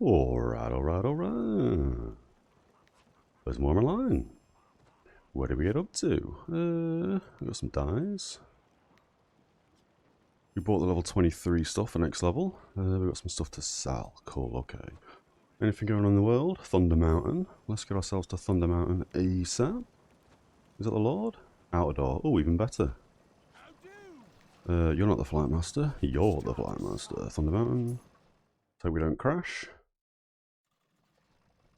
Alright, alright, alright. There's more on my line. What did we get up to? We got some dies. We bought the level 23 stuff for next level. We got some stuff to sell. Cool, okay. Anything going on in the world? Thunder Mountain. Let's get ourselves to Thunder Mountain ASAP. Is that the Lord? Outer door. Oh, even better. You're not the Flight Master. You're the Flight Master. Thunder Mountain. So we don't crash.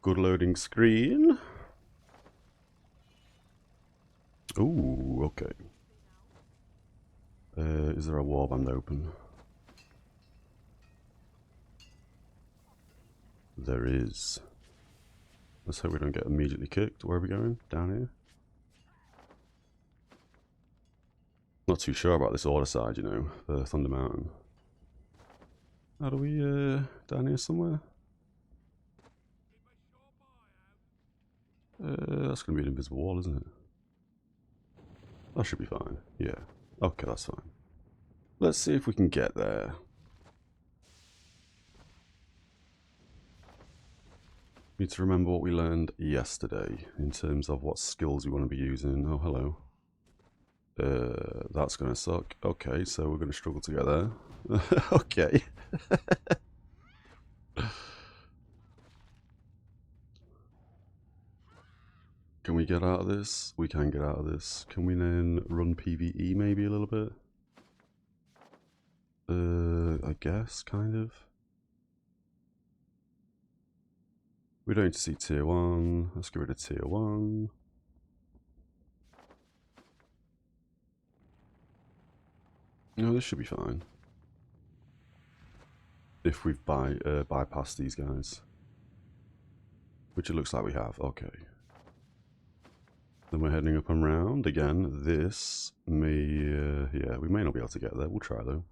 Good loading screen. Ooh, okay. Is there a warband open? There is. Let's hope we don't get immediately kicked. Where are we going? Down here? Not too sure about this order side, you know, the Thunder Mountain. How do we, down here somewhere? That's going to be an invisible wall, isn't it? That should be fine. Yeah. Okay, that's fine. Let's see if we can get there. Need to remember what we learned yesterday in terms of what skills we want to be using. Oh, hello. That's going to suck. Okay, so we're going to struggle to get there. Okay. Can we get out of this? We can get out of this. Can we then run PvE maybe a little bit? I guess, kind of. We don't need to see tier 1. Let's get rid of tier 1. No, this should be fine. If we've bypassed these guys. Which it looks like we have. Okay. Then we're heading up and round. Again, this may... yeah, we may not be able to get there. We'll try though.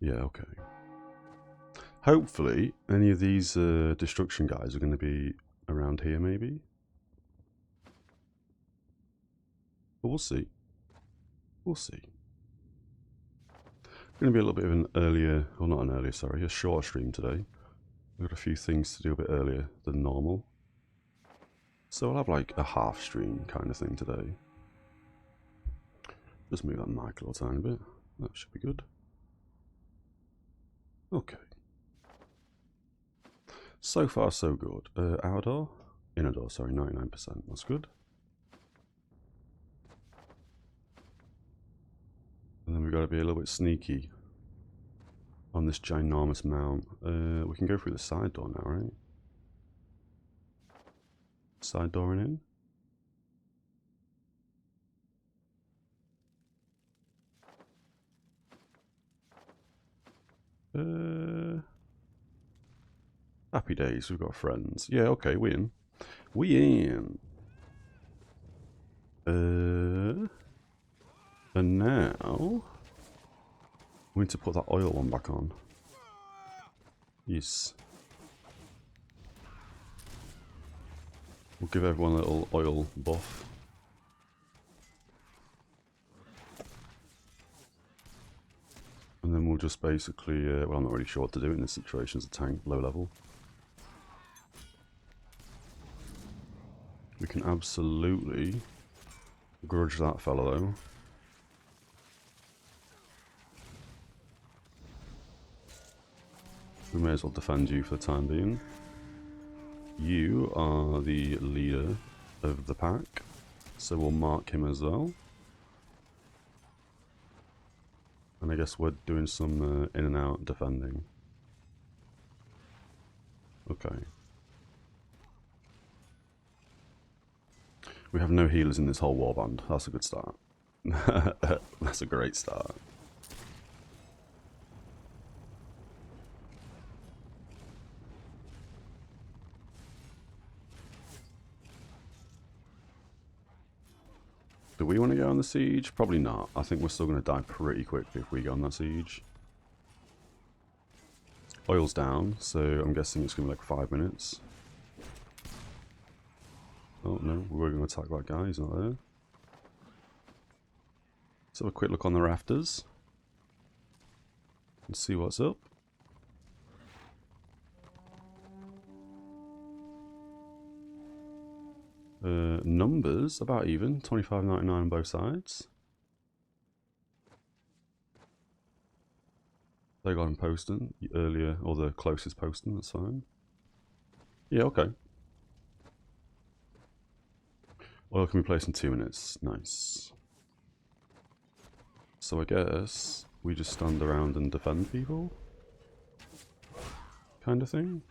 Yeah, okay. Hopefully, any of these destruction guys are going to be around here, maybe. But we'll see. We'll see. Going to be a little bit of an earlier, or not an earlier, sorry, a shorter stream today. We've got a few things to do a bit earlier than normal. So I'll have like a half stream kind of thing today. Just move that mic a little tiny bit. That should be good. Okay. So far, so good. Outer door? Inner door, sorry, 99%. That's good. And then we've got to be a little bit sneaky on this ginormous mount. We can go through the side door now, right? Side door and in. Happy days, we've got friends. Yeah, okay, we in. We in. And now we need to put that oil one back on. Yes. We'll give everyone a little oil buff. And then we'll just basically, well, I'm not really sure what to do in this situation as a tank, low level. We can absolutely grudge that fella though. We may as well defend you for the time being. You are the leader of the pack, so we'll mark him as well. And I guess we're doing some in and out defending. Okay. We have no healers in this whole warband. That's a good start. That's a great start. Do we want to go on the siege? Probably not. I think we're still going to die pretty quickly if we go on that siege. Oil's down, so I'm guessing it's going to be like 5 minutes. Oh no, we were going to attack that guy, he's not there. Let's have a quick look on the rafters. Let's see what's up. Numbers about even, 25.99 on both sides. They got him posting earlier, or the closest posting, that's fine. Yeah, okay. Oil can be placed in 2 minutes. Nice. So I guess we just stand around and defend people? Kind of thing?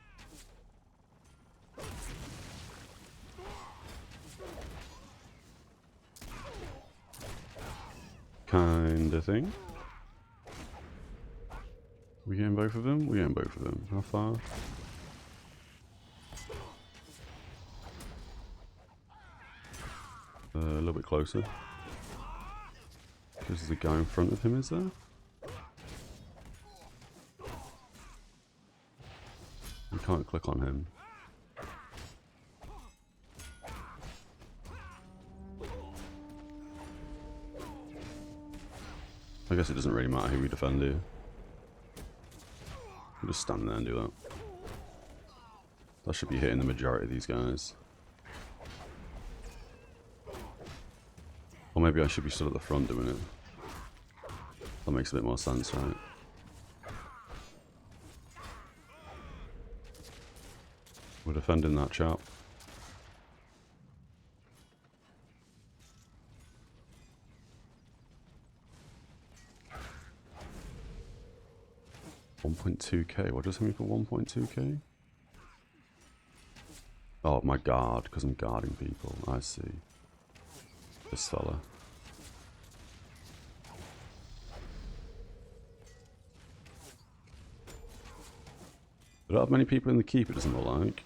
Kind of thing. We getting both of them? We getting both of them. How far? A little bit closer. There's a guy in front of him, is there? We can't click on him. I guess it doesn't really matter who we defend here. We'll just stand there and do that. That should be hitting the majority of these guys. Or maybe I should be stood at the front doing it. That makes a bit more sense, right? We're defending that chap. $1.2k. What does it mean for 1.2k? Oh, my guard, because I'm guarding people. I see. This fella. We don't have many people in the keep, it doesn't look like.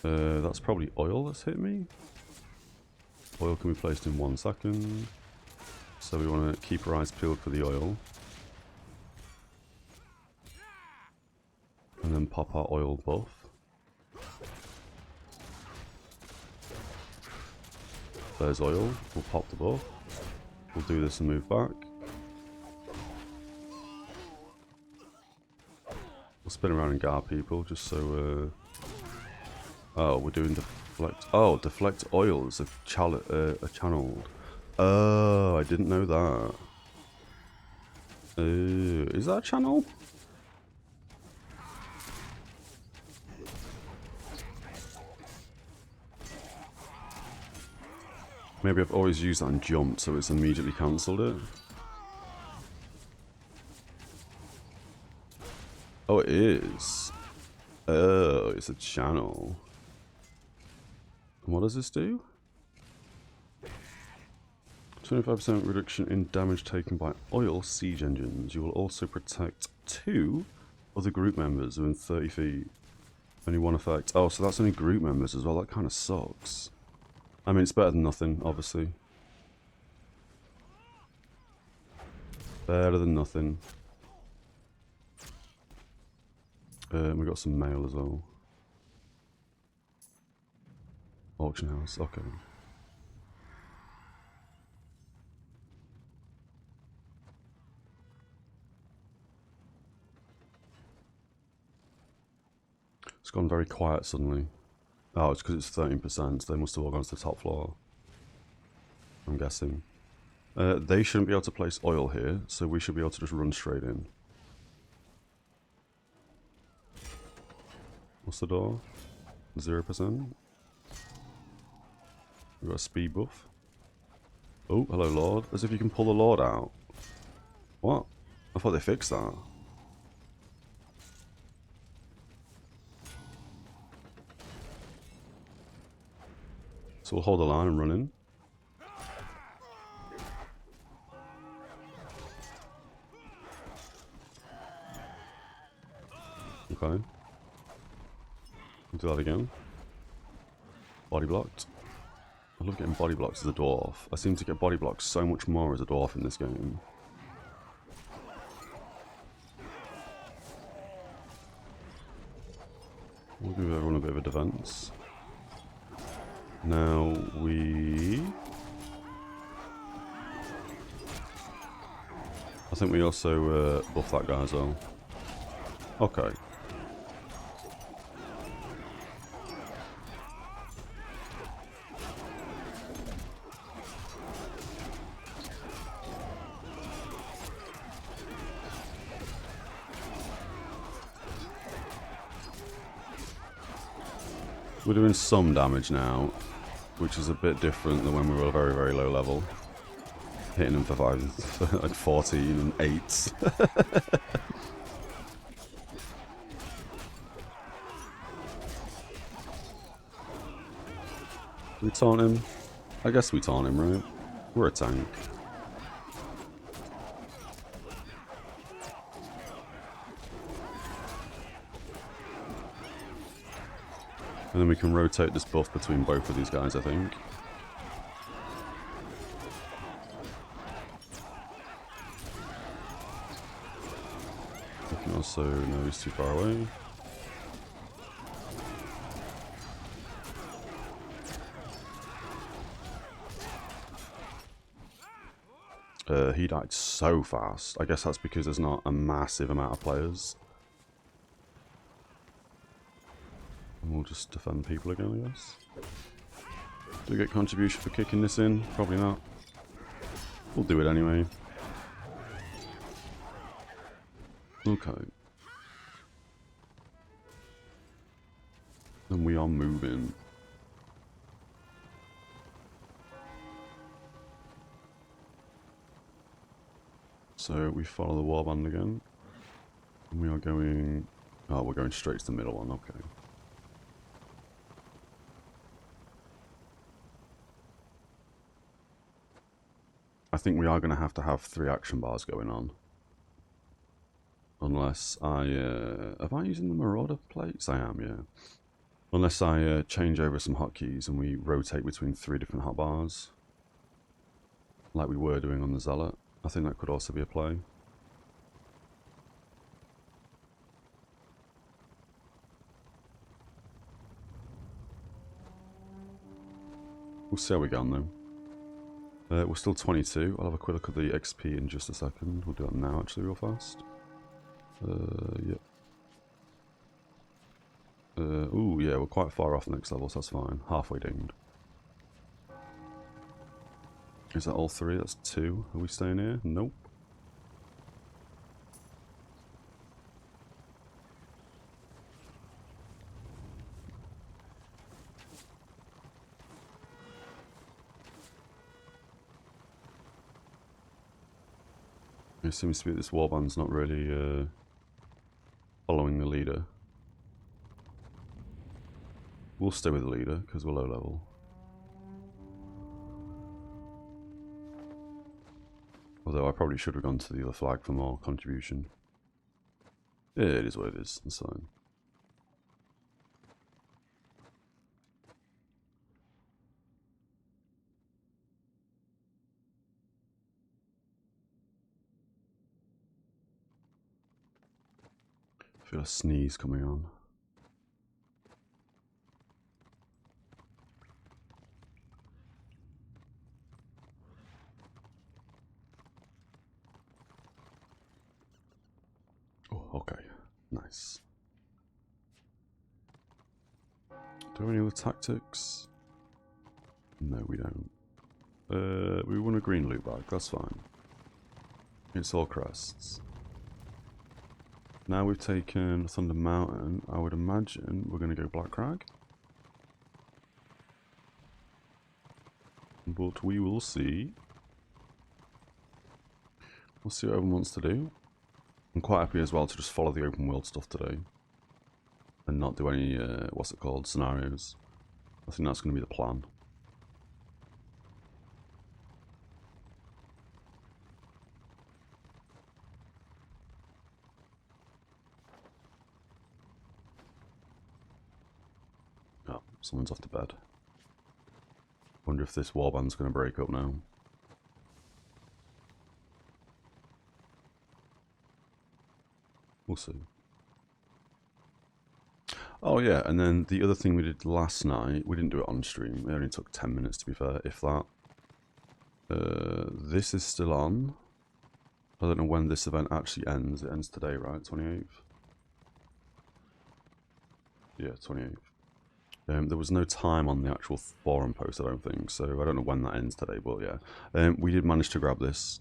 That's probably oil that's hit me. Oil can be placed in 1 second. So we want to keep our eyes peeled for the oil. And then pop our oil buff. There's oil. We'll pop the buff. We'll do this and move back. We'll spin around and guard people just so... Oh, we're doing deflect... Oh, deflect oil is a channeled. Oh, I didn't know that. Is that a channel? Maybe I've always used that and jumped, so it's immediately cancelled it. Oh, it is. Oh, it's a channel. And what does this do? 25% reduction in damage taken by oil siege engines. You will also protect 2 other group members within 30 feet. Only 1 effect. Oh, so that's only group members as well. That kind of sucks. I mean, it's better than nothing, obviously. Better than nothing. We got some mail as well. Auction house, okay. It's gone very quiet suddenly. Oh, it's because it's 13%, so they must have all gone to the top floor. I'm guessing. They shouldn't be able to place oil here, so we should be able to just run straight in. What's the door? 0%. We've got a speed buff. Oh, hello Lord. As if you can pull the Lord out. What? I thought they fixed that. So we'll hold the line and run in. Okay. Do that again. Body blocked. I love getting body blocks as a dwarf. I seem to get body blocks so much more as a dwarf in this game. We'll give everyone a bit of a defense. Now I think we also buff that guy as well. Okay. We're doing some damage now, which is a bit different than when we were very, very low level. Hitting them for like 14 and 8s. We taunt him? I guess we taunt him, right? We're a tank. And then we can rotate this buff between both of these guys, I think. We can also... no, he's too far away. He died so fast. I guess that's because there's not a massive amount of players. And we'll just defend people again, I guess. Do we get contribution for kicking this in? Probably not. We'll do it anyway. Okay. And we are moving. So we follow the warband again. And we are going... oh, we're going straight to the middle one, okay. I think we are going to have 3 action bars going on. Unless I... am I using the Marauder plates? I am, yeah. Unless I change over some hotkeys and we rotate between 3 different hotbars. Like we were doing on the Zealot. I think that could also be a play. We'll see how we go on though. We're still 22. I'll have a quick look at the XP in just a second. We'll do that now actually real fast. Yep. Ooh, yeah, we're quite far off next level, so that's fine. Halfway dinged. Is that all 3? That's 2. Are we staying here? Nope. It seems to be this warband's not really following the leader. We'll stay with the leader because we're low level. Although I probably should have gone to the other flag for more contribution. Yeah, it is what it is. It's fine. I feel a sneeze coming on. Oh, okay. Nice. Do we have any other tactics? No, we don't. We want a green loot bag, that's fine. It's all crests. Now we've taken Thunder Mountain, I would imagine we're going to go Black Crag. But we will see. We'll see what everyone wants to do. I'm quite happy as well to just follow the open world stuff today. And not do any, what's it called, scenarios. I think that's going to be the plan. Oh, someone's off to bed. Wonder if this warband's going to break up now. We'll see. Oh yeah, and then the other thing we did last night, we didn't do it on stream, it only took 10 minutes to be fair, if that. This is still on. I don't know when this event actually ends. It ends today, right? 28th? Yeah, 28th. There was no time on the actual forum post, I don't think, so I don't know when that ends today, but yeah. We did manage to grab this.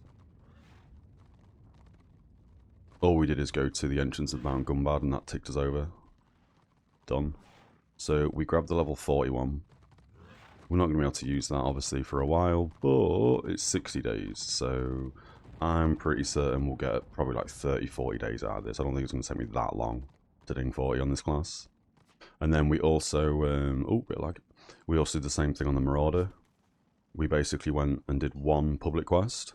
All we did is go to the entrance of Mount Gumbad, and that ticked us over. Done. So we grabbed the level 41. We're not going to be able to use that, obviously, for a while, but it's 60 days, so I'm pretty certain we'll get probably like 30, 40 days out of this. I don't think it's going to take me that long to ding 40 on this class. And then we also, oh, bit lag. We also did the same thing on the Marauder. We basically went and did one public quest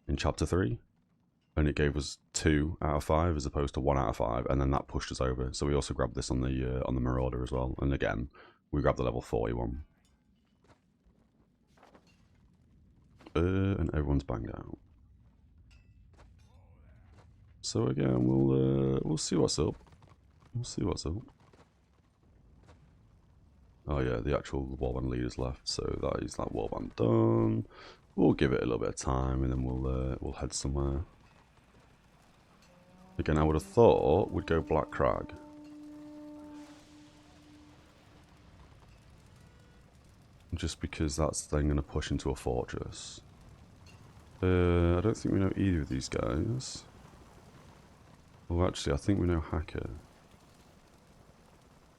in Chapter 3, and it gave us 2 out of 5 as opposed to 1 out of 5, and then that pushed us over. So we also grabbed this on the Marauder as well, and again, we grabbed the level 41. And everyone's banged out. So again, we'll see what's up. We'll see what's up. Oh yeah, the actual warband leader's left, so that is that warband done. We'll give it a little bit of time, and then we'll head somewhere. Again, I would have thought we'd go Black Crag. Just because that's then going to push into a fortress. I don't think we know either of these guys. Oh, actually, I think we know Hacker.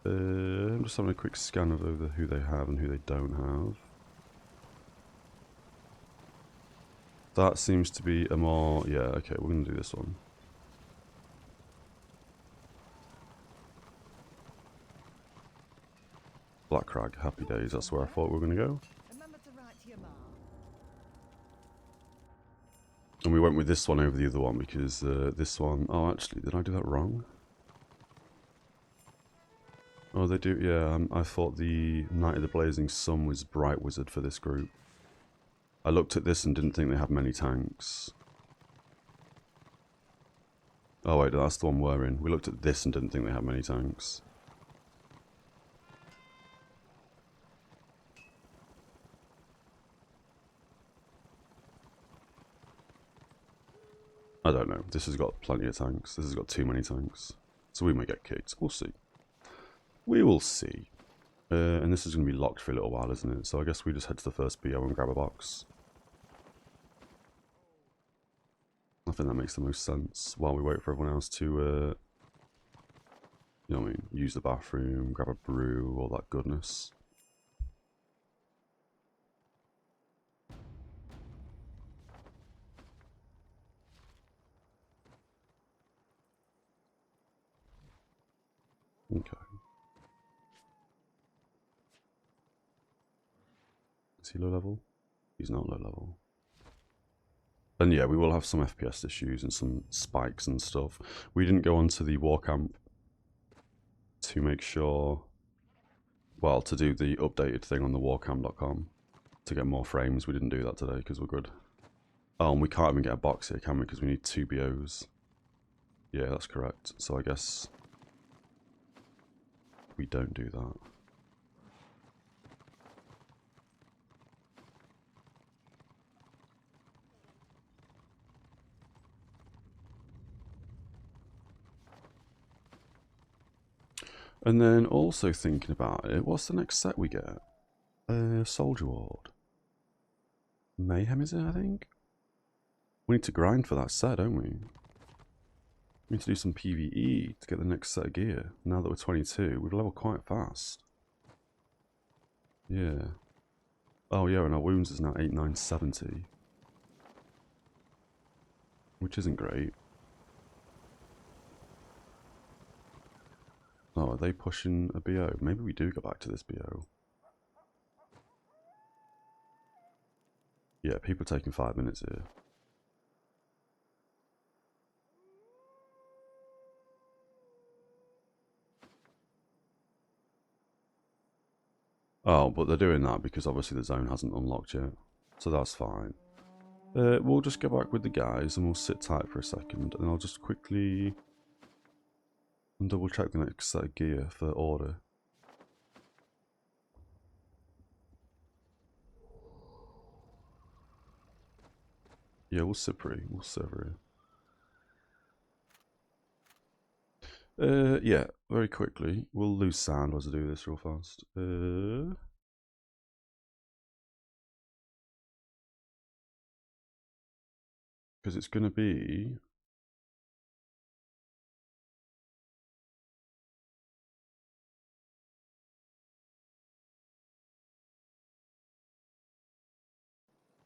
I'm just having a quick scan of over who they have and who they don't have. That seems to be a more... Yeah, okay, we're going to do this one. Black Crag, happy days, that's where I thought we were going to go. And we went with this one over the other one because this one... Oh, actually, did I do that wrong? Oh, they do, yeah, I thought the Knight of the Blazing Sun was Bright Wizard for this group. I looked at this and didn't think they had many tanks. Oh wait, that's the one we're in. We looked at this and didn't think they had many tanks. I don't know. This has got plenty of tanks. This has got too many tanks. So we may get kicked. We'll see. We will see. And this is going to be locked for a little while, isn't it? So I guess we just head to the first BO and grab a box. I think that makes the most sense while we wait for everyone else to, you know what I mean, use the bathroom, grab a brew, all that goodness. Okay. Is he low level? He's not low level. And yeah, we will have some FPS issues and some spikes and stuff. We didn't go onto the war camp to make sure, well, to do the updated thing on the warcam.com to get more frames. We didn't do that today because we're good. Oh, and we can't even get a box here, can we? Because we need 2 BOs. Yeah, that's correct. So I guess we don't do that. And then also thinking about it, what's the next set we get? Soldier Ward. Mayhem, is it, I think? We need to grind for that set, don't we? We need to do some PvE to get the next set of gear. Now that we're 22, we've leveled quite fast. Yeah. Oh yeah, and our wounds is now 8970. Which isn't great. Oh, are they pushing a BO? Maybe we do go back to this BO. Yeah, people are taking 5 minutes here. Oh, but they're doing that because obviously the zone hasn't unlocked yet. So that's fine. We'll just go back with the guys and we'll sit tight for a second. And I'll just quickly double check the next set of gear for order. Yeah, we'll Cypri. We'll server here. Yeah, very quickly. We'll lose sand as I do this real fast. Because it's going to be...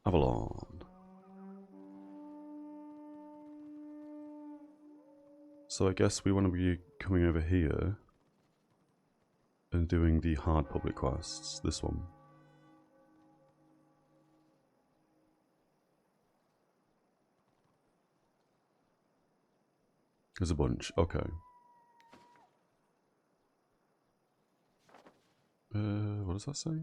Avalon. So I guess we want to be coming over here and doing the hard public quests. This one. There's a bunch. Okay. What does that say?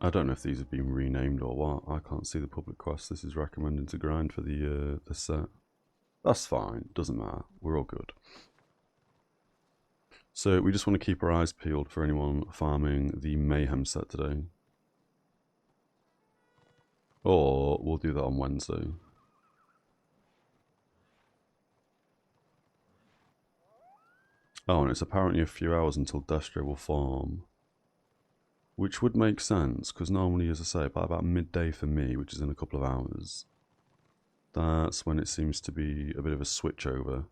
I don't know if these have been renamed or what. I can't see the public quest. This is recommended to grind for the set. That's fine. Doesn't matter. We're all good. So we just want to keep our eyes peeled for anyone farming the Mayhem set today. Or we'll do that on Wednesday. Oh, and it's apparently a few hours until Destro will farm. Which would make sense, because normally, as I say, by about midday for me, which is in a couple of hours, that's when it seems to be a bit of a switch over.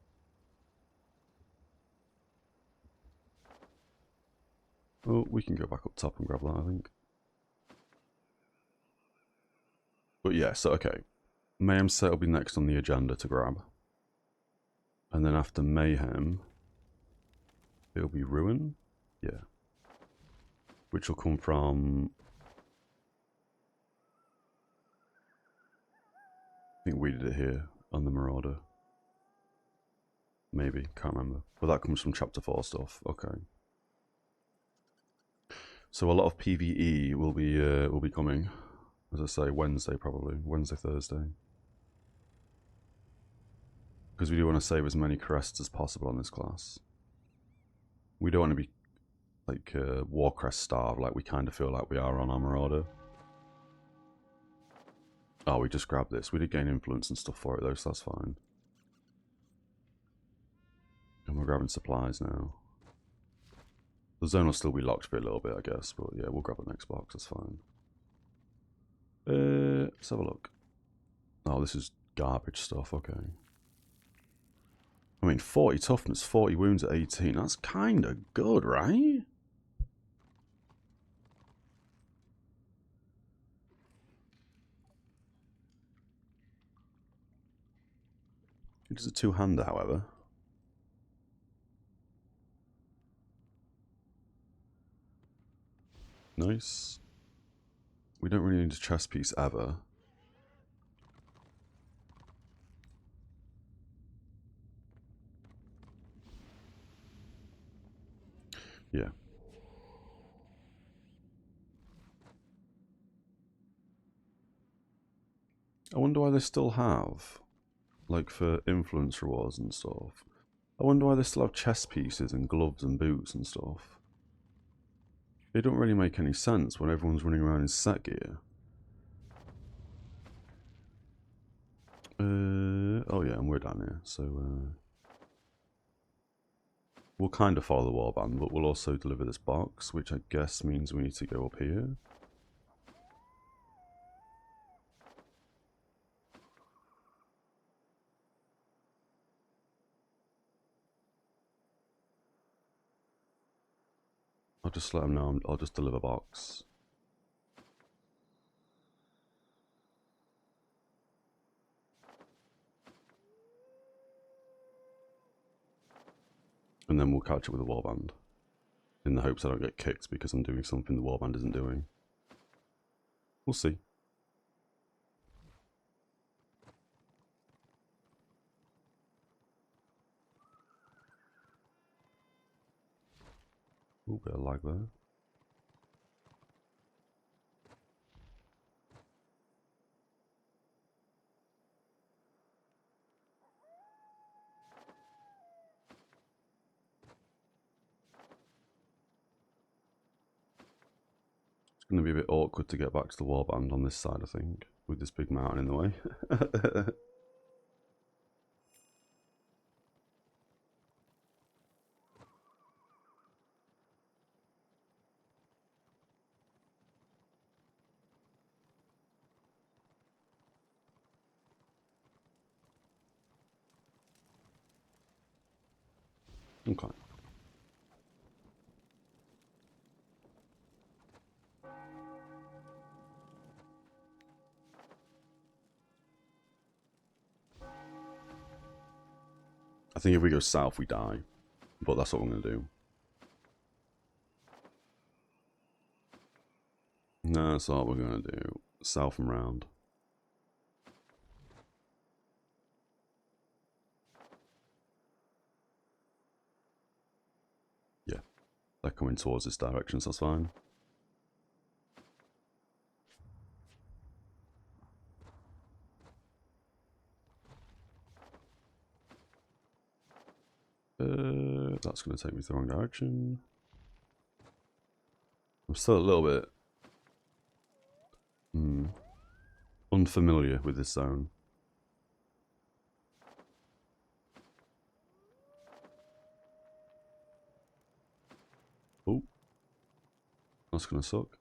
Oh, we can go back up top and grab that, I think. But yeah, so okay. Mayhem set will be next on the agenda to grab. And then after Mayhem, it'll be Ruin? Yeah. Which will come from... I think we did it here on the Marauder. Maybe, can't remember. But that comes from Chapter 4 stuff. Okay. So a lot of PvE will be coming. As I say, Wednesday probably. Wednesday, Thursday. Because we do want to save as many crests as possible on this class. We don't want to be like Warcrest starved like we kind of feel like we are on our Marauder. Oh, we just grabbed this. We did gain influence and stuff for it though, so that's fine. And we're grabbing supplies now. The zone will still be locked for a little bit, I guess, but yeah, we'll grab the next box, that's fine. Let's have a look. Oh, this is garbage stuff, okay. I mean, 40 toughness, 40 wounds at 18, that's kind of good, right? It is a two-hander, however. Nice. We don't really need a chest piece ever. Yeah. I wonder why they still have, like for influence rewards and stuff. I wonder why they still have chest pieces and gloves and boots and stuff. They don't really make any sense when everyone's running around in set gear. Oh yeah, and we're down here, so we'll kind of follow the warband, but we'll also deliver this box, which I guess means we need to go up here. I'll just let them know I'll just deliver box. And then we'll catch up with the warband. In the hopes I don't get kicked because I'm doing something the warband isn't doing. We'll see. Ooh, bit of lag there. It's going to be a bit awkward to get back to the warband on this side, I think, with this big mountain in the way. Okay. I think if we go south, we die. But that's what we're going to do. No, that's what we're going to do. South and round. Yeah. They're coming towards this direction, so that's fine. That's going to take me the wrong direction. I'm still a little bit unfamiliar with this zone. Oh, that's going to suck.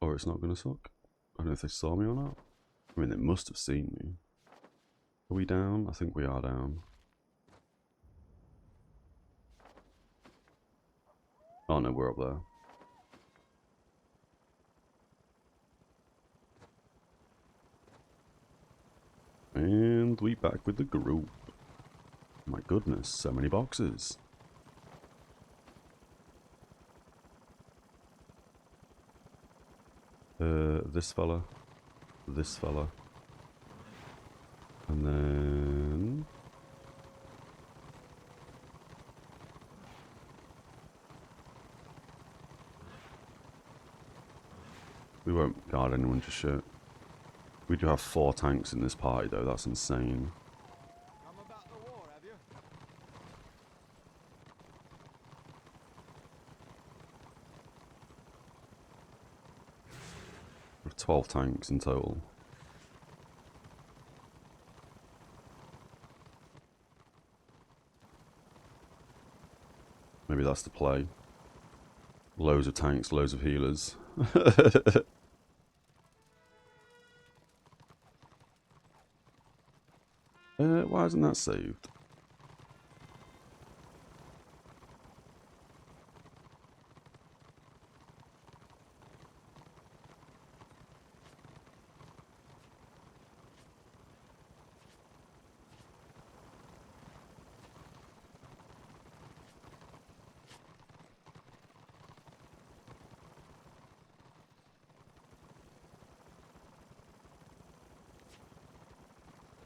Or it's not going to suck. I don't know if they saw me or not. I mean, they must have seen me. Are we down? I think we are down. Oh no, we're up there. And we back with the group. My goodness, so many boxes. This fella, and then we won't guard anyone just yet. We do have 4 tanks in this party though, that's insane. Come about the war, have you? We have 12 tanks in total. Maybe that's the play. Loads of tanks, loads of healers. Why isn't that saved?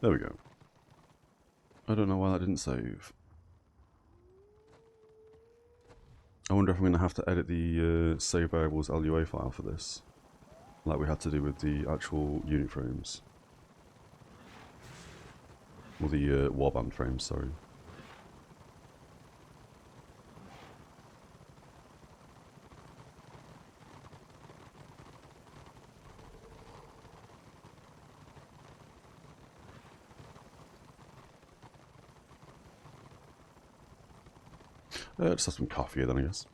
There we go. I don't know why that didn't save. I wonder if I'm going to have to edit the save variables LUA file for this. Like we had to do with the actual unit frames. Or the warband frames, sorry. Just have some coffee then, I guess.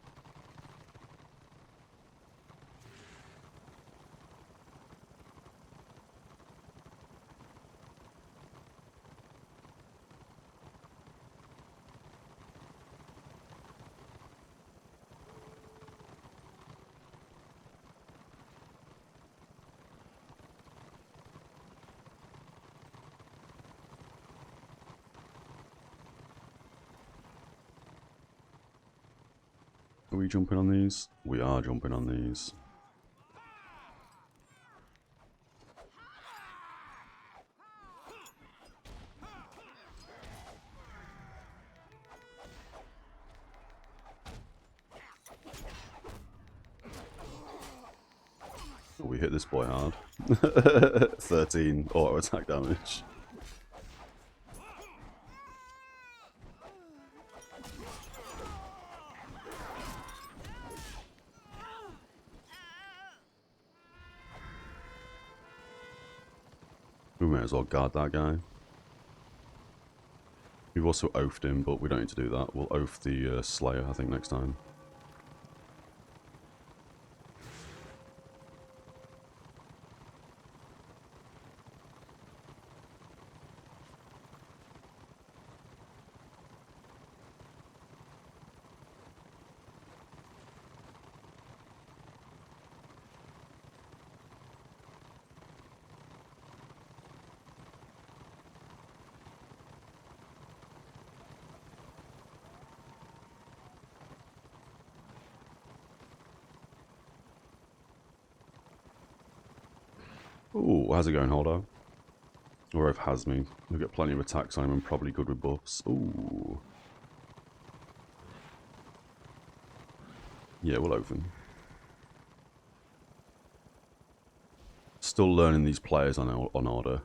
Are we jumping on these? We are jumping on these. Oh, we hit this boy hard. 13 auto attack damage. We may as well guard that guy. We've also oafed him, but we don't need to do that. We'll oaf the Slayer, I think, next time. Ooh, how's it going, Holdo? Or if has me. We've got plenty of attacks on him and probably good with buffs. Ooh. Yeah, we'll open. Still learning these players on order,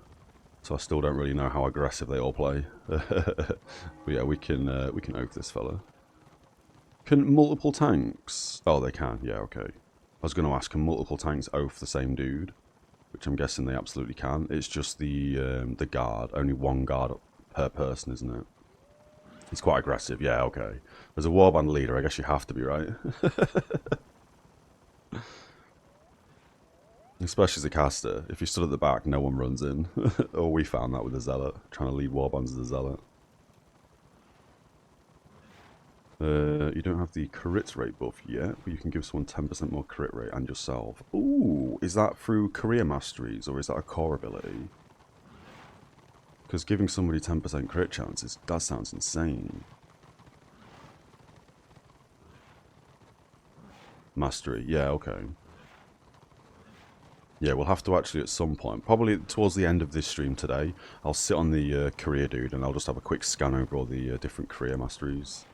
so I still don't really know how aggressive they all play. But yeah, we can oaf this fella. Can multiple tanks? Oh, they can. Yeah, okay. I was going to ask, can multiple tanks oaf the same dude? Which I'm guessing they absolutely can. It's just the guard. Only one guard per person, isn't it? He's quite aggressive. Yeah, okay. As a warband leader, I guess you have to be, right? Especially as a caster. If you stood at the back, no one runs in. Or we found that with the Zealot. Trying to lead warbands as a Zealot. You don't have the crit rate buff yet, but you can give someone 10% more crit rate and yourself. Ooh, is that through career masteries or is that a core ability? Because giving somebody 10% crit chances, that sounds insane. Mastery, yeah, okay. Yeah, we'll have to actually at some point, probably towards the end of this stream today, I'll sit on the career dude and I'll just have a quick scan over all the different career masteries.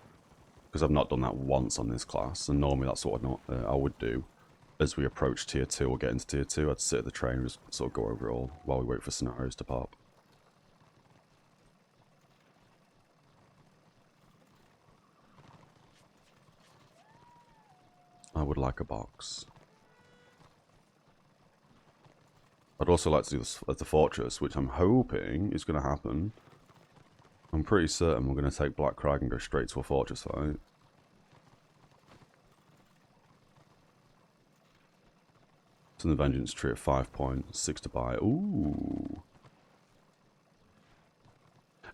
Because I've not done that once on this class, and normally that's what I would do. As we approach tier 2 or get into tier 2, I'd sit at the train and just sort of go over it all while we wait for scenarios to pop. I would like a box. I'd also like to do this at the fortress, which I'm hoping is going to happen. I'm pretty certain we're going to take Black Crag and go straight to a fortress fight. It's in the Vengeance tree at 5 points, 6 to buy. Ooh.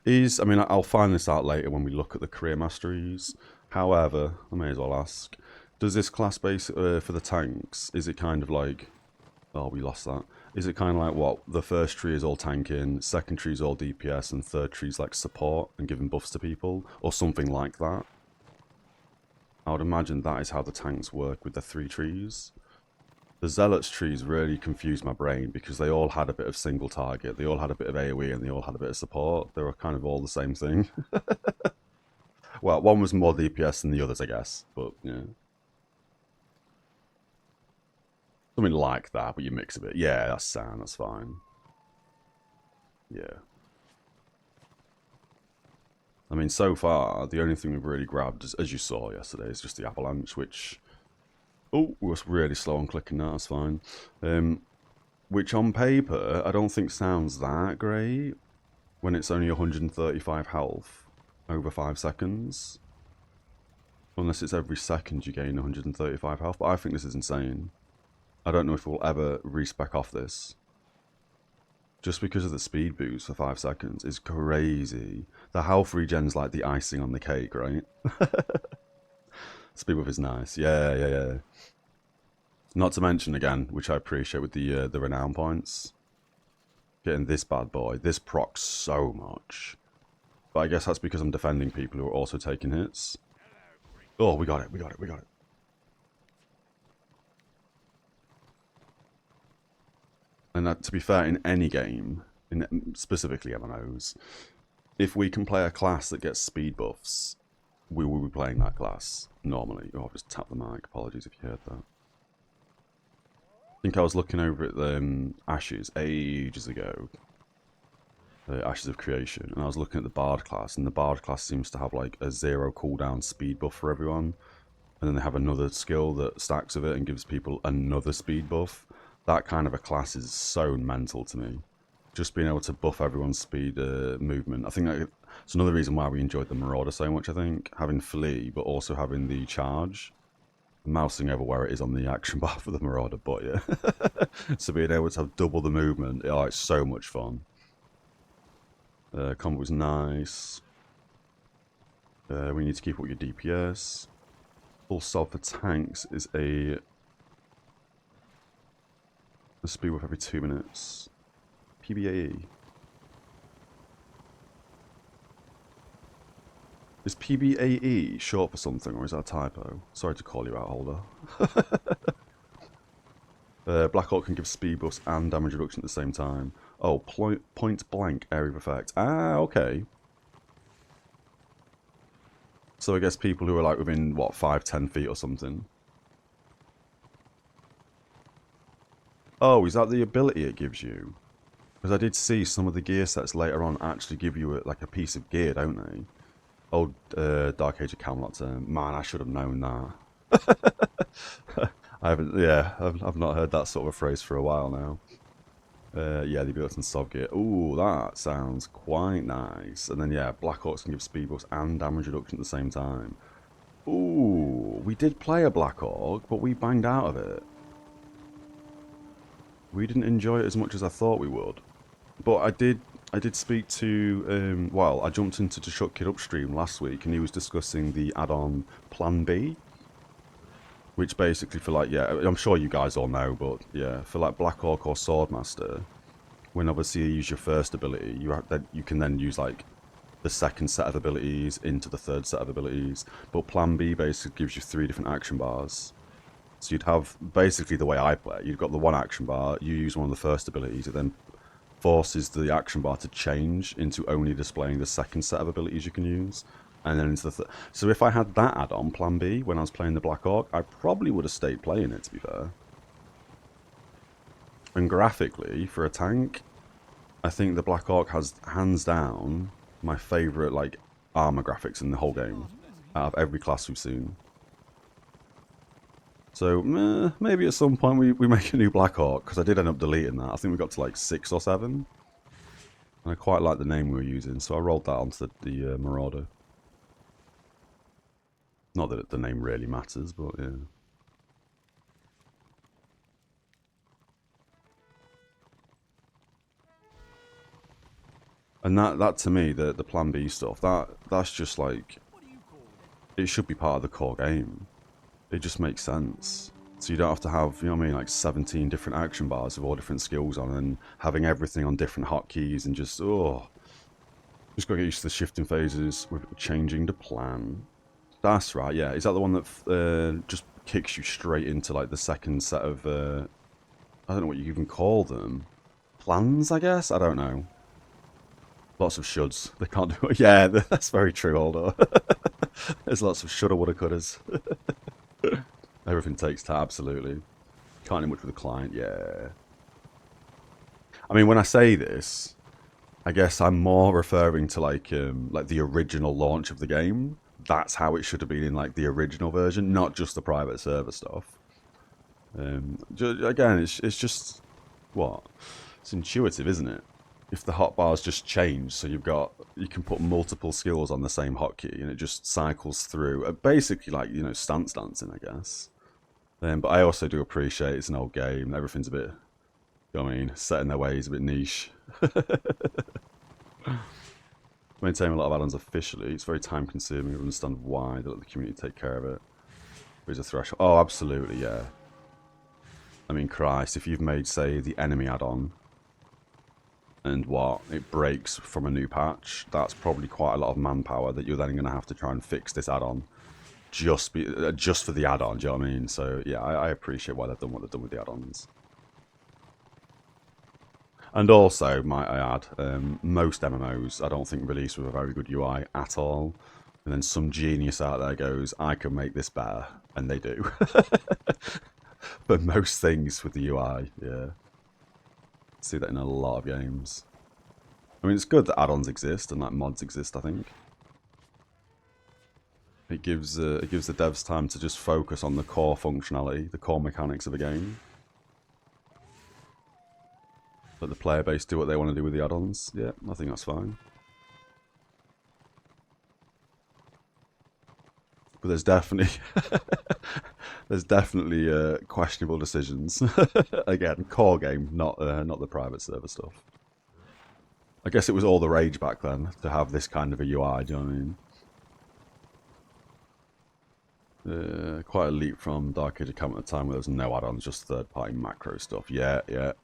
I mean, I'll find this out later when we look at the career masteries. However, I may as well ask, does this class base for the tanks, is it kind of like... Oh, we lost that. Is it kind of like what? The first tree is all tanking, second tree is all DPS, and third tree is like support and giving buffs to people? Or something like that? I would imagine that is how the tanks work with the 3 trees. The Zealots trees really confused my brain because they all had a bit of single target, they all had a bit of AoE, and they all had a bit of support. They were kind of all the same thing. Well, one was more DPS than the others, I guess, but yeah. Something like that, but you mix a bit. Yeah, that's sound, that's fine. Yeah. I mean, so far, the only thing we've really grabbed, as you saw yesterday, is just the Avalanche, which... Oh, we was really slow on clicking that, that's fine. Which on paper, I don't think sounds that great, when it's only 135 health over 5 seconds. Unless it's every second you gain 135 health, but I think this is insane. I don't know if we'll ever respec off this. Just because of the speed boost for 5 seconds is crazy. The health regen's like the icing on the cake, right? Speed buff is nice. Yeah. Not to mention, again, which I appreciate with the renown points. Getting this bad boy. This procs so much. But I guess that's because I'm defending people who are also taking hits. Oh, we got it. And that, to be fair, in any game, in specifically MMOs, if we can play a class that gets speed buffs, we will be playing that class normally. Oh, I've just tapped the mic. Apologies if you heard that. I think I was looking over at the Ashes ages ago. The Ashes of Creation, and I was looking at the Bard class, and the Bard class seems to have like a 0 cooldown speed buff for everyone, and then they have another skill that stacks with it and gives people another speed buff. That kind of a class is so mental to me. Just being able to buff everyone's speed movement. I think that's another reason why we enjoyed the Marauder so much, I think. Having Flee, but also having the Charge. Mousing over where it is on the action bar for the Marauder, but yeah. So being able to have double the movement, oh, it's so much fun. Combat was nice. We need to keep up your DPS. Full solve for tanks is a speed buff every 2 minutes. PBAE. Is PBAE short for something, or is that a typo? Sorry to call you out, Holder. Black Hawk can give speed buffs and damage reduction at the same time. Oh, point blank area of effect. Ah, okay. So I guess people who are like within, what, 5-10 feet or something. Oh, is that the ability it gives you? Because I did see some of the gear sets later on actually give you like a piece of gear, don't they? Old Dark Age of Camelot. Man, I should have known that. I've not heard that sort of a phrase for a while now. Yeah, the ability and soft gear. Ooh, that sounds quite nice. And then yeah, Black Hawks can give speed buffs and damage reduction at the same time. Ooh, we did play a Black Hawk, but we banged out of it. We didn't enjoy it as much as I thought we would. But I did speak to, well, I jumped into the Shut Kid Upstream last week, and he was discussing the add-on Plan B. Which basically for like, yeah, I'm sure you guys all know, but yeah, for like Black Hawk or Swordmaster, when obviously you use your first ability, you can then use like the second set of abilities into the third set of abilities. But Plan B basically gives you 3 different action bars. So you'd have, basically the way I play, you've got the one action bar, you use one of the first abilities, it then forces the action bar to change into only displaying the second set of abilities you can use. And then into the so if I had that add-on, Plan B, when I was playing the Black Hawk, I probably would have stayed playing it, to be fair. And graphically, for a tank, I think the Black Hawk has, hands down, my favourite like armour graphics in the whole game, out of every class we've seen. So, maybe at some point we make a new Black Hawk, because I did end up deleting that. I think we got to like 6 or 7. And I quite like the name we were using, so I rolled that onto the Marauder. Not that the name really matters, but yeah. And that to me, the Plan B stuff, that's just like, it should be part of the core game. It just makes sense. So you don't have to have, you know what I mean, like 17 different action bars with all different skills on, and having everything on different hotkeys, and just, oh. Just gotta get used to the shifting phases with changing the plan. That's right, yeah. Is that the one that just kicks you straight into like the second set of, I don't know what you even call them. Plans, I guess? I don't know. Lots of shoulds. They can't do it. Yeah, that's very true, Aldo. There's lots of shoulda, woulda, couldas. Everything takes time, absolutely. Can't do much with a client, yeah. I mean, when I say this, I guess I'm more referring to like the original launch of the game. That's how it should have been in like the original version, not just the private server stuff. Again, it's just what? It's intuitive, isn't it? If the hotbars just change, so you can put multiple skills on the same hotkey, and it just cycles through. Basically, like, you know, stance dancing, I guess. But I also do appreciate it's an old game. Everything's a bit, you know what I mean, set in their ways, a bit niche. Maintain a lot of add-ons officially. It's very time consuming. I understand why. They let the community take care of it. There's a threshold. Oh, absolutely, yeah. I mean, Christ, if you've made, say, the enemy add-on, and what, it breaks from a new patch, that's probably quite a lot of manpower that you're then going to have to try and fix this add-on. Just for the add-on, do you know what I mean? So, yeah, I appreciate why they've done what they've done with the add-ons. And also, might I add, most MMOs I don't think release with a very good UI at all. And then some genius out there goes, I can make this better. And they do. But most things with the UI, yeah. See that in a lot of games. I mean, it's good that add-ons exist and that mods exist, I think. It gives the devs time to just focus on the core functionality, the core mechanics of a game. Let the player base do what they want to do with the add-ons. Yeah, I think that's fine. But there's definitely questionable decisions. Again, core game, not the private server stuff. I guess it was all the rage back then to have this kind of a UI. Do you know what I mean? Quite a leap from Dark Age of Camelot at the time where there was no add-ons, just third-party macro stuff. Yeah, yeah.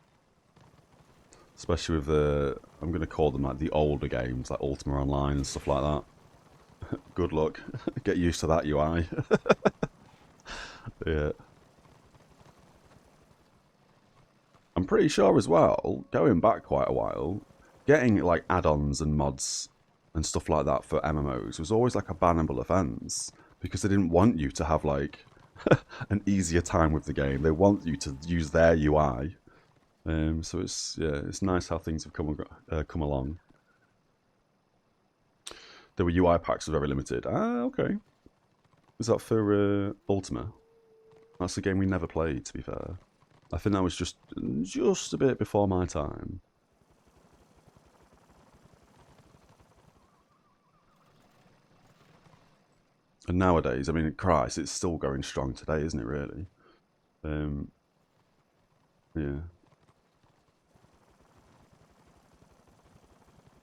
Especially with the, I'm going to call them like the older games, like Ultima Online and stuff like that. Good luck. Get used to that UI. Yeah. I'm pretty sure as well, going back quite a while, getting like add-ons and mods and stuff like that for MMOs was always like a bannable offense because they didn't want you to have like an easier time with the game. They want you to use their UI. So it's nice how things have come along. There were UI packs that were very limited. Ah, okay. Was that for Ultima? That's a game we never played, to be fair. I think that was just a bit before my time. And nowadays, I mean, Christ, it's still going strong today, isn't it, really? Yeah.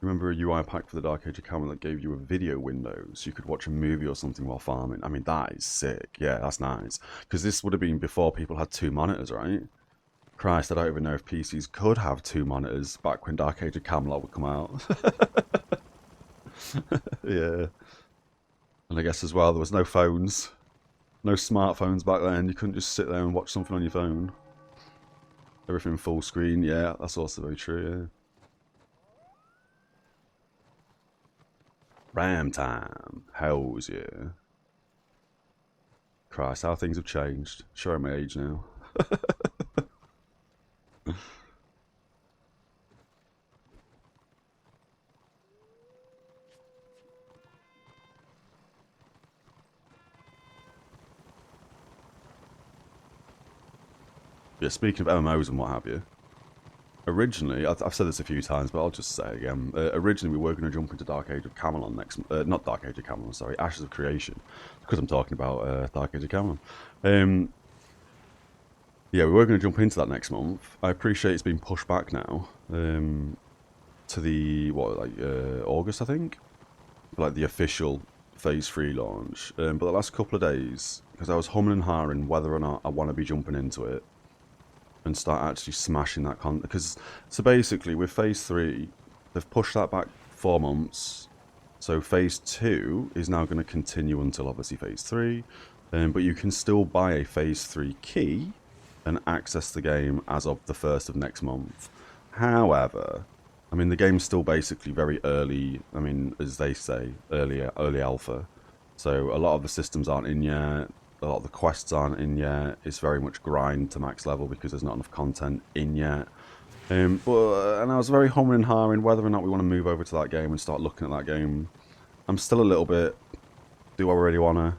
Remember a UI pack for the Dark Age of Camelot that gave you a video window so you could watch a movie or something while farming? I mean, that is sick. Yeah, that's nice. Because this would have been before people had 2 monitors, right? Christ, I don't even know if PCs could have 2 monitors back when Dark Age of Camelot would come out. Yeah. And I guess as well, there was no phones. No smartphones back then. You couldn't just sit there and watch something on your phone. Everything full screen. Yeah, that's also very true, yeah. Ram time. Hells yeah. Christ, how things have changed. Showing my age now. Yeah, speaking of MMOs and what have you. Originally, I've said this a few times, but I'll just say it again. Originally, we were going to jump into Dark Age of Camelot next... not Dark Age of Camelot, sorry. Ashes of Creation. Because I'm talking about Dark Age of Camelot. Yeah, we were going to jump into that next month. I appreciate it's been pushed back now. To the, August, I think? Like the official Phase 3 launch. But the last couple of days, because I was humming and hawing whether or not I want to be jumping into it. And start actually smashing that content. Because, so basically, with Phase 3, they've pushed that back 4 months. So Phase 2 is now going to continue until, obviously, Phase 3. But you can still buy a Phase 3 key and access the game as of the 1st of next month. However, I mean, the game's still basically very early, I mean, as they say, early alpha. So a lot of the systems aren't in yet. A lot of the quests aren't in yet. It's very much grind to max level because there's not enough content in yet. And I was very humming and hawing whether or not we want to move over to that game and start looking at that game. I'm still a little bit, do I really want to?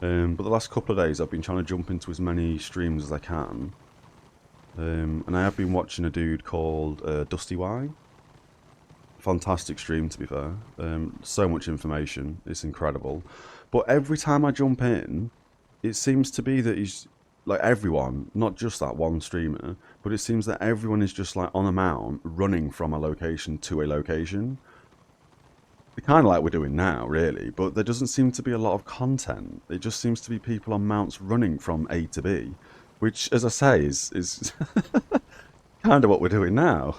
But the last couple of days I've been trying to jump into as many streams as I can. And I have been watching a dude called Dusty Y. Fantastic stream, to be fair. So much information. It's incredible. But every time I jump in, it seems to be that he's, like everyone, not just that one streamer, but it seems that everyone is just like on a mount, running from a location to a location. Kind of like we're doing now, really, but there doesn't seem to be a lot of content. It just seems to be people on mounts running from A to B, which, as I say, is kind of what we're doing now.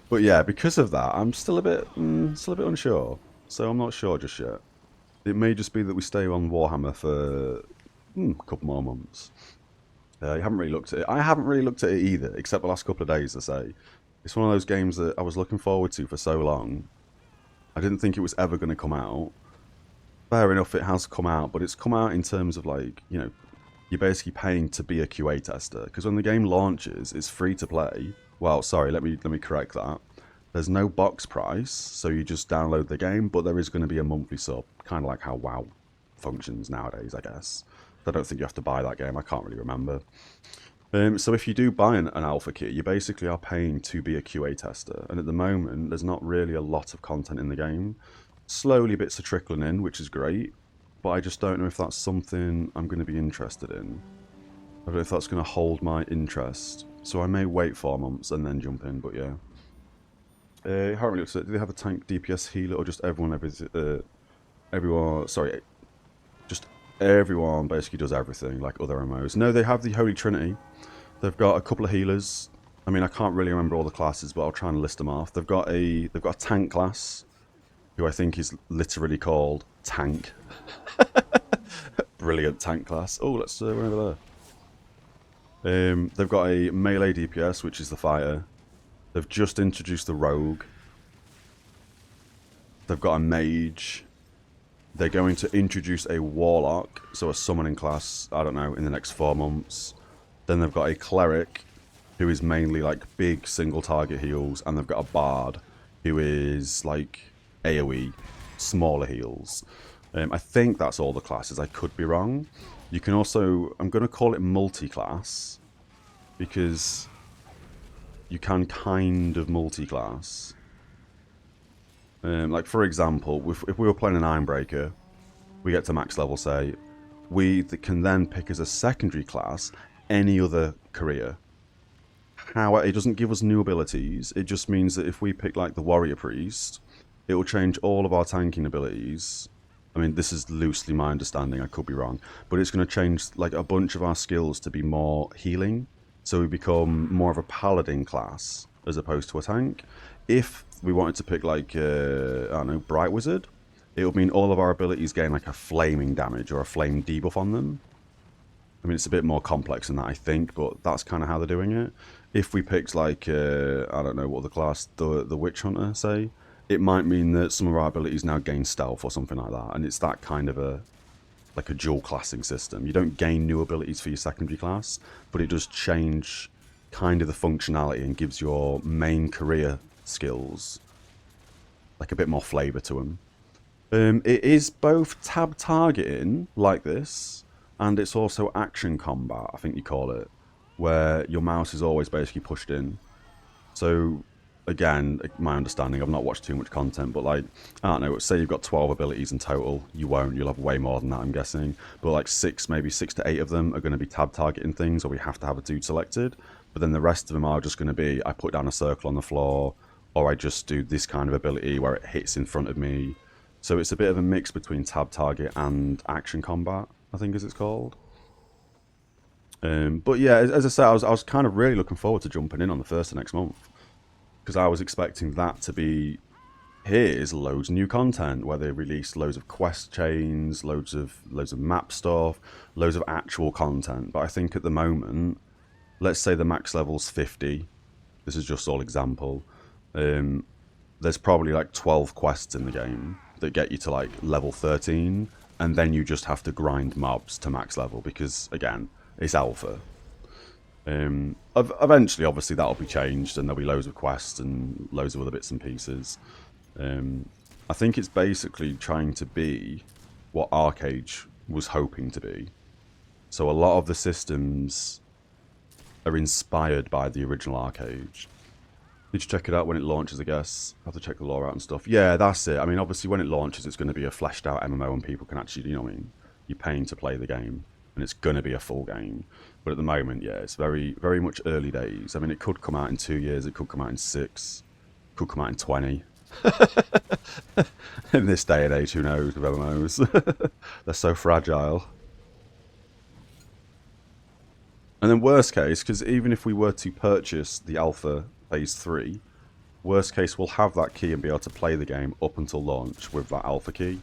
But yeah, because of that, I'm still a bit unsure. So I'm not sure just yet. It may just be that we stay on Warhammer for a couple more months. You haven't really looked at it. I haven't really looked at it either, except the last couple of days, I say. It's one of those games that I was looking forward to for so long. I didn't think it was ever going to come out. Fair enough, it has come out, but it's come out in terms of like, you know, you're basically paying to be a QA tester. Because when the game launches, it's free to play. Well, sorry, let me correct that. There's no box price, so you just download the game, but there is going to be a monthly sub, kind of like how WoW functions nowadays, I guess. I don't think you have to buy that game, I can't really remember. So if you do buy an alpha kit, you basically are paying to be a QA tester, and at the moment, there's not really a lot of content in the game. Slowly bits are trickling in, which is great, but I just don't know if that's something I'm going to be interested in. I don't know if that's going to hold my interest, so I may wait 4 months and then jump in, but yeah. How really looks at it? Do they have a tank DPS healer, or just everyone, just everyone basically does everything like other MMOs? No, they have the Holy Trinity. They've got a couple of healers. I mean, I can't really remember all the classes, but I'll try and list them off. They've got a tank class, who I think is literally called Tank. Brilliant tank class. Oh, let's run over there. They've got a melee DPS, which is the fighter. They've just introduced the rogue. They've got a mage. They're going to introduce a warlock, so a summoning class, I don't know, in the next 4 months. Then they've got a cleric, who is mainly like big single target heals, and they've got a bard, who is like AoE, smaller heals. I think that's all the classes. I could be wrong. You can also, I'm going to call it multi-class, because you can kind of multi-class. Like for example, if we were playing an Ironbreaker, we get to max level, say, we can then pick as a secondary class any other career. However, it doesn't give us new abilities. It just means that if we pick like the Warrior Priest, it will change all of our tanking abilities. I mean, this is loosely my understanding, I could be wrong, but it's going to change like a bunch of our skills to be more healing, so we become more of a paladin class as opposed to a tank. If we wanted to pick like, I don't know, Bright Wizard, it would mean all of our abilities gain like a flaming damage or a flame debuff on them. I mean, it's a bit more complex than that, I think, but that's kind of how they're doing it. If we picked like, I don't know what the class, the Witch Hunter, say, it might mean that some of our abilities now gain stealth or something like that, and it's that kind of a dual classing system. You don't gain new abilities for your secondary class, but it does change kind of the functionality and gives your main career skills like a bit more flavour to them. It is both tab targeting like this, and it's also action combat, I think you call it, where your mouse is always basically pushed in. So again, my understanding, I've not watched too much content, but like, I don't know, say you've got 12 abilities in total, you won't, you'll have way more than that, I'm guessing, but like maybe 6 to 8 of them are going to be tab targeting things, or we have to have a dude selected, but then the rest of them are just going to be, I put down a circle on the floor, or I just do this kind of ability where it hits in front of me. So it's a bit of a mix between tab target and action combat, I think as it's called. But yeah, as I said, I was kind of really looking forward to jumping in on the 1st of next month, because I was expecting that to be, here's loads of new content, where they release loads of quest chains, loads of map stuff, loads of actual content. But I think at the moment, let's say the max level's 50, this is just all example, there's probably like 12 quests in the game that get you to like level 13, and then you just have to grind mobs to max level, because again, it's alpha. Eventually, obviously, that'll be changed, and there'll be loads of quests and loads of other bits and pieces. I think it's basically trying to be what Arcade was hoping to be. So a lot of the systems are inspired by the original Arcade. Did you check it out when it launches, I guess? Have to check the lore out and stuff. Yeah, that's it. I mean, obviously, when it launches, it's going to be a fleshed out MMO, and people can actually, you know what I mean? You're paying to play the game, and it's going to be a full game. But at the moment, yeah, it's very, very much early days. I mean, it could come out in 2 years, it could come out in 6, it could come out in 20. In this day and age, who knows with MMOs? They're so fragile. And then worst case, because even if we were to purchase the Alpha Phase 3, worst case, we'll have that key and be able to play the game up until launch with that Alpha key.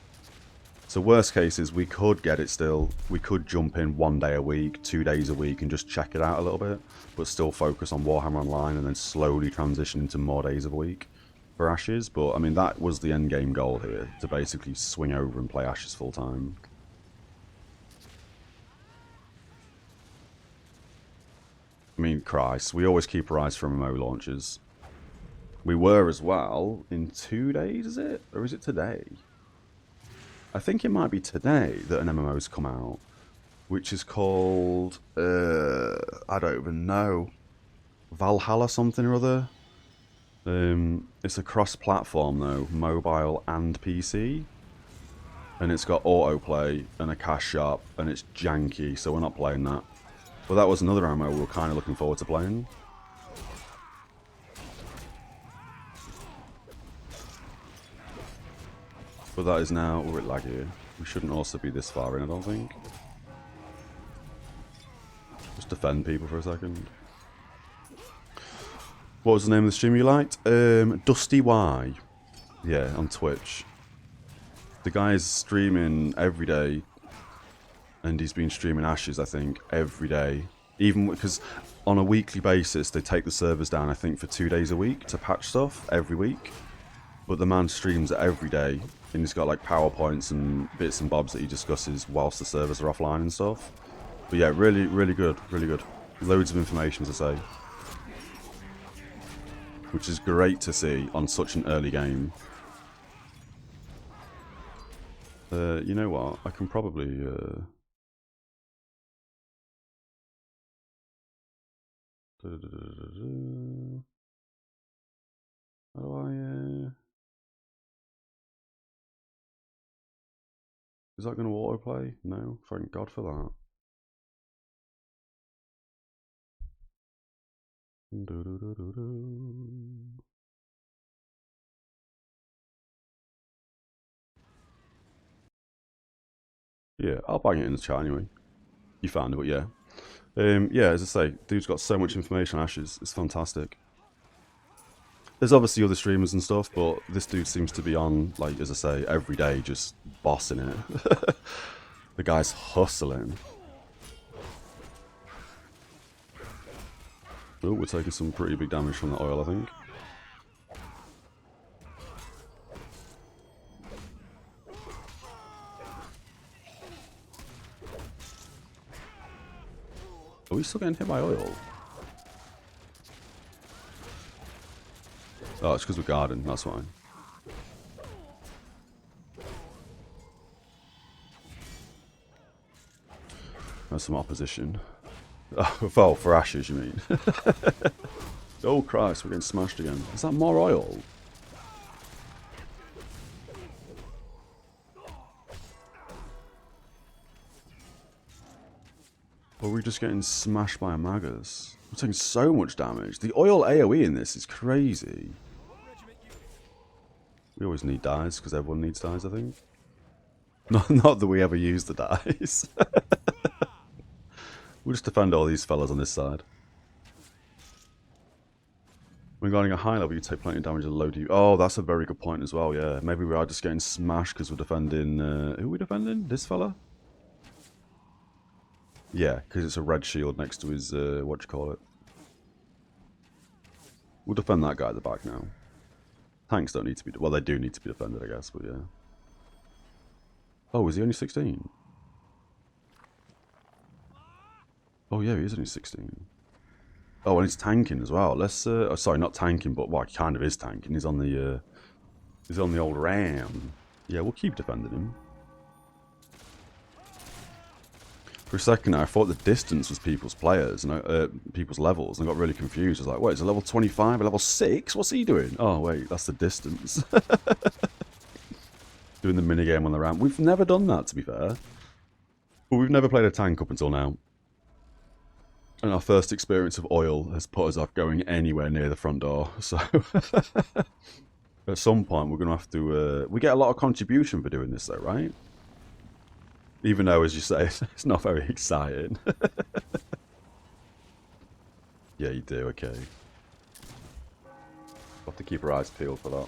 So worst case is we could get it still. We could jump in 1 day a week, 2 days a week, and just check it out a little bit, but still focus on Warhammer Online and then slowly transition into more days of a week for Ashes. But I mean, that was the end game goal here, to basically swing over and play Ashes full time. I mean, Christ, we always keep our eyes for MMO launches. We were as well in 2 days, is it? Or is it today? I think it might be today that an MMO's come out, which is called, I don't even know, Valhalla something or other. It's a cross-platform though, mobile and PC. And it's got autoplay and a cash shop, and it's janky, so we're not playing that. But that was another MMO we were kind of looking forward to playing. But that is now... Oh, we're laggy. We shouldn't also be this far in, I don't think. Just defend people for a second. What was the name of the stream you liked? Dusty Y. Yeah, on Twitch. The guy's streaming every day. And he's been streaming Ashes, I think, every day. Even because on a weekly basis, they take the servers down, I think, for 2 days a week to patch stuff every week. But the man streams it every day. And he's got like PowerPoints and bits and bobs that he discusses whilst the servers are offline and stuff. But yeah, really, really good, really good. Loads of information, as I say. Which is great to see on such an early game. You know what? I can probably... How do I... Is that going to autoplay? No, thank God for that. Yeah, I'll bang it in the chat anyway. You found it, but yeah. Yeah, as I say, dude's got so much information on Ashes. It's fantastic. There's obviously other streamers and stuff, but this dude seems to be on, like, as I say, every day, just bossing it. The guy's hustling. Oh, we're taking some pretty big damage from the oil, I think. Are we still getting hit by oil? Oh, it's because we're guarding, that's fine. There's some opposition. Oh, for Ashes, you mean? Oh Christ, we're getting smashed again. Is that more oil? Or are we just getting smashed by Magas? We're taking so much damage. The oil AoE in this is crazy. We always need dyes, because everyone needs dyes, I think. Not that we ever use the dyes. We'll just defend all these fellas on this side. When guarding a high level, you take plenty of damage at low DP. Oh, that's a very good point as well, yeah. Maybe we are just getting smashed because we're defending... who are we defending? This fella? Yeah, because it's a red shield next to his... what do you call it? We'll defend that guy at the back now. Tanks don't need to be... Well, they do need to be defended, I guess, but yeah. Oh, is he only 16? Oh, yeah, he is only 16. Oh, and he's tanking as well. Let's... oh, sorry, not tanking, but... Well, he kind of is tanking. He's on the... he's on the old ram. Yeah, we'll keep defending him. For a second I thought the distance was people's players, people's levels, and I got really confused. I was like, wait, is it level 25 a level 6? What's he doing? Oh, wait, that's the distance. Doing the minigame on the ramp. We've never done that, to be fair. But we've never played a tank up until now. And our first experience of oil has put us off going anywhere near the front door, so... At some point, we're going to have to... we get a lot of contribution for doing this, though, right? Even though, as you say, it's not very exciting. Yeah, you do, okay. We'll have to keep our eyes peeled for that.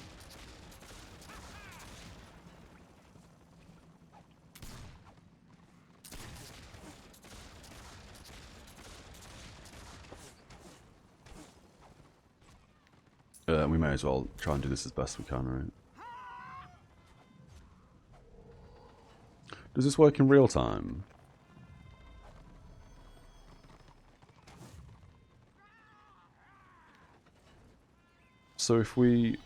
We may as well try and do this as best we can, right? Does this work in real time? So if we...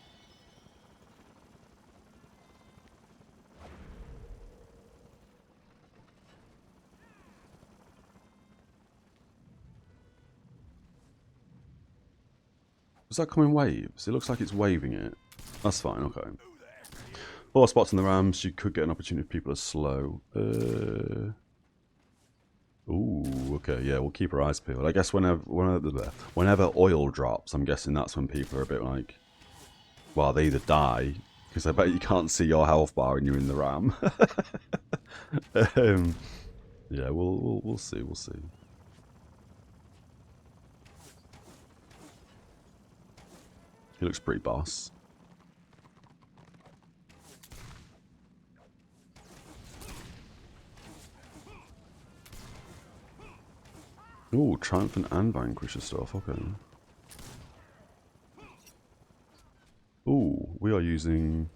Does that come in waves? It looks like it's waving it. That's fine, okay. 4 spots in the rams, you could get an opportunity if people are slow. Ooh, okay, yeah, we'll keep our eyes peeled. I guess whenever oil drops, I'm guessing that's when people are a bit like... Well, they either die, because I bet you can't see your health bar when you're in the ram. Yeah, we'll see, we'll see. He looks pretty boss. Ooh, Triumphant and Vanquisher stuff, okay. Ooh, we are using...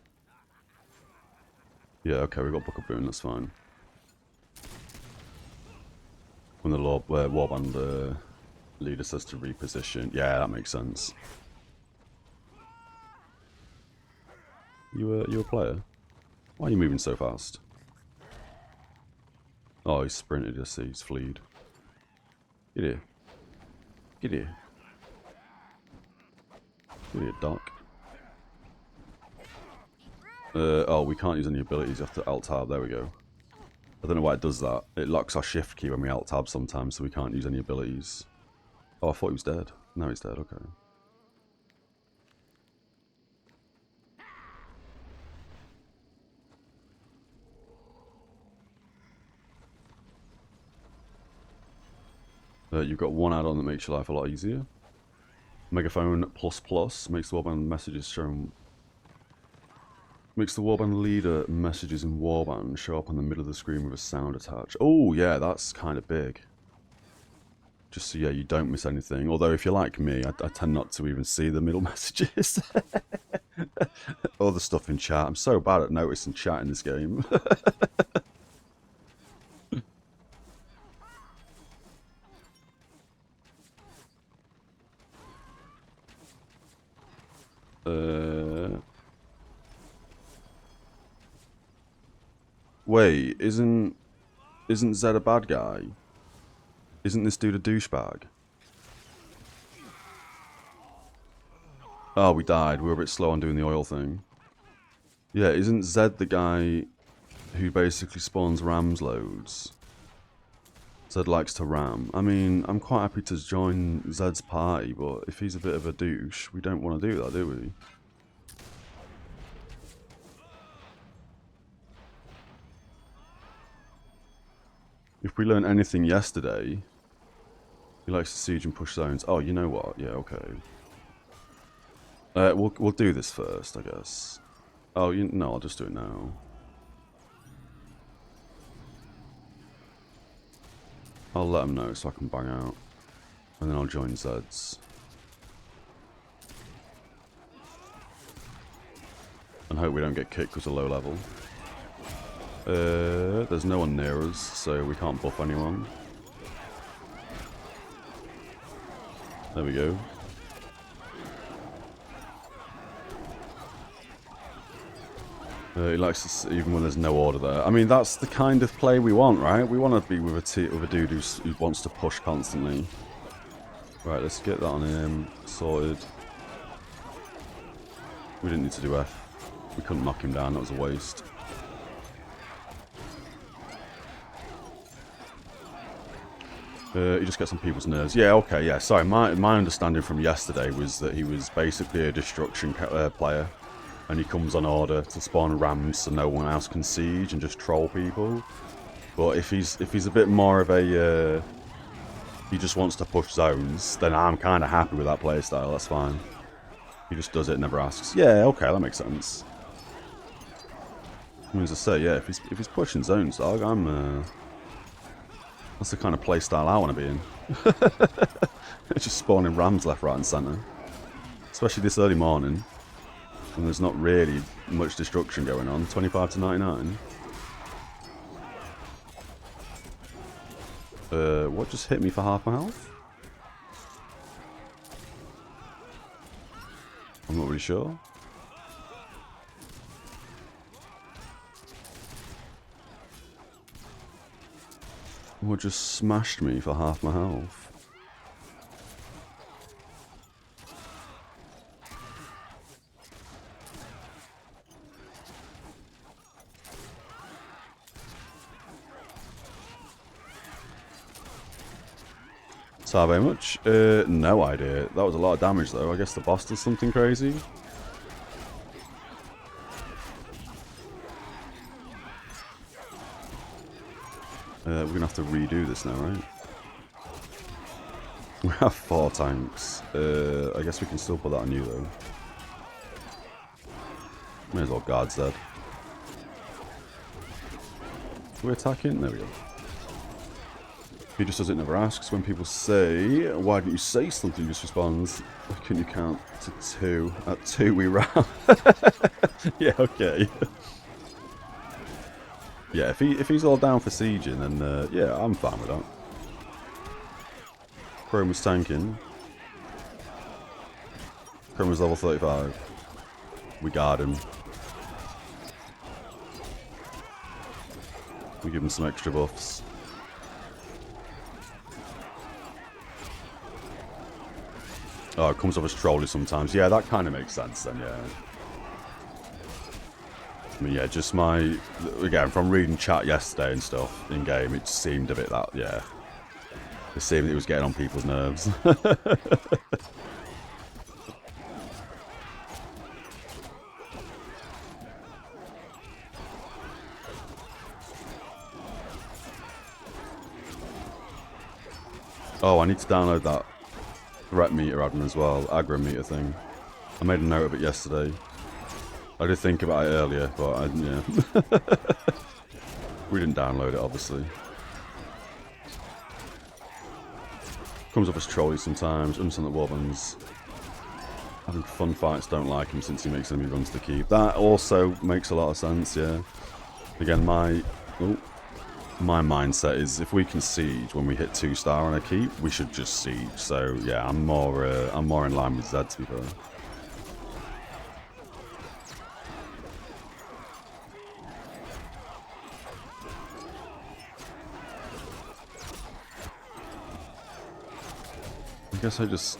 Yeah, okay, we've got Book of Boon, that's fine. When the Warband leader says to reposition. Yeah, that makes sense. You a player? Why are you moving so fast? Oh, he's sprinted, I see, he's fleed. Get here. Get here. Get here, Doc. Oh, we can't use any abilities, you have to alt-tab, there we go. I don't know why it does that. It locks our shift key when we alt-tab sometimes, so we can't use any abilities. Oh, I thought he was dead. No, he's dead, okay. You've got one add-on that makes your life a lot easier. Megaphone ++ makes the Warband messages shown. Makes the Warband leader messages in Warband show up on the middle of the screen with a sound attached. Oh yeah, that's kind of big. Just so yeah, you don't miss anything. Although if you're like me, I tend not to even see the middle messages. All the stuff in chat. I'm so bad at noticing chat in this game. Wait, isn't Zed a bad guy? Isn't this dude a douchebag? Oh, we died. We were a bit slow on doing the oil thing. Yeah, isn't Zed the guy who basically spawns rams loads? Zed likes to ram. I mean, I'm quite happy to join Zed's party, but if he's a bit of a douche, we don't want to do that, do we? If we learned anything yesterday, he likes to siege and push zones. Oh, you know what? Yeah, okay. We'll do this first, I guess. Oh, no, I'll just do it now. I'll let him know so I can bang out, and then I'll join Zed's. And hope we don't get kicked because of low level. There's no one near us, so we can't buff anyone. There we go. He likes to see, even when there's no order there. I mean, that's the kind of play we want, right? We want to be with a dude who wants to push constantly. Right, let's get that on him sorted. We didn't need to do F. We couldn't knock him down. That was a waste. He just gets on people's nerves. Yeah, okay, yeah. Sorry, my understanding from yesterday was that he was basically a destruction player. And he comes on order to spawn rams so no one else can siege and just troll people. But if he's a bit more of a... he just wants to push zones, then I'm kind of happy with that playstyle, that's fine. He just does it, never asks. Yeah, okay, that makes sense. I mean, as I say, yeah, if he's pushing zones, dog, I'm... that's the kind of playstyle I want to be in. Just spawning rams left, right and centre. It's Especially this early morning. And there's not really much destruction going on. 25 to 99. What just hit me for half my health? I'm not really sure. What just smashed me for half my health? So very much? No idea. That was a lot of damage though. I guess the boss does something crazy. We're gonna have to redo this now, right? We have 4 tanks. I guess we can still put that on you though. May as well guard's dead. We're attacking? There we go. He just does it, never asks. When people say, why didn't you say something, he just responds, why couldn't you count to 2? At 2 we ran. Yeah, okay. Yeah, if he's all down for sieging, then yeah, I'm fine with that. Chrome was tanking. Chrome was level 35. We guard him. We give him some extra buffs. Oh, it comes off as trolly sometimes. Yeah, that kind of makes sense then, yeah. I mean, yeah, just my... Again, from reading chat yesterday and stuff in-game, it seemed a bit that, yeah. It seemed it was getting on people's nerves. Oh, I need to download that threat meter admin as well, aggro meter thing. I made a note of it yesterday. I did think about it earlier, but yeah. We didn't download it, obviously. Comes up as trolly sometimes, understand that Warband's having fun fights, don't like him since he makes enemy runs to keep. That also makes a lot of sense, yeah. Again, my mindset is if we can siege when we hit 2-star on a keep, we should just siege. So yeah, I'm more in line with Zed, to be fair. I guess I just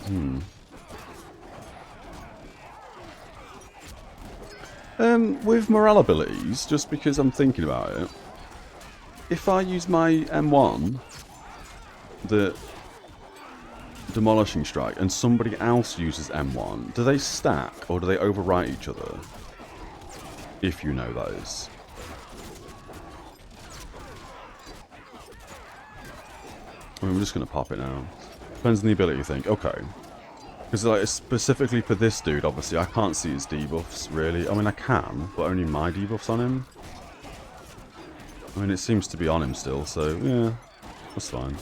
with morale abilities, just because I'm thinking about it. If I use my M1, the Demolishing Strike, and somebody else uses M1, do they stack or do they overwrite each other? If you know that is. I mean, we're just going to pop it now. Depends on the ability, you think. Okay. Because like, specifically for this dude, obviously, I can't see his debuffs, really. I mean, I can, but only my debuffs on him. I mean, it seems to be on him still, so yeah, that's fine.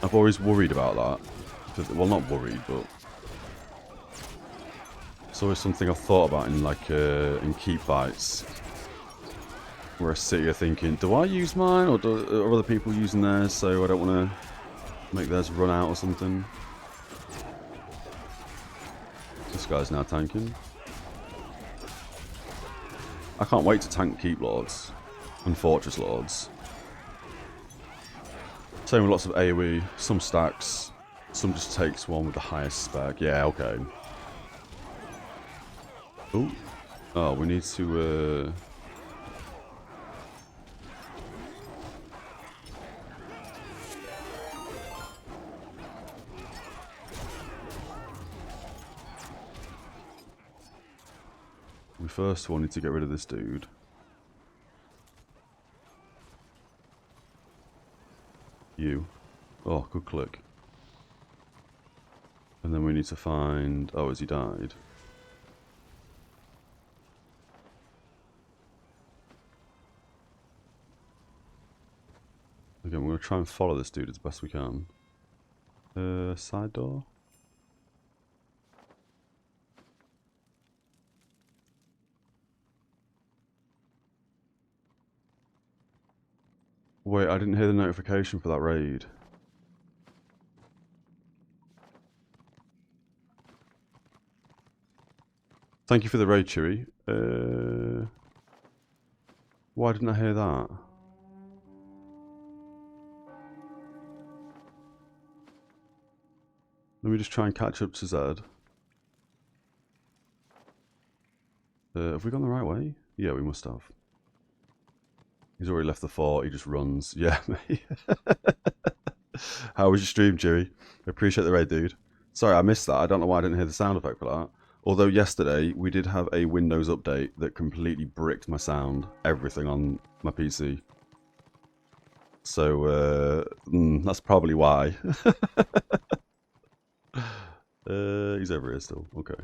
I've always worried about that. Well, not worried, but it's always something I've thought about in like in keep fights, where I sit here thinking, do I use mine, or are other people using theirs? So I don't want to make theirs run out or something. This guy's now tanking. I can't wait to tank Keep Lords and Fortress Lords. Same with lots of AoE, some stacks, some just takes one with the highest spec. Yeah, okay. Ooh. Oh, we need to... We first wanted to get rid of this dude. You. Oh, good click. And then we need to find... Oh, has he died? Again, we're going to try and follow this dude as best we can. Side door? Wait, I didn't hear the notification for that raid. Thank you for the raid, Chewy. Why didn't I hear that? Let me just try and catch up to Zed. Have we gone the right way? Yeah, we must have. He's already left the fort, he just runs. Yeah, mate. How was your stream, Chewy? I appreciate the raid, dude. Sorry, I missed that. I don't know why I didn't hear the sound effect for that. Although yesterday, we did have a Windows update that completely bricked my sound. Everything on my PC. So, that's probably why. He's over here still. Okay.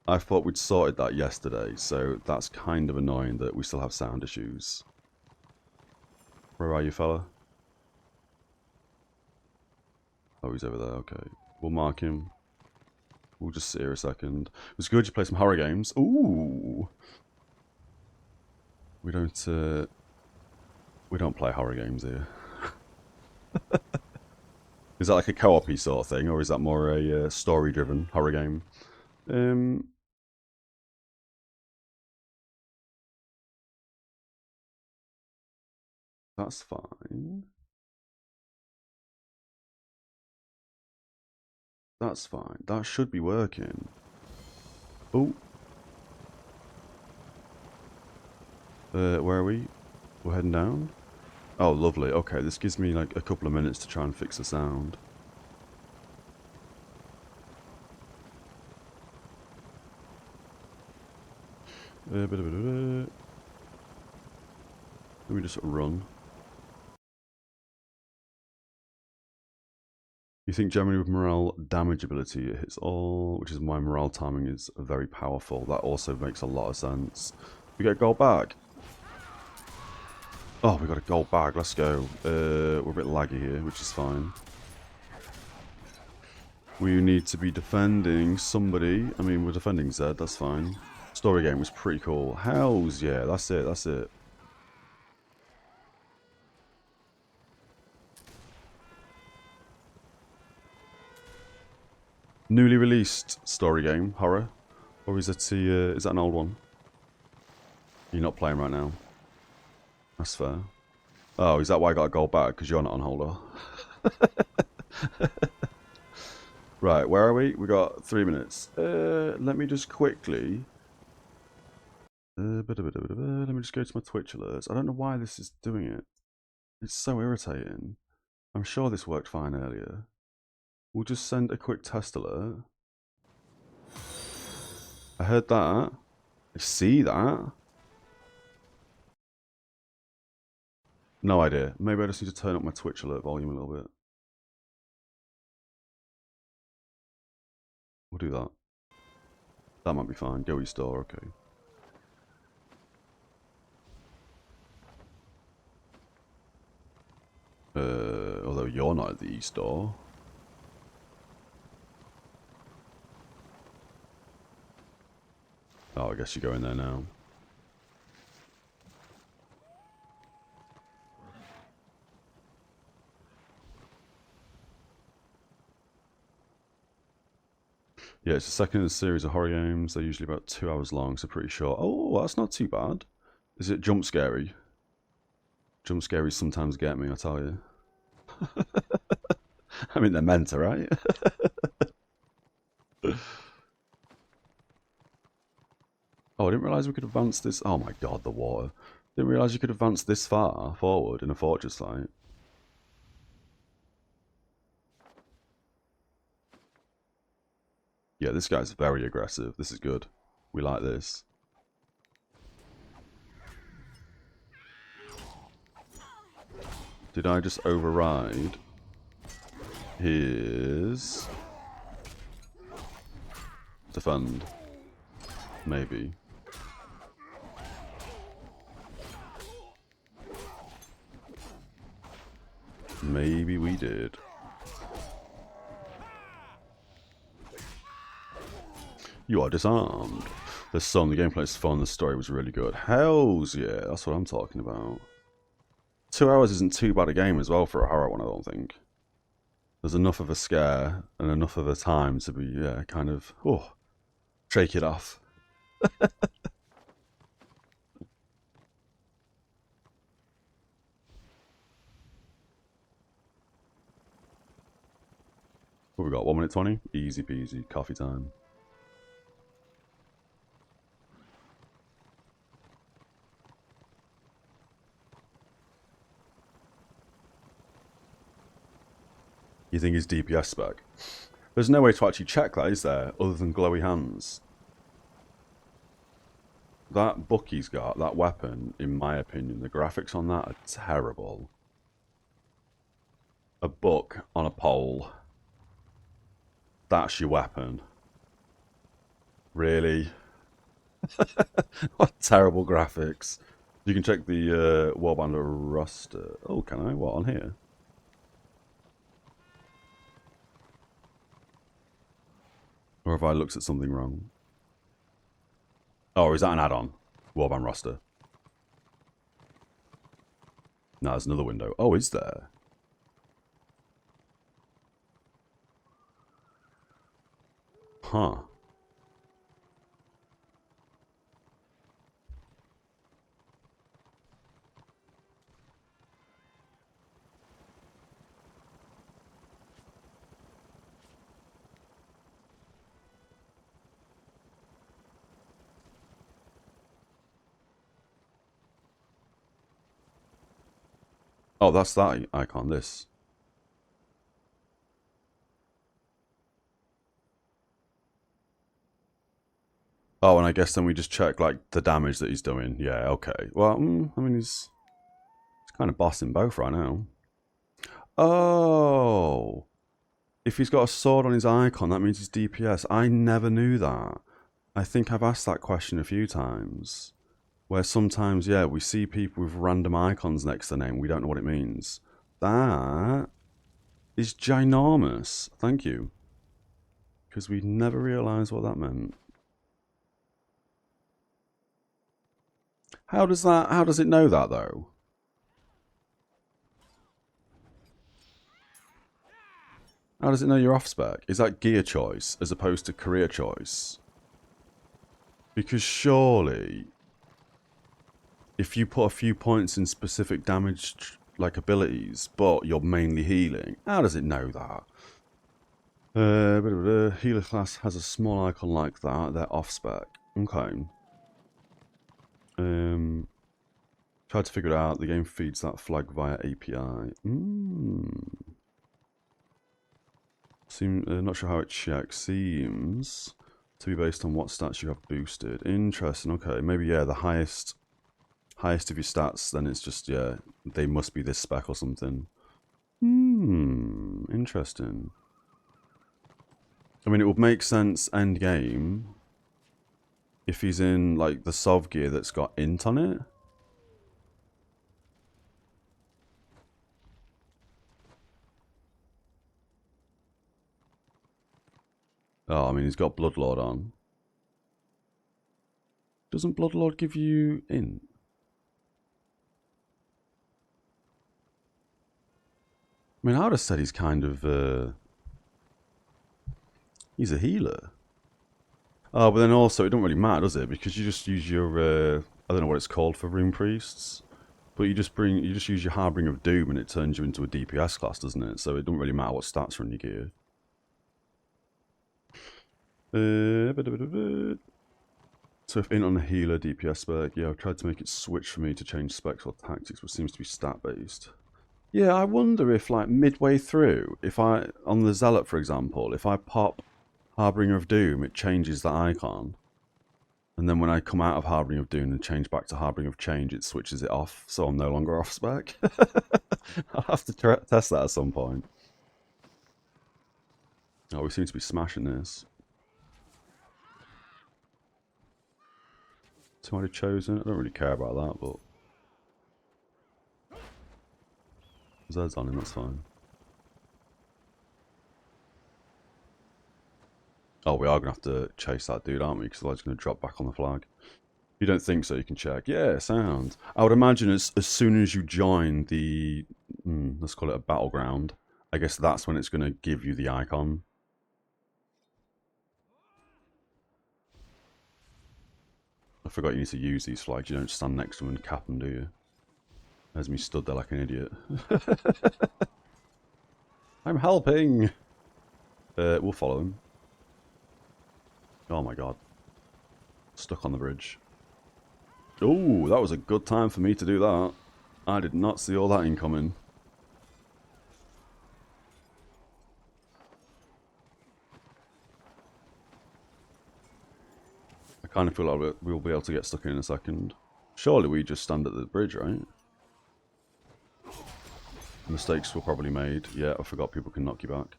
I thought we'd sorted that yesterday, so that's kind of annoying that we still have sound issues. Where are you, fella? Oh, he's over there. Okay. We'll mark him. We'll just sit here a second. It was good you play some horror games. Ooh! We don't play horror games here. Is that like a co-op-y sort of thing, or is that more a story-driven horror game? That's fine. That's fine. That should be working. Oh. Where are we? We're heading down? Oh, lovely. Okay, this gives me like a couple of minutes to try and fix the sound. Let me just run. You think generally with morale damage ability it hits all, which is why morale timing is very powerful. That also makes a lot of sense. We get a gold bag. Oh, we got a gold bag. Let's go. We're a bit laggy here, which is fine. We need to be defending somebody. I mean, we're defending Zed. That's fine. Story game was pretty cool. Hells yeah. That's it. That's it. Newly released story game, horror, or is it is that an old one? You're not playing right now. That's fair. Oh, is that why I got a gold bag? Because you're not on holder. Right, where are we? We got 3 minutes. Let me just quickly. Let me just go to my Twitch alerts. I don't know why this is doing it. It's so irritating. I'm sure this worked fine earlier. We'll just send a quick test alert. I heard that. I see that. No idea. Maybe I just need to turn up my Twitch alert volume a little bit. We'll do that. That might be fine. Go e-store, okay. Although you're not at the e-store. Oh, I guess you go in there now. Yeah, it's the second in a series of horror games. They're usually about 2 hours long, so pretty short. Oh, that's not too bad. Is it jump scary? Jump scaries sometimes get me, I tell you. I mean, they're meant to, right? Oh, I didn't realise we could advance this. Oh my god, the water. Didn't realise you could advance this far forward in a fortress fight. Yeah, this guy's very aggressive. This is good. We like this. Did I just override his defend? Maybe. Maybe we did. You are disarmed. There's some. The gameplay is fun. The story was really good. Hells yeah, that's what I'm talking about. 2 hours isn't too bad a game as well for a horror one, I don't think. There's enough of a scare and enough of a time to be, yeah, kind of, shake it off. What we got? 1 minute 20? Easy peasy. Coffee time. You think his DPS spec? There's no way to actually check that, is there? Other than glowy hands. That book he's got, that weapon, in my opinion, the graphics on that are terrible. A book on a pole. That's your weapon. Really? What terrible graphics. You can check the Warband roster. Oh, can I? What, on here? Or have I looked at something wrong? Oh, is that an add-on? Warband roster. No, there's another window. Oh, is there? Huh. Oh, that's that icon, this. Oh, and I guess then we just check, like, the damage that he's doing. Yeah, okay. Well, I mean, he's kind of bossing both right now. Oh. If he's got a sword on his icon, that means he's DPS. I never knew that. I think I've asked that question a few times. Where sometimes, yeah, we see people with random icons next to their name. We don't know what it means. That is ginormous. Thank you. Because we never realised what that meant. How does it know that, though? How does it know you're off spec? Is that gear choice as opposed to career choice? Because surely, if you put a few points in specific damage, like abilities, but you're mainly healing, how does it know that? Healer class has a small icon like that. They're off spec. Okay. Tried to figure it out. The game feeds that flag via API. Not sure how it checks. Seems to be based on what stats you have boosted. Interesting. Okay, maybe yeah. The highest of your stats. Then it's just yeah. They must be this spec or something. Interesting. I mean, it would make sense end game if he's in like the Sov gear that's got int on it. Oh, I mean, he's got Bloodlord on. Doesn't Bloodlord give you int? I mean, I would have said he's kind of he's a healer. Oh, but then also, it don't really matter, does it? Because you just use your, I don't know what it's called for Rune Priests. But you just use your Harbinger of Doom and it turns you into a DPS class, doesn't it? So it don't really matter what stats are on your gear. So if in on a healer DPS spec, yeah, I've tried to make it switch for me to change specs or tactics, which seems to be stat based. Yeah, I wonder if like midway through, if I, on the Zealot for example, if I pop Harbinger of Doom, it changes that icon. And then when I come out of Harbinger of Doom and change back to Harbinger of Change, it switches it off, so I'm no longer off spec. I'll have to test that at some point. Oh, we seem to be smashing this. Somebody chosen? I don't really care about that, but... Zed's on him, that's fine. Oh, we are going to have to chase that dude, aren't we? Because otherwise he's going to drop back on the flag. If you don't think so, you can check. Yeah, sound. I would imagine as soon as you join the, let's call it a battleground, I guess that's when it's going to give you the icon. I forgot you need to use these flags. You don't stand next to them and cap them, do you? There's me stood there like an idiot. I'm helping! We'll follow him. Oh my god. Stuck on the bridge. Oh, that was a good time for me to do that. I did not see all that incoming. I kind of feel like we'll be able to get stuck in a second. Surely we just stand at the bridge, right? Mistakes were probably made. Yeah, I forgot people can knock you back.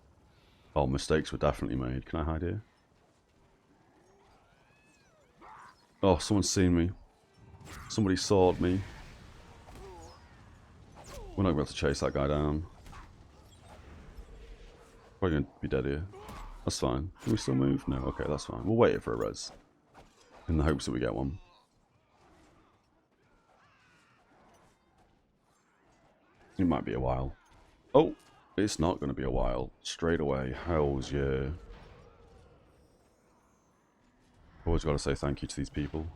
Oh, mistakes were definitely made. Can I hide here? Oh, someone's seen me. Somebody sawed me. We're not going to be able to chase that guy down. Probably going to be dead here. That's fine. Can we still move? No, okay, that's fine. We'll wait for a res. In the hopes that we get one. It might be a while. Oh, it's not going to be a while. Straight away. Hells yeah. Always got to say thank you to these people.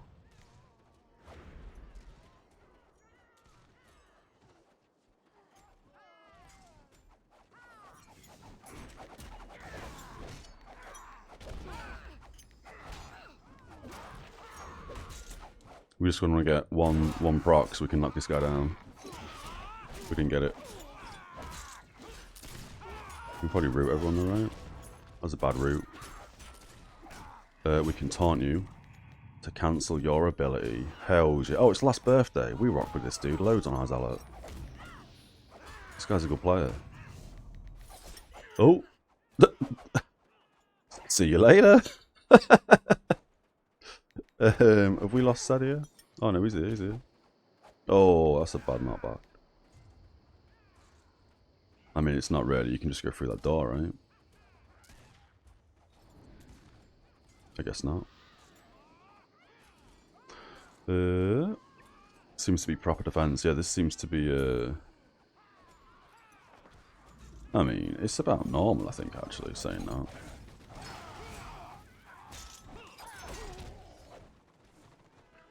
We just want to get one proc so we can knock this guy down. We didn't get it. We can probably root everyone though, right? That's a bad route. We can taunt you to cancel your ability. Hells yeah. Oh, it's last birthday. We rock with this dude. Loads on our zealot. This guy's a good player. Oh. See you later. Have we lost Sadia? Oh no, he's here, he's here. Oh, that's a bad knockback. I mean, it's not really. You can just go through that door, right? I guess not. Seems to be proper defense. Yeah, this seems to be I mean, it's about normal, I think, actually, saying that.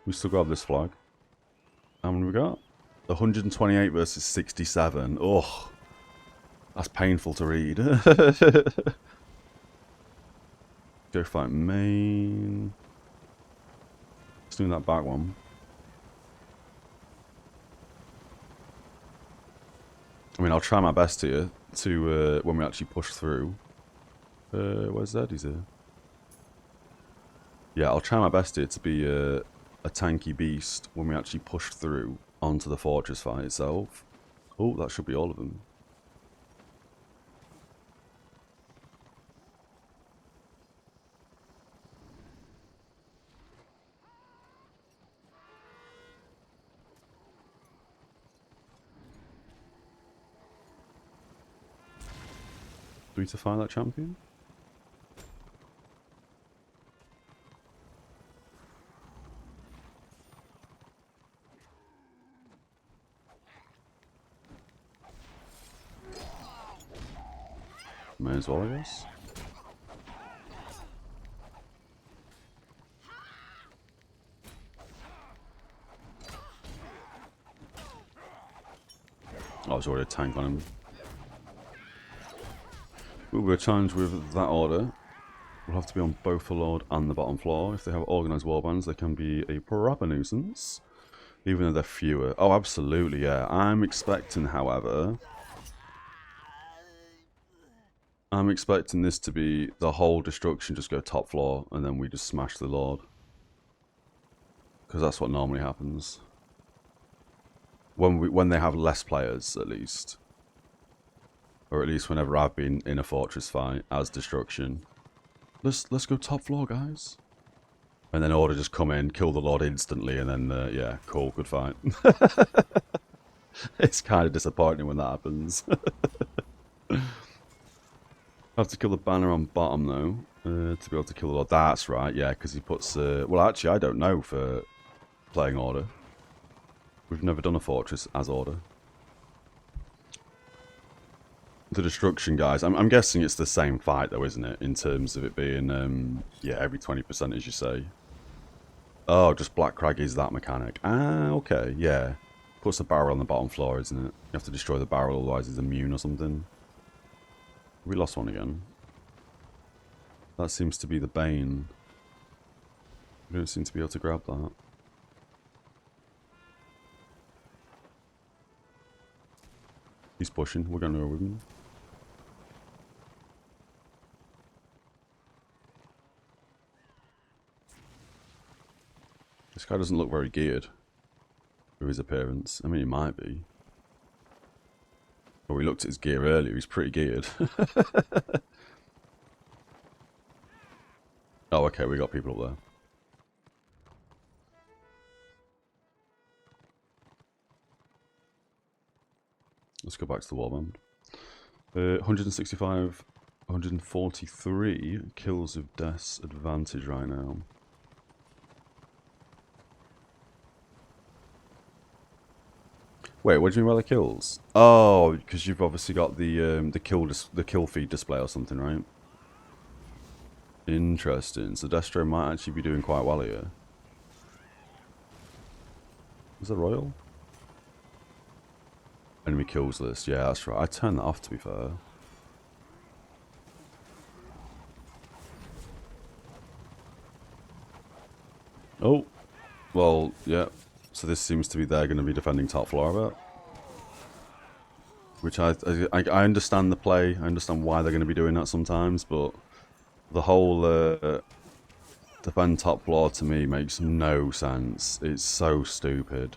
We still grab this flag. How many we got? 128 versus 67. Ugh. That's painful to read. Go fight main. Let's do that back one. I mean, I'll try my best here to when we actually push through. Where's Zed? He's here. Yeah, I'll try my best here to be a tanky beast when we actually push through onto the fortress fight itself. Oh, that should be all of them. Do we need to find that champion? May as well, I guess. Oh, there's already a tank on him. We're challenged with that order. We'll have to be on both the Lord and the bottom floor. If they have organised warbands, they can be a proper nuisance. Even though they're fewer. Oh, absolutely, yeah. I'm expecting, however... I'm expecting this to be the whole destruction, just go top floor, and then we just smash the Lord. Because that's what normally happens. When they have less players, at least. Or at least whenever I've been in a fortress fight as destruction. Let's go top floor, guys. And then order just come in, kill the Lord instantly, and then, yeah, cool, good fight. It's kind of disappointing when that happens. I have to kill the banner on bottom though, to be able to kill the Lord. That's right, yeah, because he puts... well, actually, I don't know for playing Order. We've never done a fortress as Order. The destruction, guys. I'm guessing it's the same fight though, isn't it? In terms of it being, yeah, every 20% as you say. Oh, just Black Crag is that mechanic. Ah, okay, yeah. Puts a barrel on the bottom floor, isn't it? You have to destroy the barrel, otherwise it's immune or something. We lost one again. That seems to be the bane. We don't seem to be able to grab that. He's pushing. We're going to go with him. This guy doesn't look very geared with his appearance. I mean, he might be. Well, we looked at his gear earlier. He's pretty geared. Oh, okay. We got people up there. Let's go back to the warband. 165, 143 kills of death's advantage right now. Wait, what do you mean by the kills? Oh, because you've obviously got the kill feed display or something, right? Interesting. So Destro might actually be doing quite well here. Is that Royal? Enemy kills list. Yeah, that's right. I turned that off, to be fair. Oh, well, yeah. So this seems to be they're going to be defending top floor of it. Which I understand the play. I understand why they're going to be doing that sometimes, but the whole defend top floor to me makes no sense. It's so stupid.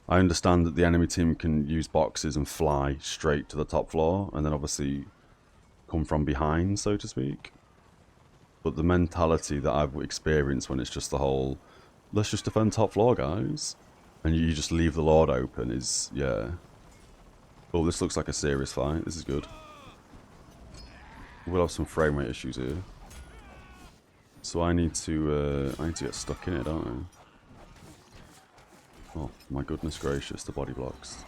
I understand that the enemy team can use boxes and fly straight to the top floor, and then obviously come from behind, so to speak. But the mentality that I've experienced when it's just the whole, let's just defend top floor, guys, and you just leave the Lord open is, yeah. Oh, this looks like a serious fight. This is good. We'll have some frame rate issues here. So I need to get stuck in it, don't I? Oh, my goodness gracious, the body blocks.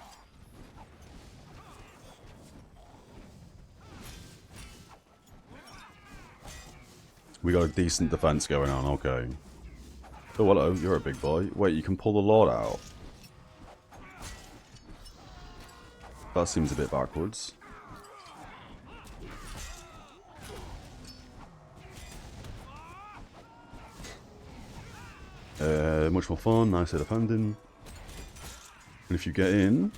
We got a decent defense going on, okay. Oh, hello, you're a big boy. Wait, you can pull the Lord out? That seems a bit backwards. Much more fun, nicer defending. And if you get in,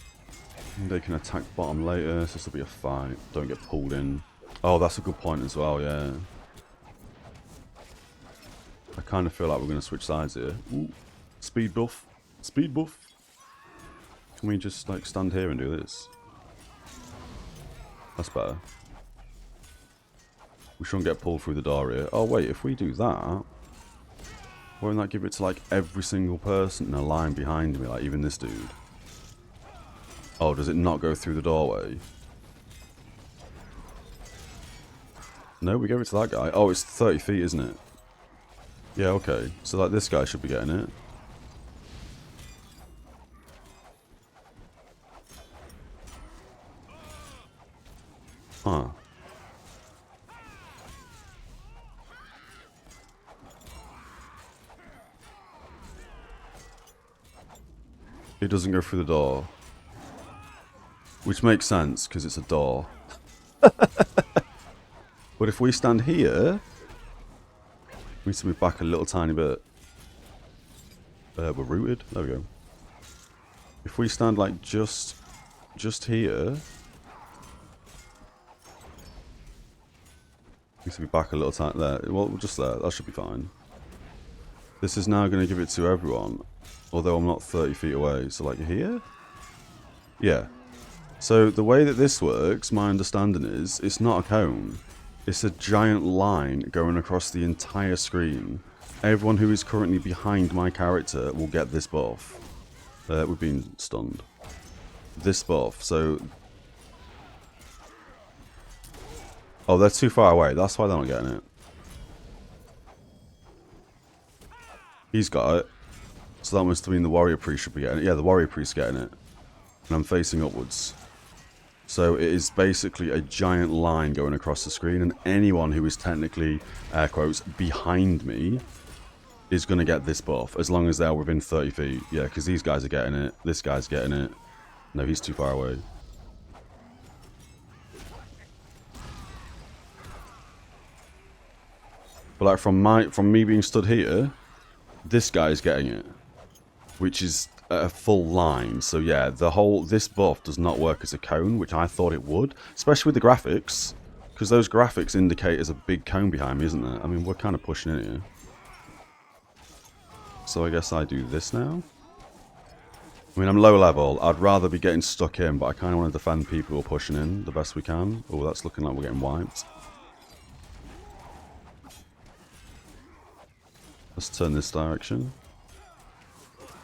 they can attack bottom later, so this will be a fight. Don't get pulled in. Oh, that's a good point as well, yeah. I kind of feel like we're going to switch sides here. Ooh, speed buff. Speed buff. Can we just, like, stand here and do this? That's better. We shouldn't get pulled through the door here. Oh, wait, if we do that, won't that give it to, like, every single person in a line behind me, like, even this dude? Oh, does it not go through the doorway? No, we gave it to that guy. Oh, it's 30 feet, isn't it? Yeah, okay. So, like, this guy should be getting it. Huh. It doesn't go through the door. Which makes sense, because it's a door. But if we stand here, we need to move back a little tiny bit. We're rooted. There we go. If we stand like just here, we need to be back a little tiny there. Well, just there. That should be fine. This is now going to give it to everyone, although I'm not 30 feet away. So like here? Yeah. So the way that this works, my understanding is, it's not a cone. It's a giant line going across the entire screen. Everyone who is currently behind my character will get this buff. We've been stunned. this buff. So, oh, they're too far away. That's why they're not getting it. He's got it. So that must mean the warrior priest should be getting it. Yeah, the warrior priest's getting it. And I'm facing upwards. So it is basically a giant line going across the screen, and anyone who is technically, air quotes, behind me is going to get this buff, as long as they're within 30 feet. Yeah, because these guys are getting it. This guy's getting it. No, he's too far away. But like from me being stood here, this guy is getting it, which is a full line. So yeah, this buff does not work as a cone, which I thought it would, especially with the graphics, because those graphics indicate there's a big cone behind me, isn't there? I mean, we're kind of pushing it here. So I guess I do this now. I mean, I'm low level. I'd rather be getting stuck in, but I kind of want to defend people who are pushing in the best we can. Oh, that's looking like we're getting wiped. Let's turn this direction.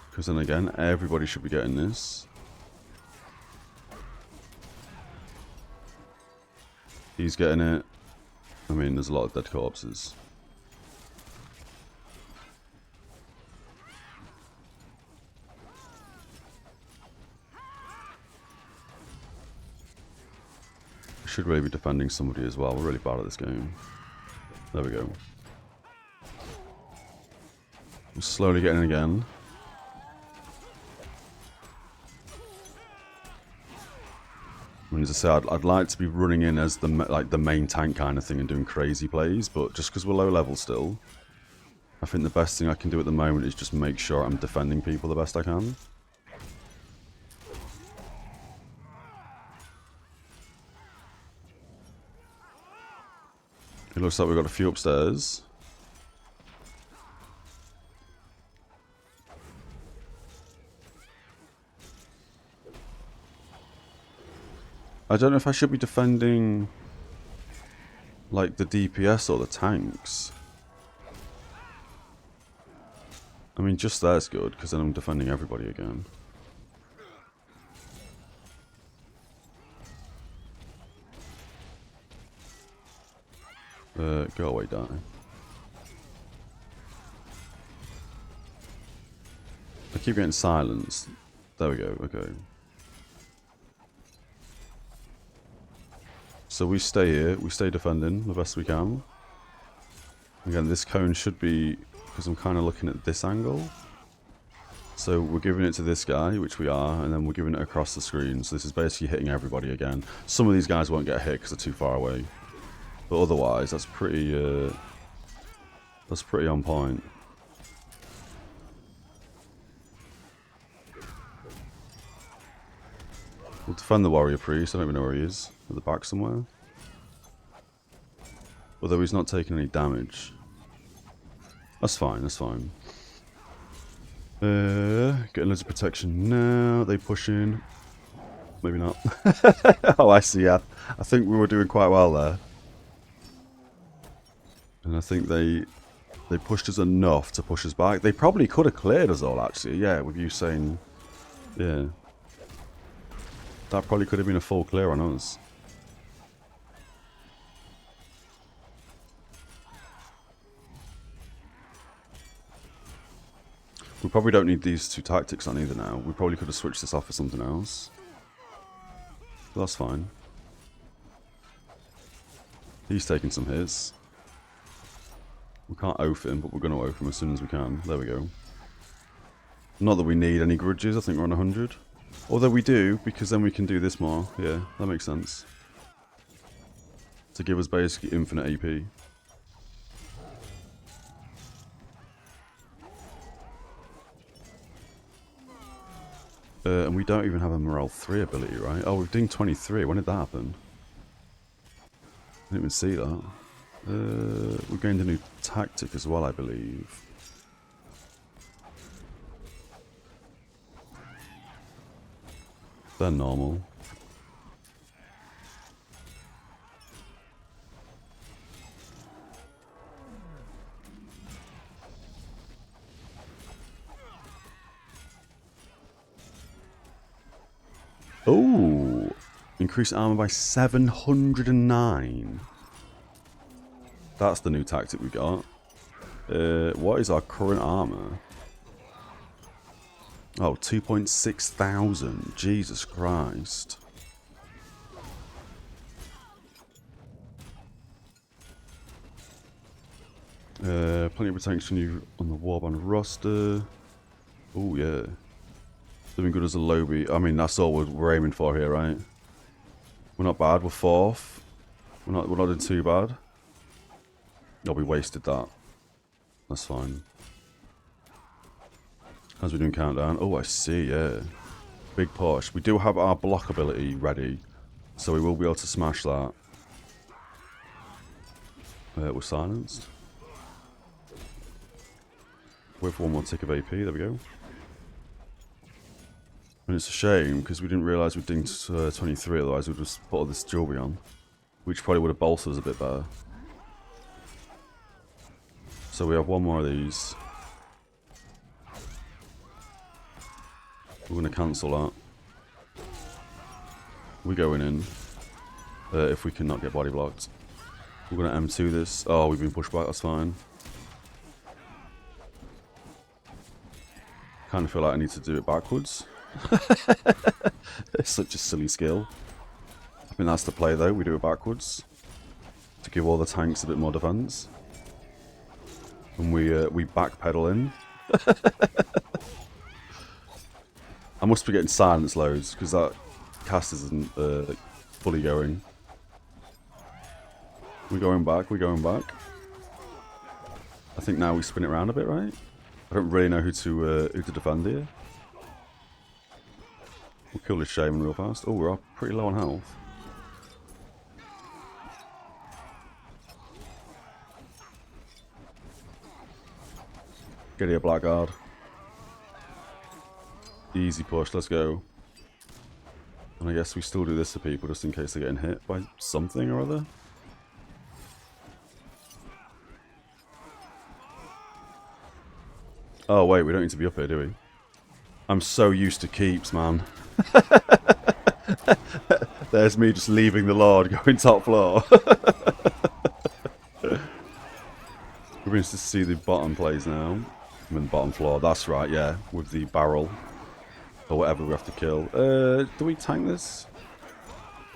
Because then again, everybody should be getting this. He's getting it. I mean, there's a lot of dead corpses. We should really be defending somebody as well. We're really bad at this game. There we go. I'm slowly getting in again. I mean, as I say, I'd like to be running in as the main tank kind of thing and doing crazy plays, but just because we're low level still, I think the best thing I can do at the moment is just make sure I'm defending people the best I can. It looks like we've got a few upstairs. I don't know if I should be defending like the DPS or the tanks. I mean, just there's good, because then I'm defending everybody again. Go away, die. I keep getting silenced. There we go, okay. So we stay here, we stay defending the best we can. Again, this cone should be, because I'm kind of looking at this angle. So we're giving it to this guy, which we are, and then we're giving it across the screen. So this is basically hitting everybody again. Some of these guys won't get hit because they're too far away. But otherwise, that's pretty on point. We'll defend the warrior priest. I don't even know where he is. At the back somewhere. Although he's not taking any damage. That's fine, that's fine. Getting loads of protection now. They push in. Maybe not. Oh, I see, yeah. I think we were doing quite well there. And I think they pushed us enough to push us back. They probably could have cleared us all, actually. Yeah, with you saying... Yeah. That probably could have been a full clear on us. We probably don't need these two tactics on either now. We probably could have switched this off for something else. But that's fine. He's taking some hits. We can't oaf him, but we're going to oaf him as soon as we can. There we go. Not that we need any grudges. I think we're on 100. Although we do, because then we can do this more. Yeah, that makes sense. To give us basically infinite AP. And we don't even have a Morale 3 ability, right? Oh, we're doing 23. When did that happen? I didn't even see that. We're going to new tactic as well, I believe. They're normal. Oh, increase armor by 709. That's the new tactic we got. What is our current armor? Oh, 2.6 thousand. Jesus Christ. Plenty of protection you on the warband roster. Oh yeah. Doing good as a lobby. I mean, that's all we're aiming for here, right? We're not bad. We're fourth. We're not doing too bad. No, we wasted that. That's fine. How's we doing countdown? Oh, I see. Yeah. Big push. We do have our block ability ready, so we will be able to smash that. We're silenced. Wait for one more tick of AP. There we go. And it's a shame because we didn't realise we'd dinged 23, otherwise we'd just put all this jewellery on, which probably would have bolstered us a bit better. So we have one more of these. We're going to cancel that. We're going in. If we cannot get body blocked. We're going to M2 this. Oh, we've been pushed back, that's fine. Kind of feel like I need to do it backwards. It's such a silly skill. I think that's the play though, we do it backwards. To give all the tanks a bit more defense. And we backpedal in. I must be getting silence loads, because that cast isn't fully going. We're going back, we're going back. I think now we spin it around a bit, right? I don't really know who to defend here. We'll kill this shaman real fast. Oh, we're pretty low on health. Get here, Blackguard. Easy push, let's go. And I guess we still do this to people just in case they're getting hit by something or other. Oh wait, we don't need to be up here, do we? I'm so used to keeps, man. There's me just leaving the Lord, going top floor. We're going to see the bottom plays now. I'm in the bottom floor, that's right, yeah. With the barrel. Or whatever we have to kill. Do we tank this?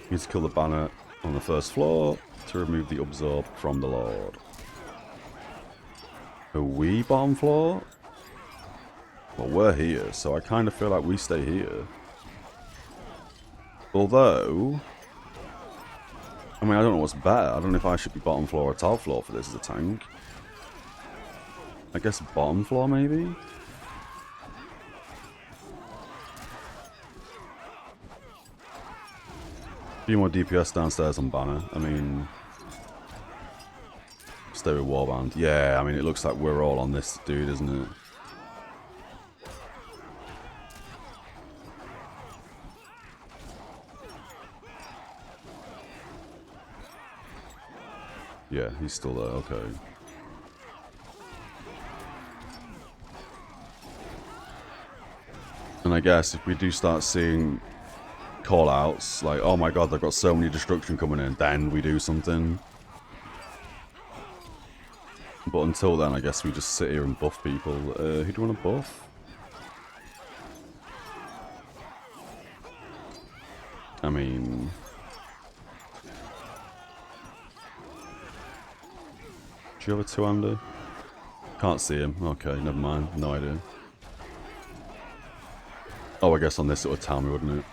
We need to kill the banner on the first floor to remove the absorb from the Lord. Are we bottom floor? Well, we're here, so I kind of feel like we stay here. Although, I mean, I don't know what's better. I don't know if I should be bottom floor or top floor for this as a tank. I guess bottom floor, maybe? A few more DPS downstairs on banner. I mean, stay with warband. Yeah, I mean, it looks like we're all on this dude, isn't it? Yeah, he's still there, okay. And I guess if we do start seeing call-outs, like, oh my god, they've got so many destruction coming in, then we do something. But until then, I guess we just sit here and buff people. Who do you want to buff? I mean... do you have a two-hander? Can't see him. Okay, never mind. No idea. Oh, I guess on this it would tell me, wouldn't it?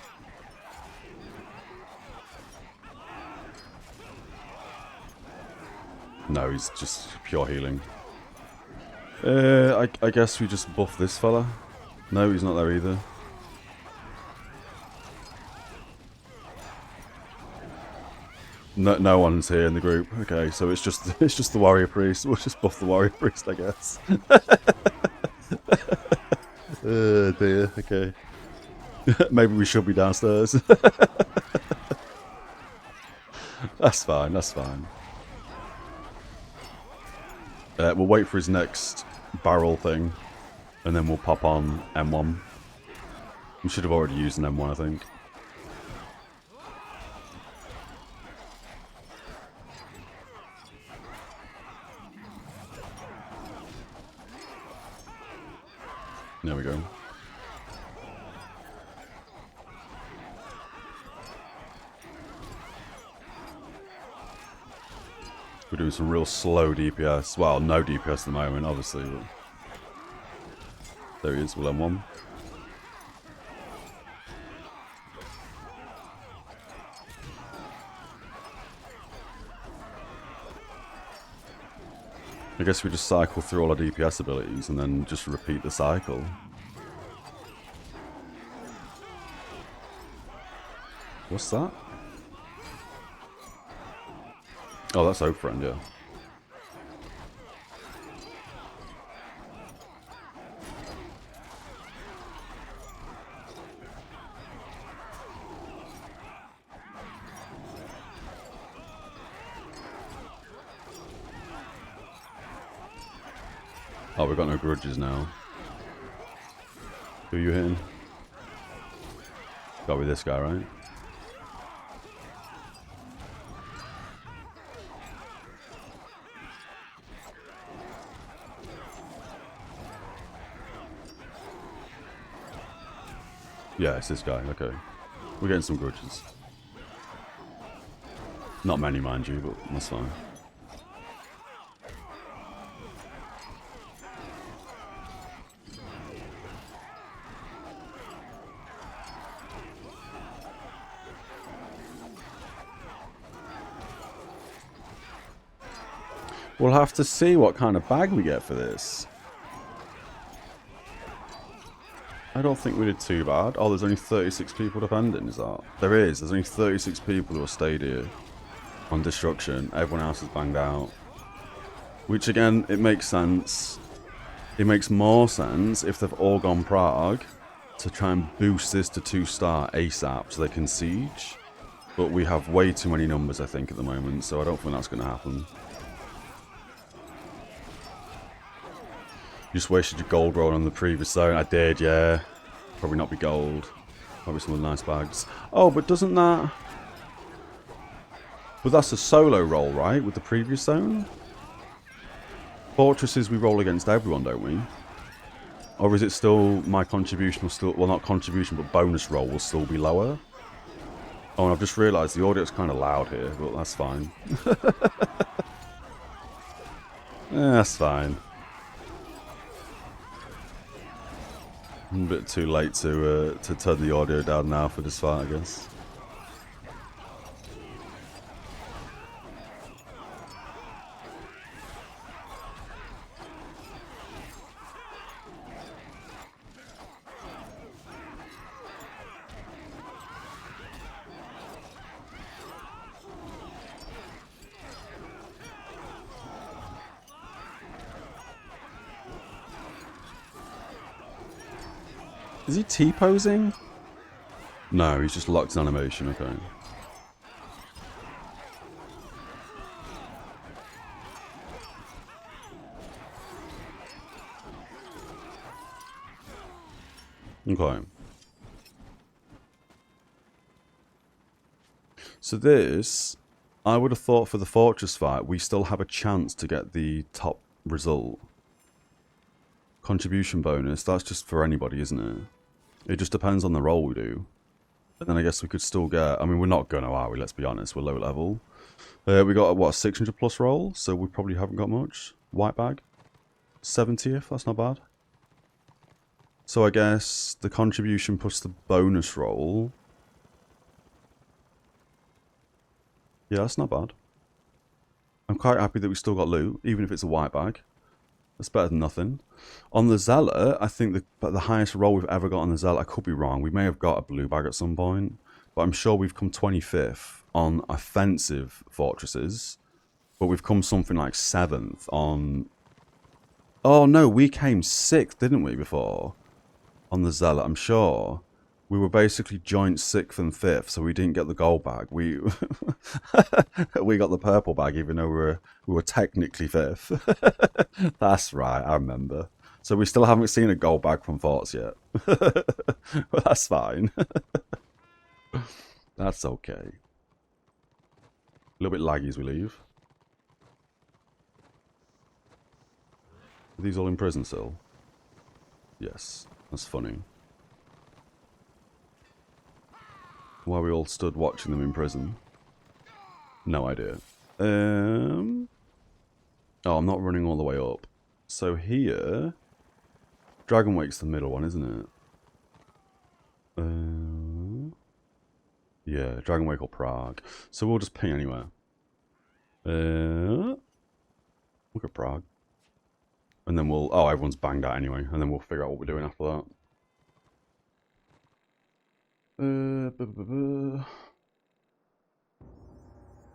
No, he's just pure healing. I guess we just buff this fella. No, he's not there either. No one's here in the group. Okay, so it's just the warrior priest. We'll just buff the warrior priest, I guess. Dear. Okay. Maybe we should be downstairs. That's fine. That's fine. We'll wait for his next barrel thing, and then we'll pop on M1. We should have already used an M1, I think. There we go. We're doing some real slow DPS. Well, no DPS at the moment, obviously. But there he is, we'll M1. I guess we just cycle through all our DPS abilities and then just repeat the cycle. What's that? Oh, that's Oak Friend, yeah. Oh, we've got no grudges now. Who are you hitting? Gotta be this guy, right? Yeah, it's this guy, okay. We're getting some grudges. Not many, mind you, but that's fine. We'll have to see what kind of bag we get for this. I don't think we did too bad. Oh, there's only 36 people defending, is that? There is. There's only 36 people who have stayed here on destruction. Everyone else is banged out. Which, again, it makes sense. It makes more sense if they've all gone Prague to try and boost this to 2-star ASAP so they can siege. But we have way too many numbers, I think, at the moment, so I don't think that's going to happen. You just wasted your gold roll on the previous zone. I did, yeah. Probably not be gold. Probably some of the nice bags. Oh, but doesn't that... But that's a solo roll, right? With the previous zone? Fortresses we roll against everyone, don't we? Or is it still... My contribution will still... Well, not contribution, but bonus roll will still be lower? Oh, and I've just realised the audio's kind of loud here, but that's fine. That's fine. I'm a bit too late to turn the audio down now for this fight, I guess. Is he T-posing? No, he's just locked in animation, okay. Okay. So this, I would have thought for the fortress fight, we still have a chance to get the top result. Contribution bonus, that's just for anybody, isn't it? It just depends on the roll we do. And then I guess we could still get... I mean, we're not going to, are we? Let's be honest. We're low level. We got, what, a 600 plus roll? So we probably haven't got much. White bag. 70th. That's not bad. So I guess the contribution plus the bonus roll... Yeah, that's not bad. I'm quite happy that we still got loot, even if it's a white bag. That's better than nothing. On the Zealot, I think the highest roll we've ever got on the Zealot, I could be wrong, we may have got a blue bag at some point, but I'm sure we've come 25th on offensive fortresses, but we've come something like 7th on... Oh no, we came 6th, didn't we, before? On the Zealot, I'm sure. We were basically joint 6th and 5th, so we didn't get the gold bag. We we got the purple bag, even though we were technically 5th. That's right, I remember. So we still haven't seen a gold bag from Forts yet. But that's fine. That's okay. A little bit laggy as we leave. Are these all in prison still? Yes, that's funny. Why we all stood watching them in prison. No idea. Oh, I'm not running all the way up. So here... Dragon Wake's the middle one, isn't it? Yeah, Dragon Wake or Prague. So we'll just ping anywhere. Look at Prague. And then we'll... Oh, everyone's banged out anyway. And then we'll figure out what we're doing after that.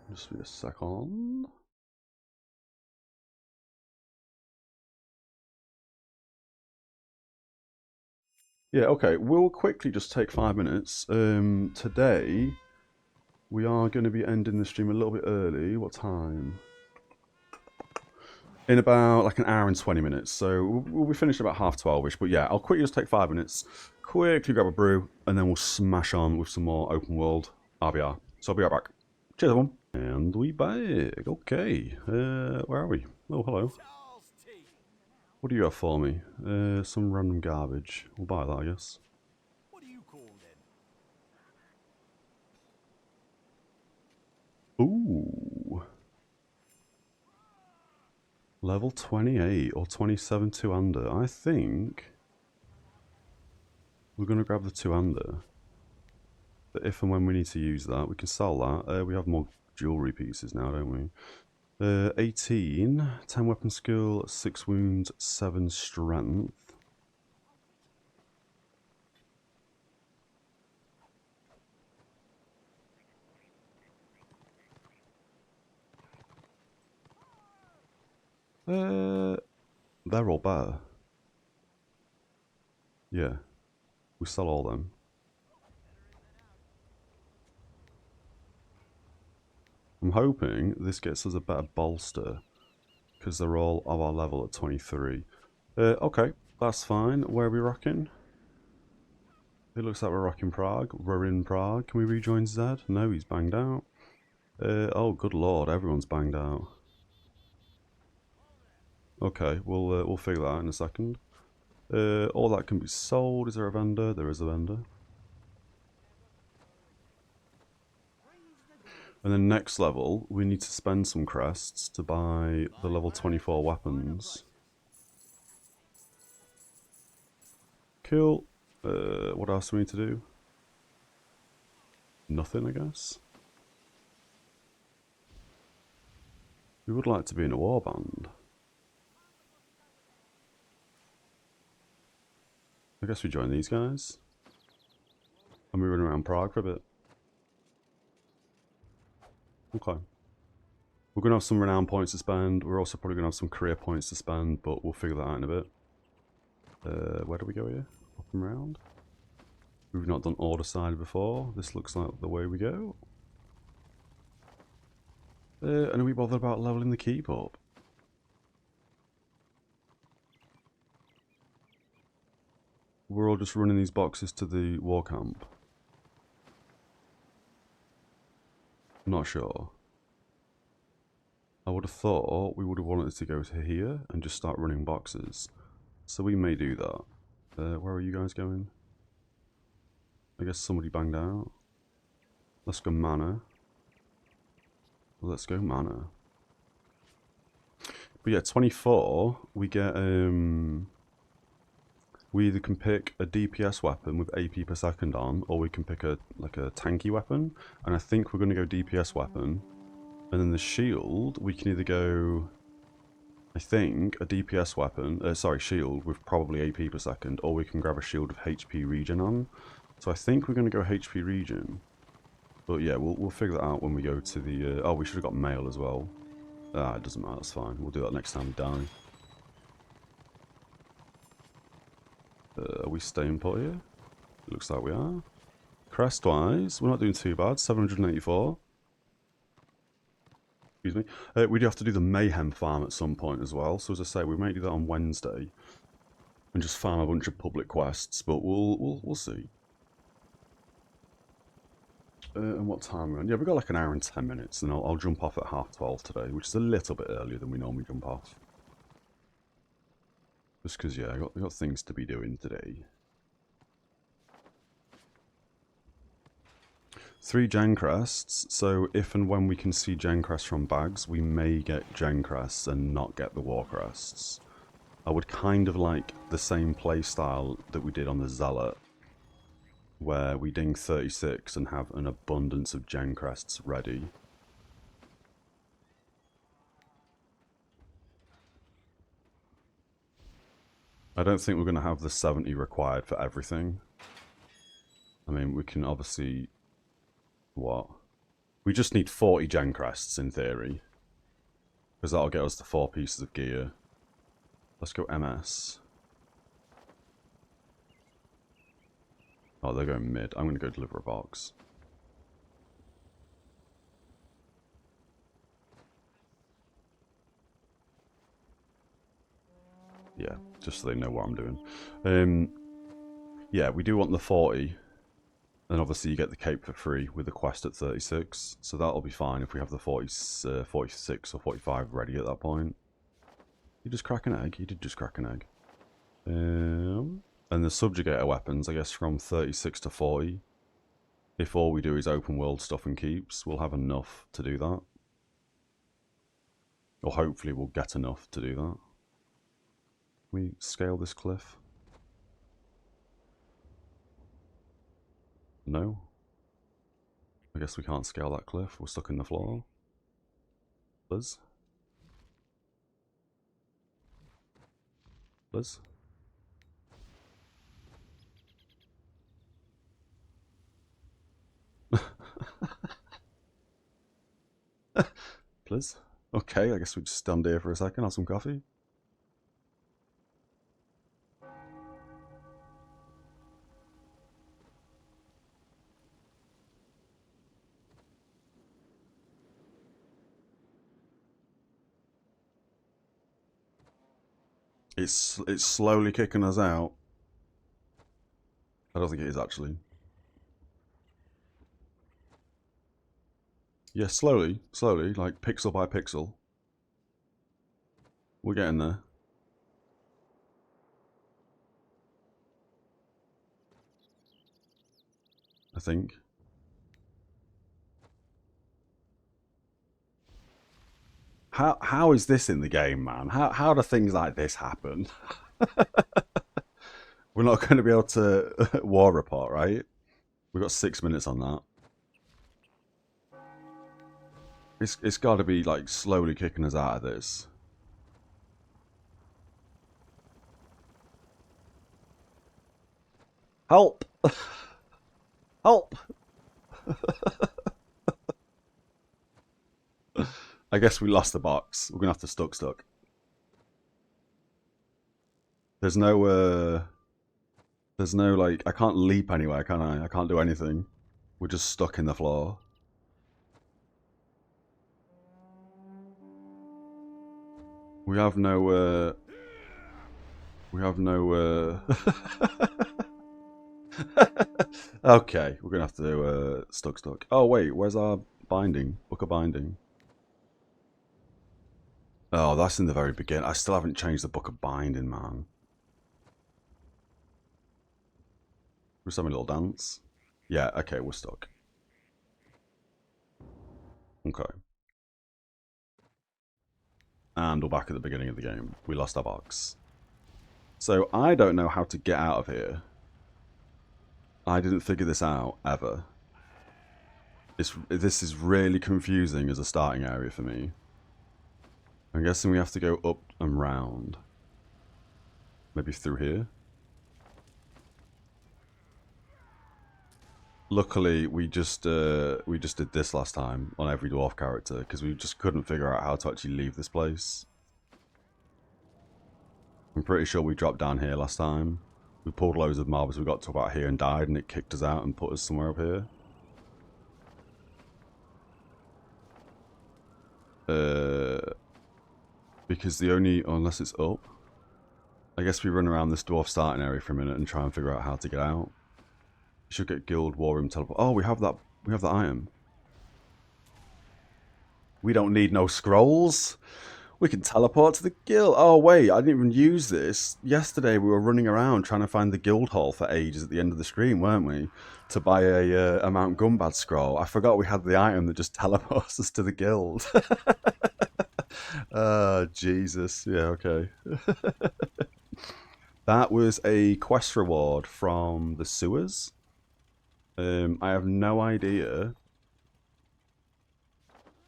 Just be a second. Yeah, okay. We'll quickly just take 5 minutes. Today, we are going to be ending the stream a little bit early. What time? In about like an hour and 20 minutes. So we'll be finished about 12:30ish. But yeah, I'll quickly just take 5 minutes, quickly grab a brew, and then we'll smash on with some more open world RvR. So I'll be right back. Cheers, everyone. And we back. Okay. Where are we? Oh, hello. What do you have for me? Some random garbage. We'll buy that, I guess. What do you call them? Ooh. Level 28 or 27 two-hander. I think we're going to grab the two-hander. But if and when we need to use that, we can sell that. We have more jewellery pieces now, don't we? 18, 10 weapon skill, 6 wounds, 7 strength. They're all better. Yeah, we sell all them. I'm hoping this gets us a better bolster, because they're all of our level at 23. Okay, that's fine. Where are we rocking? It looks like we're rocking Prague. We're in Prague. Can we rejoin Zed? No, he's banged out. Oh, good lord, everyone's banged out. Okay, we'll figure that out in a second. All that can be sold. Is there a vendor? There is a vendor. And then next level, we need to spend some crests to buy the level 24 weapons. Cool. What else do we need to do? Nothing, I guess. We would like to be in a warband. I guess we join these guys. And we run around Prague for a bit. Okay. We're going to have some renown points to spend. We're also probably going to have some career points to spend, but we'll figure that out in a bit. Where do we go here? Up and round. We've not done order side before. This looks like the way we go. And are we bothered about leveling the keep up? We're all just running these boxes to the war camp. Not sure. I would have thought we would have wanted to go to here and just start running boxes. So we may do that. Where are you guys going? I guess somebody banged out. Let's go mana. Let's go mana. But yeah, 24, we get, we either can pick a DPS weapon with AP per second on, or we can pick a tanky weapon. And I think we're going to go DPS weapon. And then the shield, we can either go, I think, a DPS weapon, shield with probably AP per second, or we can grab a shield with HP regen on. So I think we're going to go HP regen. But yeah, we'll figure that out when we go to the... oh, we should have got mail as well. It doesn't matter, that's fine. We'll do that next time we die. Are we staying put here? It looks like we are. Crest-wise, we're not doing too bad. 784. Excuse me. We do have to do the Mayhem farm at some point as well. So as I say, we may do that on Wednesday. And just farm a bunch of public quests, but we'll see. And what time are we on? Yeah, we've got like an hour and 10 minutes, and I'll jump off at 12:30 today, which is a little bit earlier than we normally jump off. Just because, yeah, I got things to be doing today. 3 gen crests, so if and when we can see gen crests from bags, we may get gen crests and not get the war crests. I would kind of like the same playstyle that we did on the Zealot, where we ding 36 and have an abundance of gen crests ready. I don't think we're going to have the 70 required for everything. I mean, we can obviously... What? We just need 40 gen crests in theory. Because that'll get us the 4 pieces of gear. Let's go MS. Oh, they're going mid. I'm going to go deliver a box. Yeah, just so they know what I'm doing. Yeah, we do want the 40. And obviously you get the cape for free with the quest at 36. So that'll be fine if we have the 46 or 45 ready at that point. You just crack an egg? You did just crack an egg. And the subjugator weapons, I guess from 36 to 40. If all we do is open world stuff and keeps, we'll have enough to do that. Or hopefully we'll get enough to do that. We scale this cliff? No. I guess we can't scale that cliff. We're stuck in the floor. Liz? Liz? Please? Okay, I guess we just stand here for a second, have some coffee. It's slowly kicking us out. I don't think it is actually. Yeah, slowly, like pixel by pixel. We're getting there. I think. How is this in the game, man? How do things like this happen? We're not going to be able to war report, right? We've got 6 minutes on that. It's got to be like slowly kicking us out of this. Help! Help! I guess we lost the box. We're gonna have to stuck. There's no like, I can't leap anywhere, can I? I can't do anything. We're just stuck in the floor. We have no Okay, we're gonna have to do stuck. Oh wait, where's our binding? Book of binding. Oh, that's in the very beginning. I still haven't changed the book of binding, man. We're just having a little dance. Yeah, okay, we're stuck. Okay. And we're back at the beginning of the game. We lost our box. So I don't know how to get out of here. I didn't figure this out, ever. This is really confusing as a starting area for me. I'm guessing we have to go up and round. Maybe through here? Luckily, we just did this last time on every dwarf character, because we just couldn't figure out how to actually leave this place. I'm pretty sure we dropped down here last time. We pulled loads of mobs, we got to about here and died, and it kicked us out and put us somewhere up here. Because the only... unless it's up. I guess we run around this dwarf starting area for a minute and try and figure out how to get out. We should get guild war room teleport. Oh, we have that item. We don't need no scrolls. We can teleport to the guild. Oh, wait, I didn't even use this. Yesterday we were running around trying to find the guild hall for ages at the end of the stream, weren't we? To buy a Mount Gumbad scroll. I forgot we had the item that just teleports us to the guild. Jesus. Yeah, okay. That was a quest reward from the sewers. I have no idea.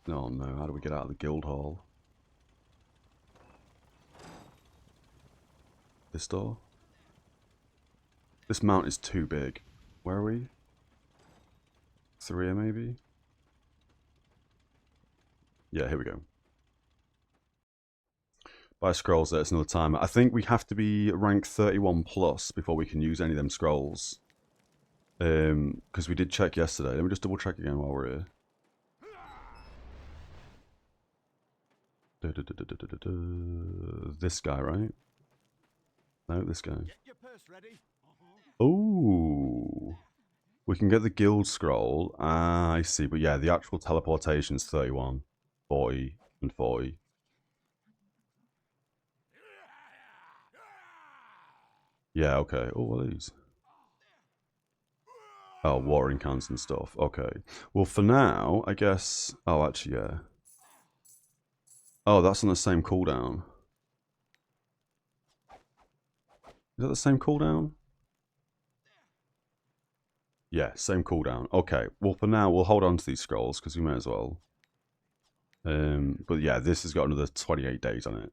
Oh no, how do we get out of the guild hall? This door? This mount is too big. Where are we? 3 maybe? Yeah, here we go. Buy scrolls there, it's another time. I think we have to be rank 31 plus before we can use any of them scrolls. Because we did check yesterday. Let me just double check again while we're here. This guy, right? No, this guy. Get your purse ready. Oh, we can get the guild scroll. Ah, I see. But yeah, the actual teleportation is 31, 40, and 40. Yeah, okay. Oh, what are these? Oh, watering cans and stuff. Okay. Well, for now, I guess... Oh, actually, yeah. Oh, that's on the same cooldown. Is that the same cooldown? Yeah, same cooldown. Okay. Well, for now, we'll hold on to these scrolls, because we may as well. But yeah, this has got another 28 days on it.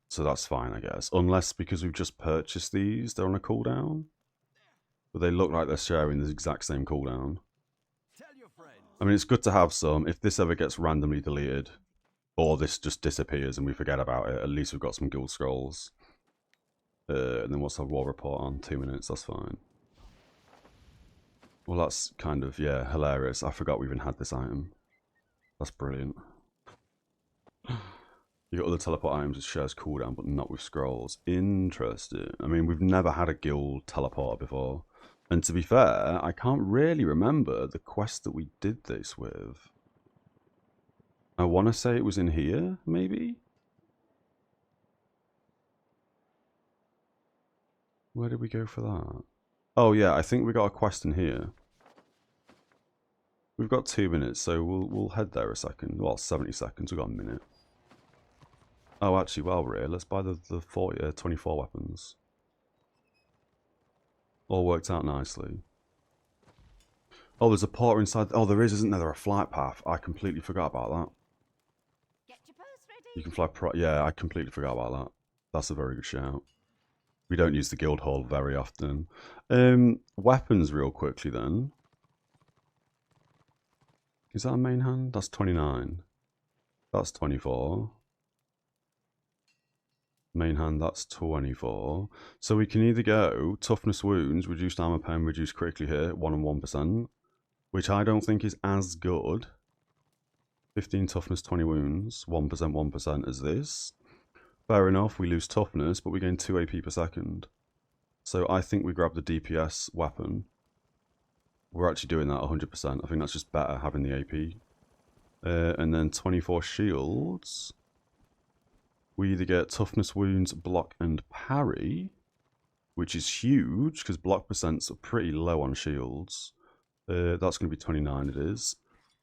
So that's fine, I guess. Unless, because we've just purchased these, they're on a cooldown. But they look like they're sharing the exact same cooldown. Tell your friends. I mean, it's good to have some. If this ever gets randomly deleted, or this just disappears and we forget about it, at least we've got some guild scrolls. And then what's our war report on? 2 minutes, that's fine. Well, that's kind of, yeah, hilarious. I forgot we even had this item. That's brilliant. You got other teleport items that shares cooldown, but not with scrolls. Interesting. I mean, we've never had a guild teleporter before. And to be fair, I can't really remember the quest that we did this with. I want to say it was in here, maybe? Where did we go for that? Oh yeah, I think we got a quest in here. We've got 2 minutes, so we'll head there a second. Well, 70 seconds, we've got a minute. Oh, actually, while we're here, let's buy the 24 weapons. All worked out nicely. Oh, there's a porter inside. Oh, there is, isn't there? There's a flight path. I completely forgot about that. Get your purse ready. You can fly yeah, I completely forgot about that. That's a very good shout. We don't use the guild hall very often. Weapons real quickly then. Is that a main hand? That's 29. That's 24. Main hand, that's 24. So we can either go toughness wounds, reduced armor pen, reduced critically hit, 1 and 1%, which I don't think is as good. 15 toughness, 20 wounds, 1%, 1% as this. Fair enough, we lose toughness, but we gain 2 AP per second. So I think we grab the DPS weapon. We're actually doing that 100%. I think that's just better having the AP. And then 24 shields. We either get toughness wounds, block, and parry, which is huge, because block percents are pretty low on shields. That's going to be 29, it is.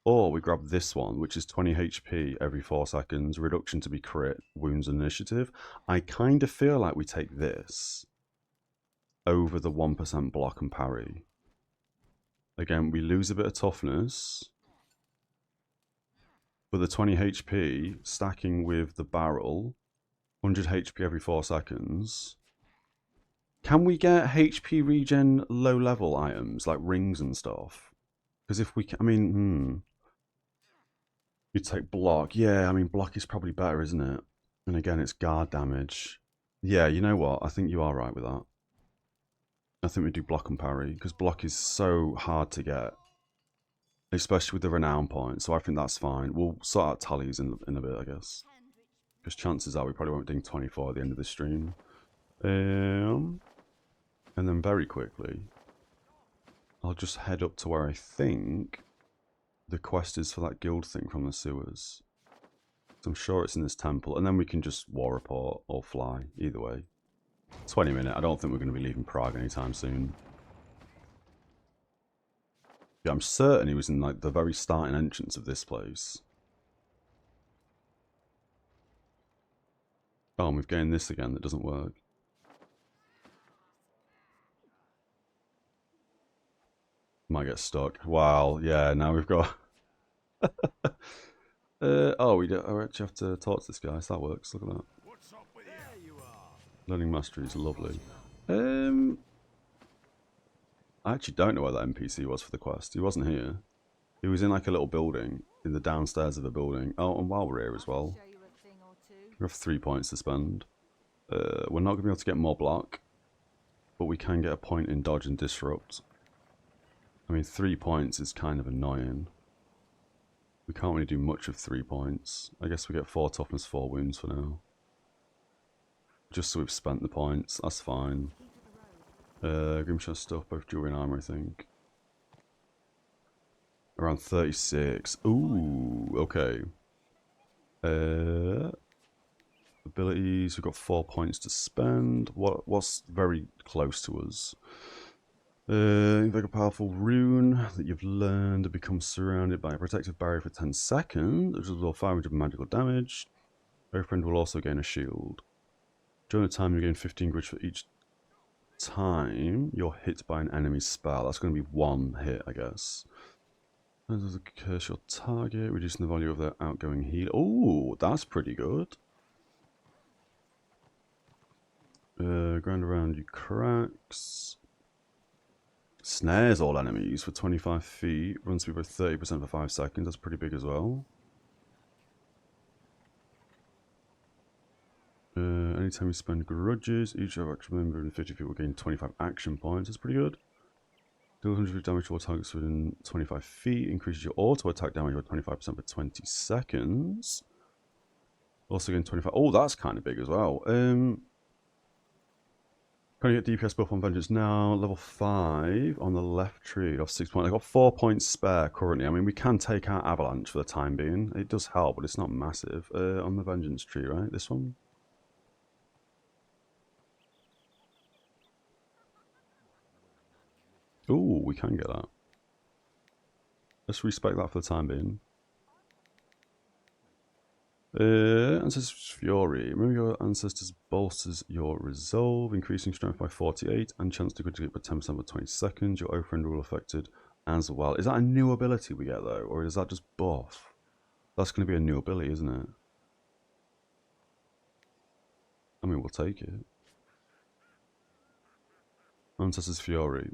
Or we grab this one, which is 20 HP every 4 seconds, reduction to be crit, wounds, and initiative. I kind of feel like we take this over the 1% block and parry. Again, we lose a bit of toughness. But the 20 HP, stacking with the barrel, 100 HP every 4 seconds. Can we get HP regen low level items, like rings and stuff? Because if we can, I mean, you take block. Yeah, I mean, block is probably better, isn't it? And again, it's guard damage. Yeah, you know what? I think you are right with that. I think we do block and parry, because block is so hard to get. Especially with the renown point, so I think that's fine. We'll sort out tallies in a bit, I guess. Because chances are we probably won't ding 24 at the end of the stream. And then very quickly, I'll just head up to where I think the quest is for that guild thing from the sewers. I'm sure it's in this temple. And then we can just war report or fly. Either way. 20 minutes. I don't think we're going to be leaving Prague anytime soon. Yeah, I'm certain he was in like the very starting entrance of this place. Oh, and we've gained this again that doesn't work. Might get stuck. Wow, yeah, now we've got... oh, we actually have to talk to this guy, so that works. Look at that. What's up with you? Learning mastery is lovely. I actually don't know where that NPC was for the quest. He wasn't here. He was in like a little building, in the downstairs of a building. Oh, and while we're here as well, Show you a thing or two. we have 3 points to spend. We're not going to be able to get more block, but we can get a point in dodge and disrupt. I mean, 3 points is kind of annoying. We can't really do much of 3 points. I guess we get 4 toughness, 4 wounds for now. Just so we've spent the points, that's fine. Grimshot stuff, both jewelry and armor, I think. Around 36. Ooh, okay. Abilities, we've got 4 points to spend. What's very close to us? Invoke a powerful rune that you've learned to become surrounded by a protective barrier for 10 seconds, which will do 500 magical damage. Your friend will also gain a shield. During the time, you gain 15 grit for each time you're hit by an enemy spell. That's going to be 1 hit, I guess. Does curse your target, reducing the value of their outgoing heal. Oh, that's pretty good. Ground around you cracks. Snares all enemies for 25 feet. Runs through by 30% for 5 seconds. That's pretty big as well. Anytime you spend grudges, each of action member in 50 feet will gain 25 action points. That's pretty good. Deal 100 damage to all targets within 25 feet. Increases your auto attack damage by 25% for 20 seconds. Also gain 25. Oh, that's kind of big as well. Can you get DPS buff on Vengeance now? Level 5 on the left tree. Off 6 points. I've got 4 points spare currently. I mean, we can take out Avalanche for the time being. It does help, but it's not massive. On the Vengeance tree, right? This one? Ooh, we can get that. Let's respec that for the time being. Ancestors Fury. Remember your ancestors bolsters your resolve, increasing strength by 48 and chance to critically hit by 10% for 20 seconds. Your O friend will affected as well. Is that a new ability we get though, or is that just buff? That's going to be a new ability, isn't it? I mean, we'll take it. Ancestors Fury.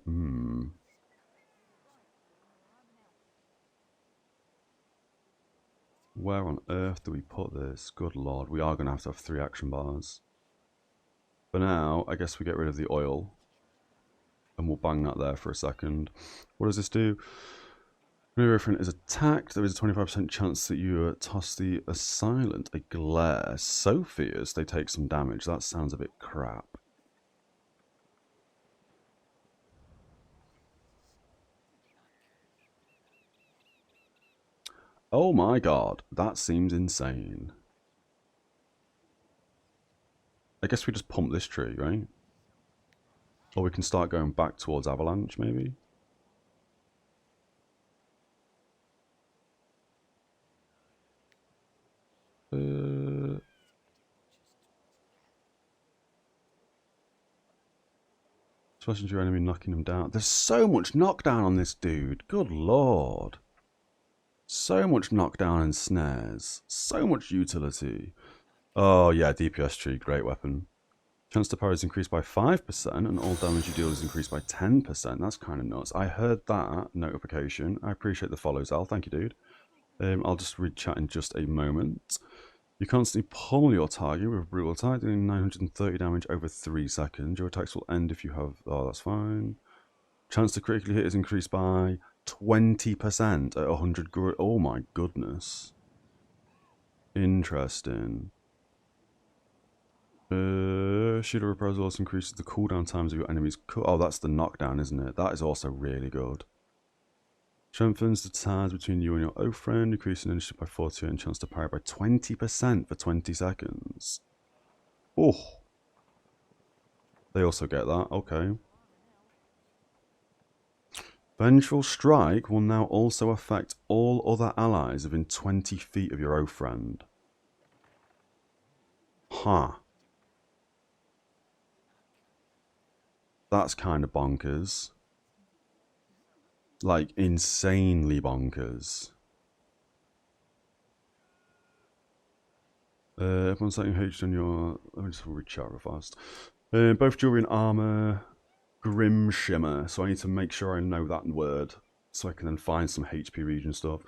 Where on earth do we put this? Good lord, we are going to have 3 action bars. For now, I guess we get rid of the oil. And we'll bang that there for a second. What does this do? When your friend is attacked, there is a 25% chance that you toss the assailant a glare. So fierce, they take some damage. That sounds a bit crap. Oh my god, that seems insane. I guess we just pump this tree, right? Or we can start going back towards Avalanche, maybe? Smashing your enemy, knocking them down. There's so much knockdown on this dude. Good lord. So much knockdown and snares. So much utility. Oh yeah, DPS tree, great weapon. Chance to parry is increased by 5% and all damage you deal is increased by 10%. That's kind of nuts. I heard that notification. I appreciate the follow, Zal. Thank you, dude. I'll just read chat in just a moment. You constantly pummel your target with a brutal attack, doing 930 damage over 3 seconds. Your attacks will end if you have... Oh, that's fine. Chance to critically hit is increased by 20% at 100 grit. Oh my goodness. Interesting. Shield of Reprisal also increases the cooldown times of your enemies. Oh, that's the knockdown, isn't it? That is also really good. Strengthens the ties between you and your oath friend, increasing initiative by 40 and chance to parry by 20% for 20 seconds. Oh. They also get that, okay. Vengeful Strike will now also affect all other allies within 20 feet of your oath friend. Huh. That's kind of bonkers. Like, insanely bonkers. Everyone's setting H on your... Let me just read chat real fast. Both jewelry and armor. Grim Shimmer. So I need to make sure I know that word. So I can then find some HP region stuff.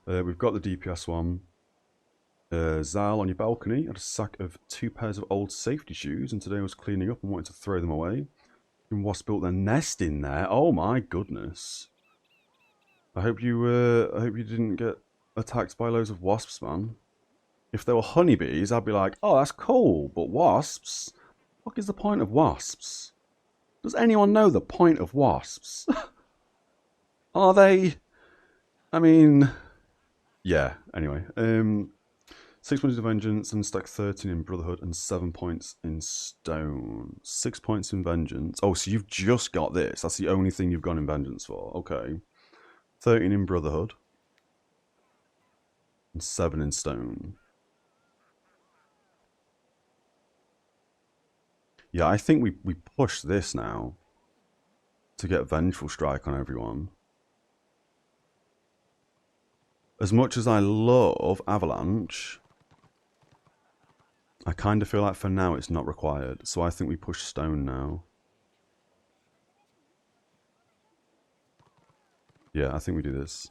We've got the DPS one. Zal, on your balcony, had a sack of 2 pairs of old safety shoes, and today I was cleaning up and wanted to throw them away. And wasps built their nest in there. Oh my goodness! I hope you didn't get attacked by loads of wasps, man. If they were honeybees, I'd be like, oh, that's cool. But wasps? What is the point of wasps? Does anyone know the point of wasps? Are they? I mean, yeah. Anyway, 6 points of vengeance and stack 13 in brotherhood and 7 points in stone. 6 points in vengeance. Oh, so you've just got this. That's the only thing you've gone in vengeance for. Okay. 13 in brotherhood and 7 in stone. Yeah, I think we push this now to get Vengeful Strike on everyone. As much as I love Avalanche, I kind of feel like for now it's not required. So I think we push stone now. Yeah, I think we do this.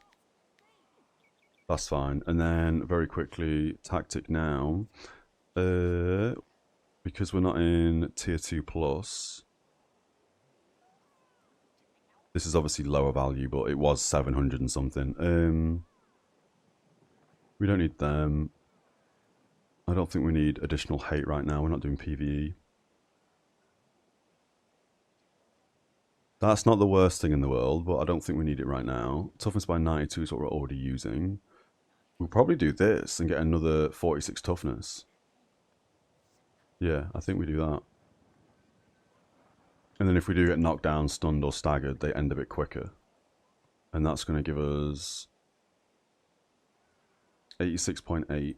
That's fine. And then very quickly, tactic now. Because we're not in tier 2 plus. This is obviously lower value, but it was 700 and something. We don't need them. I don't think we need additional hate right now. We're not doing PvE. That's not the worst thing in the world, but I don't think we need it right now. Toughness by 92 is what we're already using. We'll probably do this and get another 46 toughness. Yeah, I think we do that. And then if we do get knocked down, stunned, or staggered, they end a bit quicker. And that's going to give us 86.8.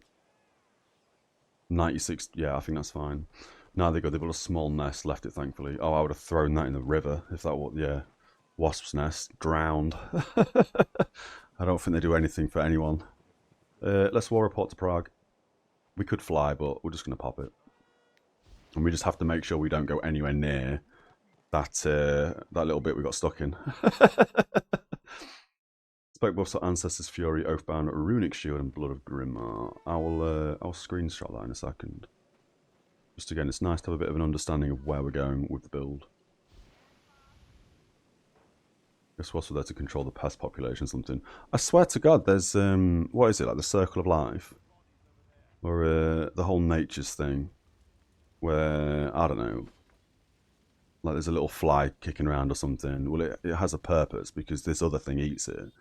96, yeah, I think that's fine. Now they got a small nest, left it thankfully. Oh, I would have thrown that in the river if that was, yeah. Wasp's nest, drowned. I don't think they do anything for anyone. Let's war report to Prague. We could fly, but we're just going to pop it. And we just have to make sure we don't go anywhere near that that little bit we got stuck in. Spike buffs are Ancestor's Fury, Oathbound, Runic Shield, and Blood of Grimmar. I'll screenshot that in a second. Just again, it's nice to have a bit of an understanding of where we're going with the build. Guess what's there to control the pest population or something. I swear to God, there's what is it, like the Circle of Life? Or the whole Nature's thing. Where, I don't know, like there's a little fly kicking around or something. Well, it has a purpose because this other thing eats it.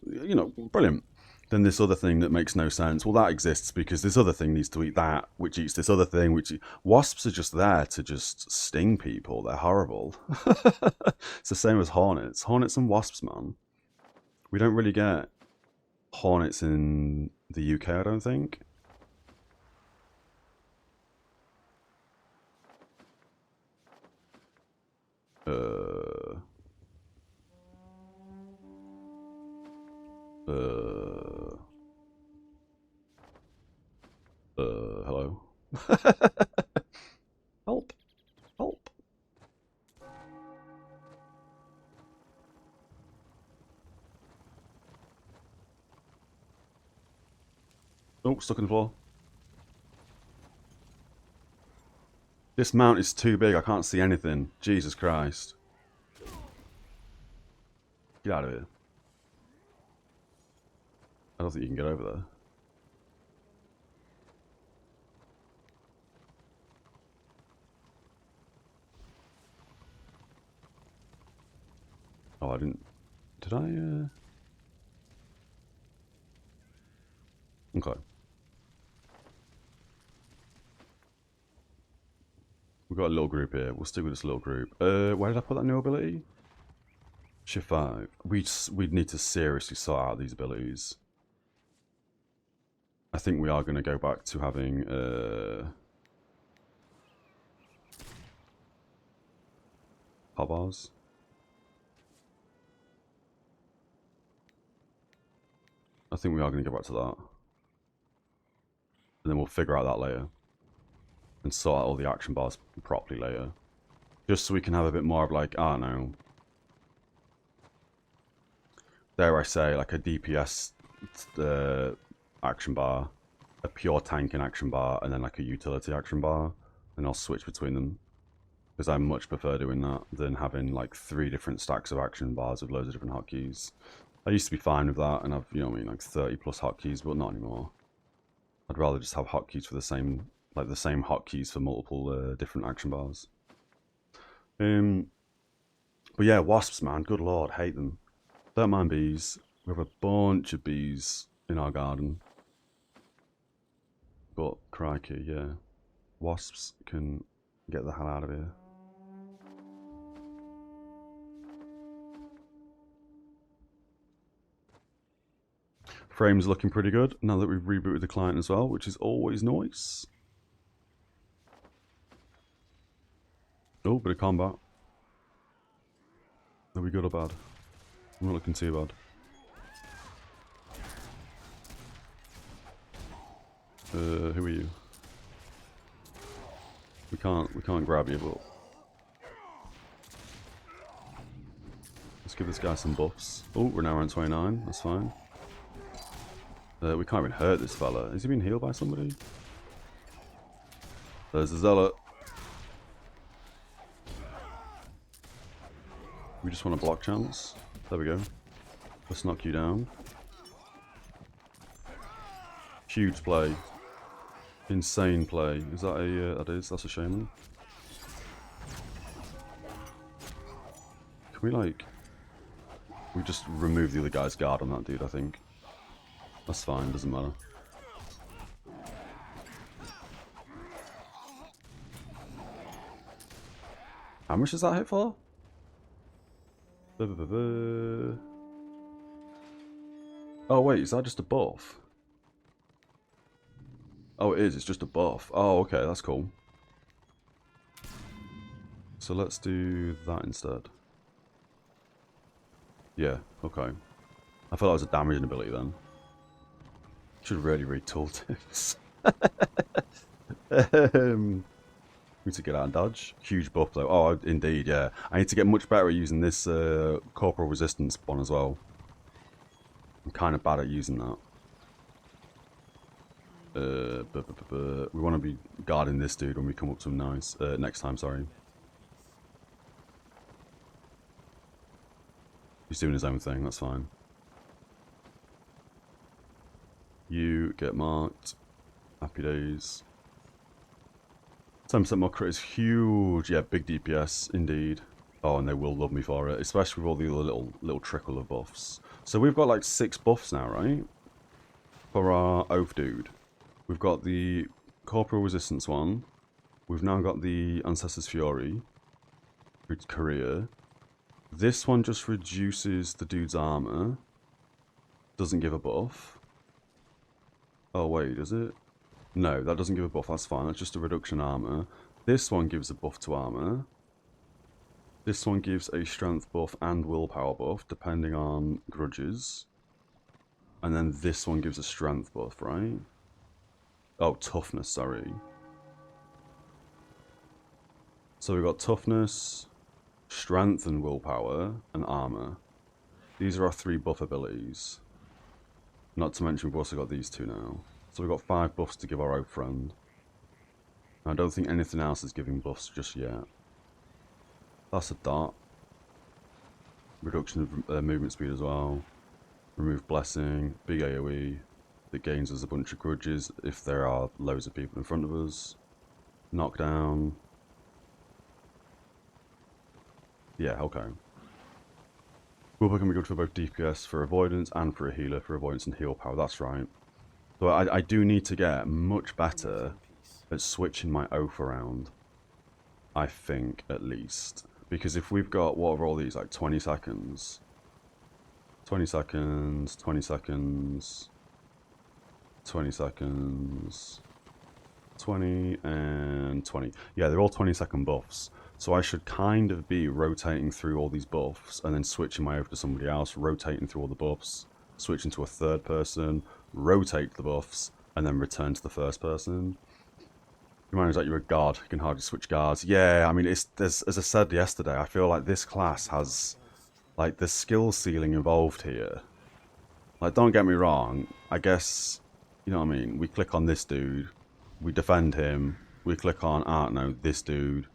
You know, brilliant. Then this other thing that makes no sense. Well, that exists because this other thing needs to eat that, which eats this other thing, which... Wasps are just there to just sting people. They're horrible. It's the same as hornets. Hornets and wasps, man. We don't really get hornets in the UK, I don't think. Hello? Help. Help. Oh, stuck in the floor. This mount is too big, I can't see anything. Jesus Christ. Get out of here. I don't think you can get over there. Oh, I didn't Did I, Okay. We've got a little group here. We'll stick with this little group. Where did I put that new ability? Shift 5. We'd need to seriously sort out these abilities. I think we are going to go back to having hotbars. I think we are going to go back to that. And then we'll figure out that later. And sort out all the action bars properly later. Just so we can have a bit more of like, I don't know. Dare I say, like a DPS action bar, a pure tanking action bar, and then like a utility action bar. And I'll switch between them. Because I much prefer doing that than having like 3 different stacks of action bars with loads of different hotkeys. I used to be fine with that and have, you know what I mean, like 30 plus hotkeys, but not anymore. I'd rather just have hotkeys for the same, like the same hotkeys for multiple different action bars. But yeah, wasps, man, good lord, hate them. Don't mind bees. We have a bunch of bees in our garden. But crikey, yeah. Wasps can get the hell out of here. Frame's looking pretty good now that we've rebooted the client as well, which is always nice. Oh, bit of combat. Are we good or bad? I'm not looking too bad. Who are you? We can't grab you, but let's give this guy some buffs. Oh, we're now around 29. That's fine. We can't even hurt this fella. Has he been healed by somebody? There's the zealot. We just want a block chance. There we go. Let's knock you down. Huge play. Insane play. Is that a... that is. That's a shaman. Can we, like... We just remove the other guy's guard on that dude, I think. That's fine, doesn't matter. How much does that hit for? Oh wait, is that just a buff? Oh, it is. It's just a buff. Oh, okay, that's cool. So let's do that instead. Yeah, okay. I thought that was a damaging ability then. Should really read tooltips. We need to get out and dodge. Huge buff though. Oh, indeed, yeah. I need to get much better at using this corporal resistance one as well. I'm kind of bad at using that. We want to be guarding this dude when we come up to him next time, sorry. He's doing his own thing, that's fine. You get marked. Happy days. 10% more crit is huge. Yeah, big DPS, indeed. Oh, and they will love me for it, especially with all the other little trickle of buffs. So we've got like 6 buffs now, right? For our Oath dude. We've got the Corporal Resistance one. We've now got the Ancestor's Fury. Career. This one just reduces the dude's armor. Doesn't give a buff. Oh wait, does it? No, that doesn't give a buff, that's fine. That's just a reduction armor. This one gives a buff to armor. This one gives a strength buff and willpower buff, depending on grudges. And then this one gives a strength buff, right? Oh, toughness, sorry. So we've got toughness, strength and willpower, and armor. These are our 3 buff abilities. Not to mention we've also got these 2 now. So we've got 5 buffs to give our old friend. I don't think anything else is giving buffs just yet. That's a dot. Reduction of movement speed as well. Remove blessing. Big AoE. That gains us a bunch of grudges if there are loads of people in front of us. Knockdown. Yeah, okay. Willpower can be good for both DPS for avoidance and for a healer for avoidance and heal power. That's right. So I do need to get much better at switching my oath around. I think, at least. Because if we've got, what are all these, like 20 seconds? 20 seconds, 20 seconds, 20 seconds, 20 and 20. Yeah, they're all 20-second buffs. So I should kind of be rotating through all these buffs and then switching my oath to somebody else, rotating through all the buffs, switching to a third person, rotate the buffs, and then return to the first person. Reminds me that you're a guard, you can hardly switch guards. Yeah, I mean, there's, as I said yesterday, I feel like this class has, like, the skill ceiling involved here. Like, don't get me wrong, I guess, you know what I mean, we click on this dude, we defend him, we click on, no, this dude,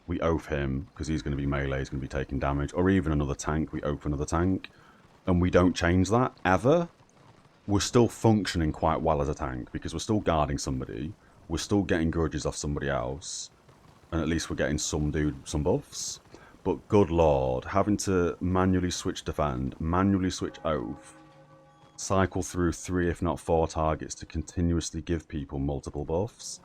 we oath him, because he's going to be melee, he's going to be taking damage, or even another tank, we oath another tank, and we don't change that, ever. We're still functioning quite well as a tank, because we're still guarding somebody, we're still getting grudges off somebody else, and at least we're getting some buffs. But good lord, having to manually switch defend, manually switch oath, cycle through 3 if not 4 targets to continuously give people multiple buffs,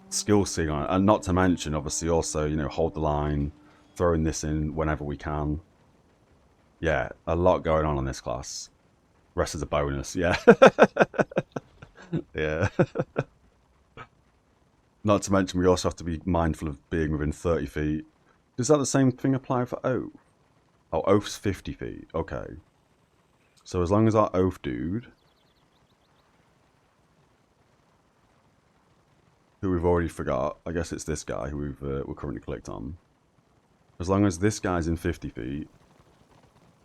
skill ceiling on it, and not to mention obviously also, you know, hold the line, throwing this in whenever we can. Yeah, a lot going on in this class. Rest is a bonus, yeah. Yeah. Not to mention we also have to be mindful of being within 30 feet. Does that the same thing apply for Oath? Oh, Oath's 50 feet. Okay. So as long as our Oath dude, who we've already forgot, I guess it's this guy who we're currently clicked on. As long as this guy's in 50 feet,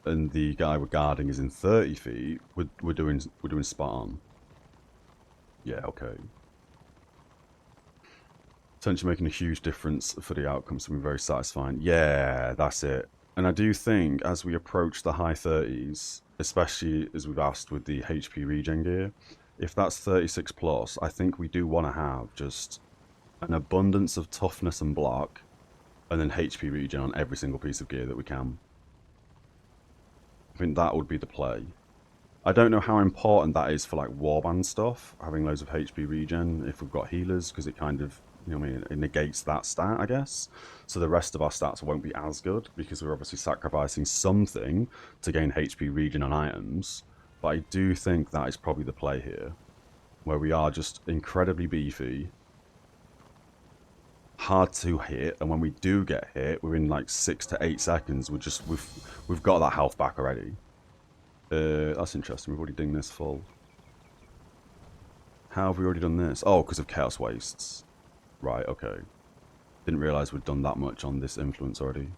and the guy we're guarding is in 30 feet, we're doing spot on. Yeah, okay. Potentially making a huge difference for the outcome, something very satisfying. Yeah, that's it. And I do think as we approach the high 30s, especially as we've asked with the HP regen gear, if that's 36 plus, I think we do want to have just an abundance of toughness and block, and then HP regen on every single piece of gear that we can. I think that would be the play. I don't know how important that is for like warband stuff, having loads of HP regen if we've got healers, because it kind of, you know what I mean, it negates that stat, I guess. So the rest of our stats won't be as good, because we're obviously sacrificing something to gain HP regen on items. But I do think that is probably the play here, where we are just incredibly beefy, hard to hit, and when we do get hit, within like 6 to 8 seconds, we've got that health back already. That's interesting. We've already done this full. How have we already done this? Oh, because of Chaos Wastes. Right, okay. Didn't realise we'd done that much on this influence already.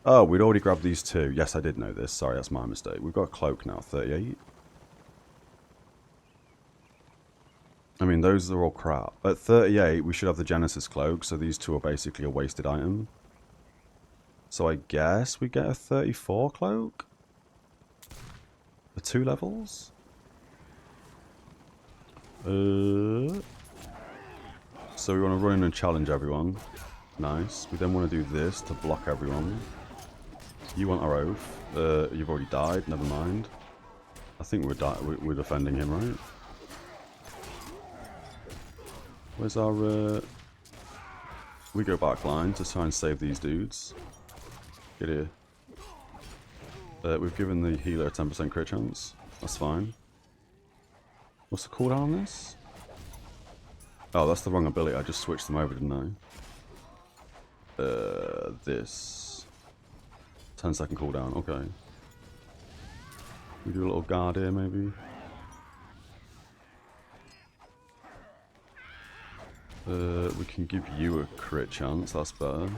Oh, we'd already grabbed these two. Yes, I did know this. Sorry, that's my mistake. We've got a cloak now, 38. I mean, those are all crap. At 38, we should have the Genesis cloak, so these two are basically a wasted item. So I guess we get a 34 cloak? For 2 levels? So we want to run in and challenge everyone. Nice. We then want to do this to block everyone. You want our oath. You've already died, never mind. I think we're defending him, right? Where's our... We go backline to try and save these dudes. Get here. We've given the healer a 10% crit chance. That's fine. What's the cooldown on this? Oh, that's the wrong ability. I just switched them over, didn't I? This. 10-second cooldown. Okay. We do a little guard here, maybe. We can give you a crit chance. That's better.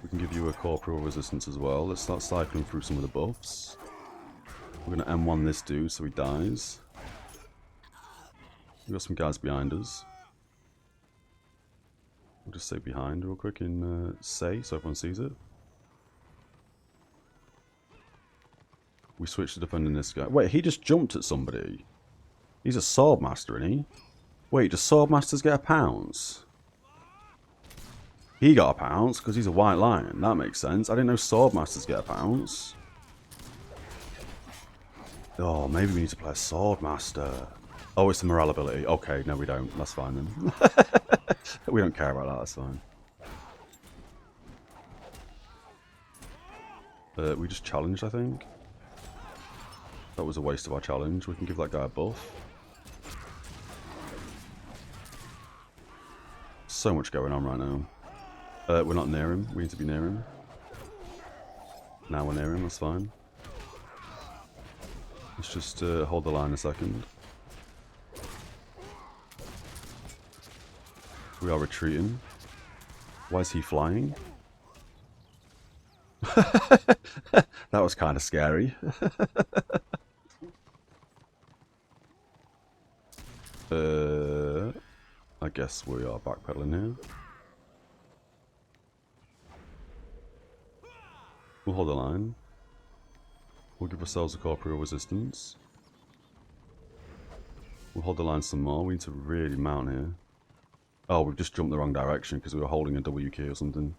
We can give you a corporeal resistance as well. Let's start cycling through some of the buffs. We're going to M1 this dude so he dies. We've got some guys behind us. We'll just say behind real quick in say so everyone sees it. We switch to defending this guy. Wait, he just jumped at somebody. He's a swordmaster, isn't he? Wait, do swordmasters get a pounce? He got a pounce because he's a white lion. That makes sense. I didn't know swordmasters get a pounce. Oh, maybe we need to play a swordmaster. Oh, it's the morale ability. Okay, no we don't. That's fine then. We don't care about that, that's fine. We just challenged, I think. That was a waste of our challenge. We can give that guy a buff. So much going on right now. We're not near him. We need to be near him. Now we're near him, that's fine. Let's just hold the line a second. We are retreating. Why is he flying? That was kind of scary. I guess we are backpedaling here. We'll hold the line. We'll give ourselves a corporeal resistance. We'll hold the line some more. We need to really mount here. Oh, we've just jumped the wrong direction because we were holding a W key or something.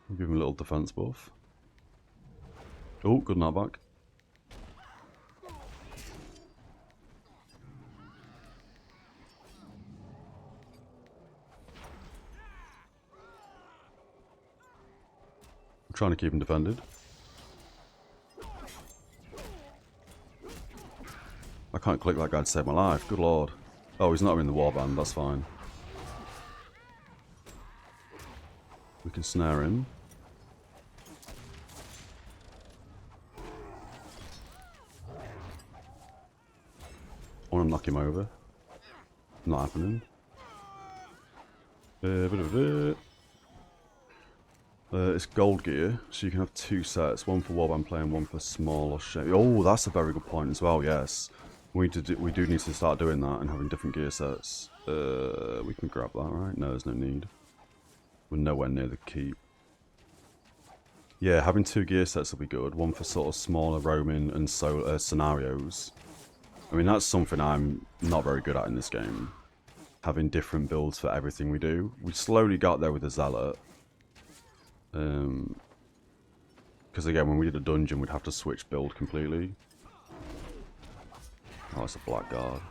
We'll give him a little defense buff. Oh, good knockback. I'm trying to keep him defended. I can't click that guy to save my life. Good lord. Oh, he's not in the warband. That's fine. We can snare him. I want to knock him over. Not happening. It's gold gear, so you can have two sets, one for warband play and one for small or shape. Oh, that's a very good point as well. Yes, we do need to start doing that and having different gear sets. We can grab that, right? No, there's no need. We're nowhere near the keep. Yeah, having two gear sets will be good. One for sort of smaller roaming and scenarios. I mean, that's something I'm not very good at in this game. Having different builds for everything we do. We slowly got there with the Zealot. Because again, when we did a dungeon, we'd have to switch build completely. Oh, it's a blackguard.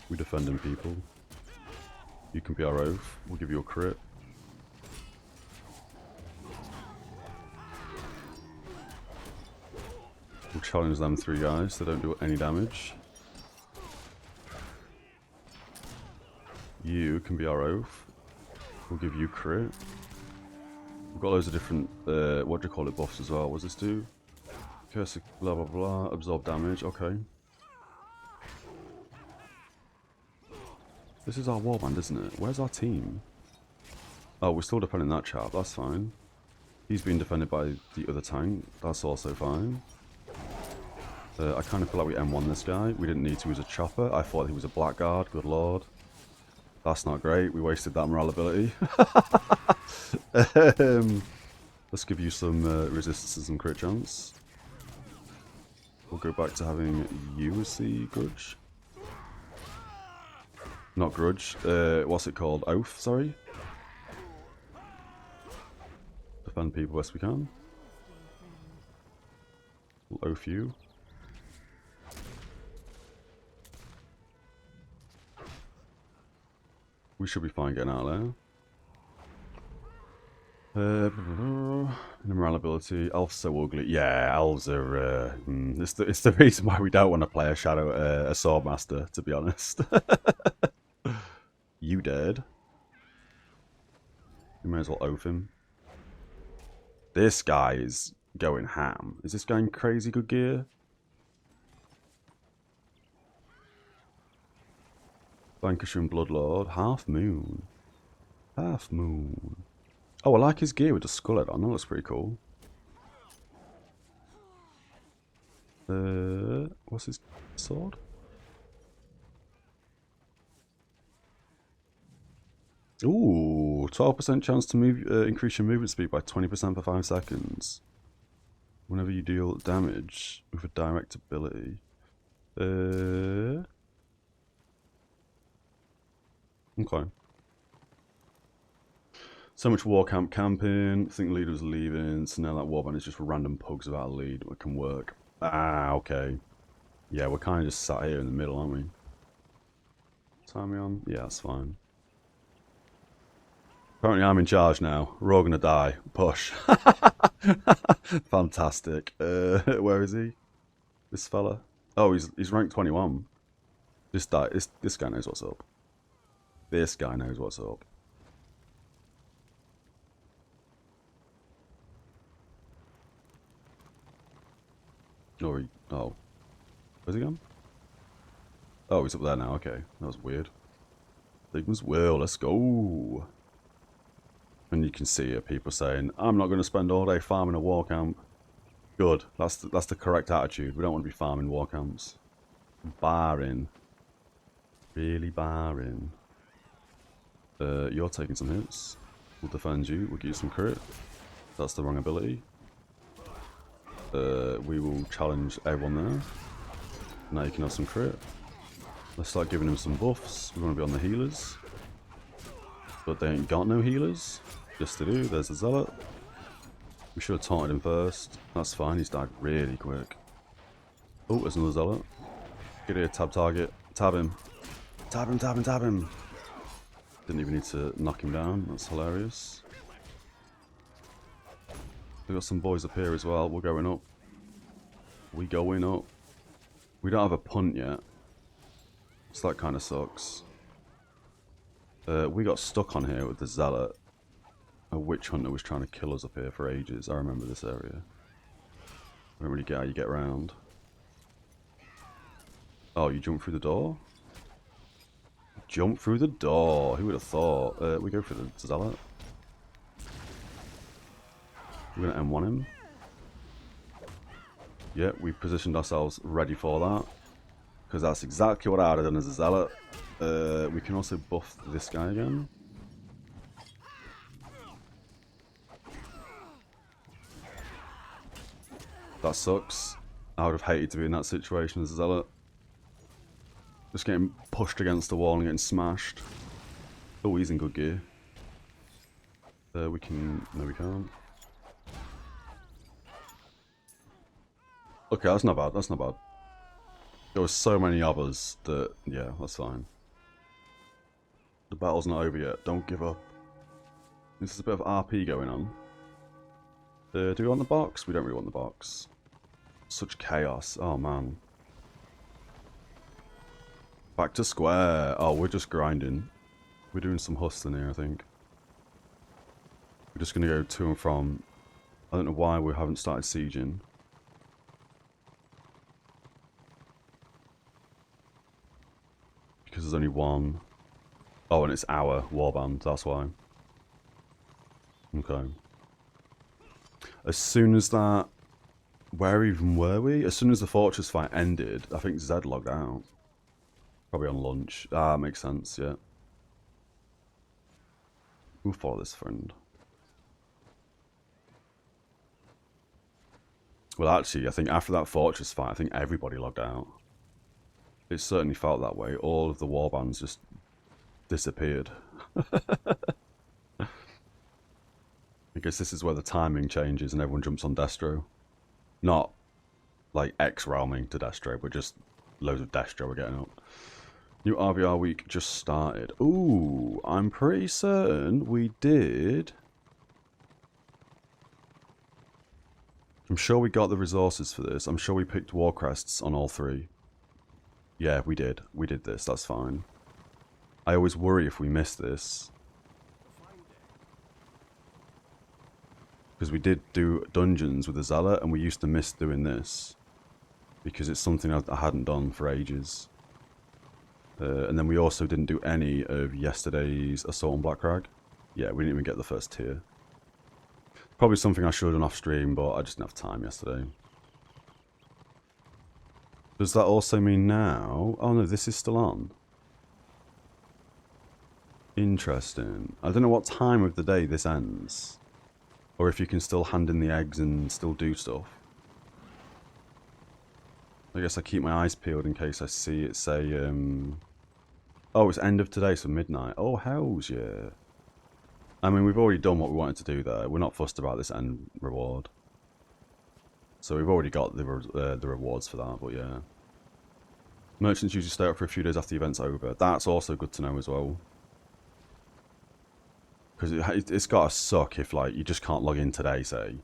We defending people. You can be our oath. We'll give you a crit. We'll challenge them three guys. They don't do any damage. You can be our oath. We'll give you crit. We've got loads of different, what do you call it, buffs as well. What does this do? Curse, blah blah blah, absorb damage, okay. This is our warband, isn't it? Where's our team? Oh, we're still defending that chap, that's fine. He's being defended by the other tank, that's also fine. I kind of feel like we M1 this guy. We didn't need to use a chopper. I thought he was a blackguard, good lord. That's not great, we wasted that morale ability. Let's give you some resistances and crit chance. We'll go back to having you as the grudge. Not grudge, what's it called? Oath, sorry. Defend people best we can. We'll oath you. We should be fine getting out of there. Morale ability. Elves so ugly. Yeah, elves are. It's the reason why we don't want to play a shadow, a swordmaster. To be honest. You dared. You may as well oath him. This guy is going ham. Is this going crazy good gear? Vanquisher and Bloodlord. Half Moon. Half Moon. Oh, I like his gear with the skull head on. That looks pretty cool. What's his sword? Ooh, 12% chance to move, increase your movement speed by 20% for 5 seconds. Whenever you deal damage with a direct ability. Okay. So much war camp camping. I think the leader was leaving, so now that warband is just random pugs without a lead. It can work. Ah, okay. Yeah, we're kind of just sat here in the middle, aren't we? Time me on? Yeah, that's fine. Apparently I'm in charge now. We're all gonna die. Push. Fantastic. Where is he? This fella? Oh, he's ranked 21. This guy knows what's up. This guy knows what's up. Oh. Where's he gone? Oh, he's up there now. Okay. That was weird. Sigma's Will. Let's go. And you can see people saying, I'm not going to spend all day farming a war camp. Good. That's the correct attitude. We don't want to be farming war camps. Barring. Really barring. You're taking some hits. We'll defend you. We'll give you some crit. That's the wrong ability. We will challenge everyone there. Now you can have some crit. Let's start giving him some buffs. We want to be on the healers. But they ain't got no healers. Yes they do. There's the zealot. We should have taunted him first. That's fine. He's died really quick. Oh, there's another zealot. Get here, tab target. Tab him. Tab him, tab him, tab him. Didn't even need to knock him down. That's hilarious. We've got some boys up here as well. We're going up. We going up. We don't have a punt yet. So that kind of sucks. We got stuck on here with the zealot. A witch hunter was trying to kill us up here for ages. I remember this area. I don't really get how you get around. Oh, you jump through the door? Jump through the door. Who would have thought? We go for the zealot. We're going to M1 him. Yeah, we positioned ourselves ready for that. Because that's exactly what I would have done as a zealot. We can also buff this guy again. That sucks. I would have hated to be in that situation as a zealot. Just getting pushed against the wall and getting smashed. Oh, he's in good gear. We can... No, we can't. Okay, that's not bad. That's not bad. There were so many others that... Yeah, that's fine. The battle's not over yet. Don't give up. This is a bit of RP going on. Do we want the box? We don't really want the box. Such chaos. Oh, man. Back to square. Oh, we're just grinding. We're doing some hustling here, I think. We're just going to go to and from. I don't know why we haven't started sieging. Because there's only one. Oh, and it's our warband, that's why. Okay. As soon as that... Where even were we? As soon as the fortress fight ended, I think Zed logged out. Probably on lunch. Ah, makes sense, yeah. We'll follow this friend. Well, actually, I think after that fortress fight, I think everybody logged out. It certainly felt that way. All of the warbands just disappeared. I guess this is where the timing changes and everyone jumps on Destro. Not like X-realming to Destro, but just loads of Destro are getting up. New RvR week just started. Ooh, I'm pretty certain we did. I'm sure we got the resources for this. I'm sure we picked war crests on all three. Yeah, we did. We did this. That's fine. I always worry if we miss this. Because we did do dungeons with the Zealot, and we used to miss doing this. Because it's something I hadn't done for ages. And then we also didn't do any of yesterday's Assault on Black Crag. Yeah, we didn't even get the first tier. Probably something I should have done off stream, but I just didn't have time yesterday. Does that also mean now... Oh no, this is still on. Interesting. I don't know what time of the day this ends. Or if you can still hand in the eggs and still do stuff. I guess I keep my eyes peeled in case I see it say, oh, it's end of today, so midnight. Oh, hells yeah. I mean, we've already done what we wanted to do there. We're not fussed about this end reward. So we've already got the rewards for that, but yeah. Merchants usually stay up for a few days after the event's over. That's also good to know as well. Because it's got to suck if, like, you just can't log in today, say,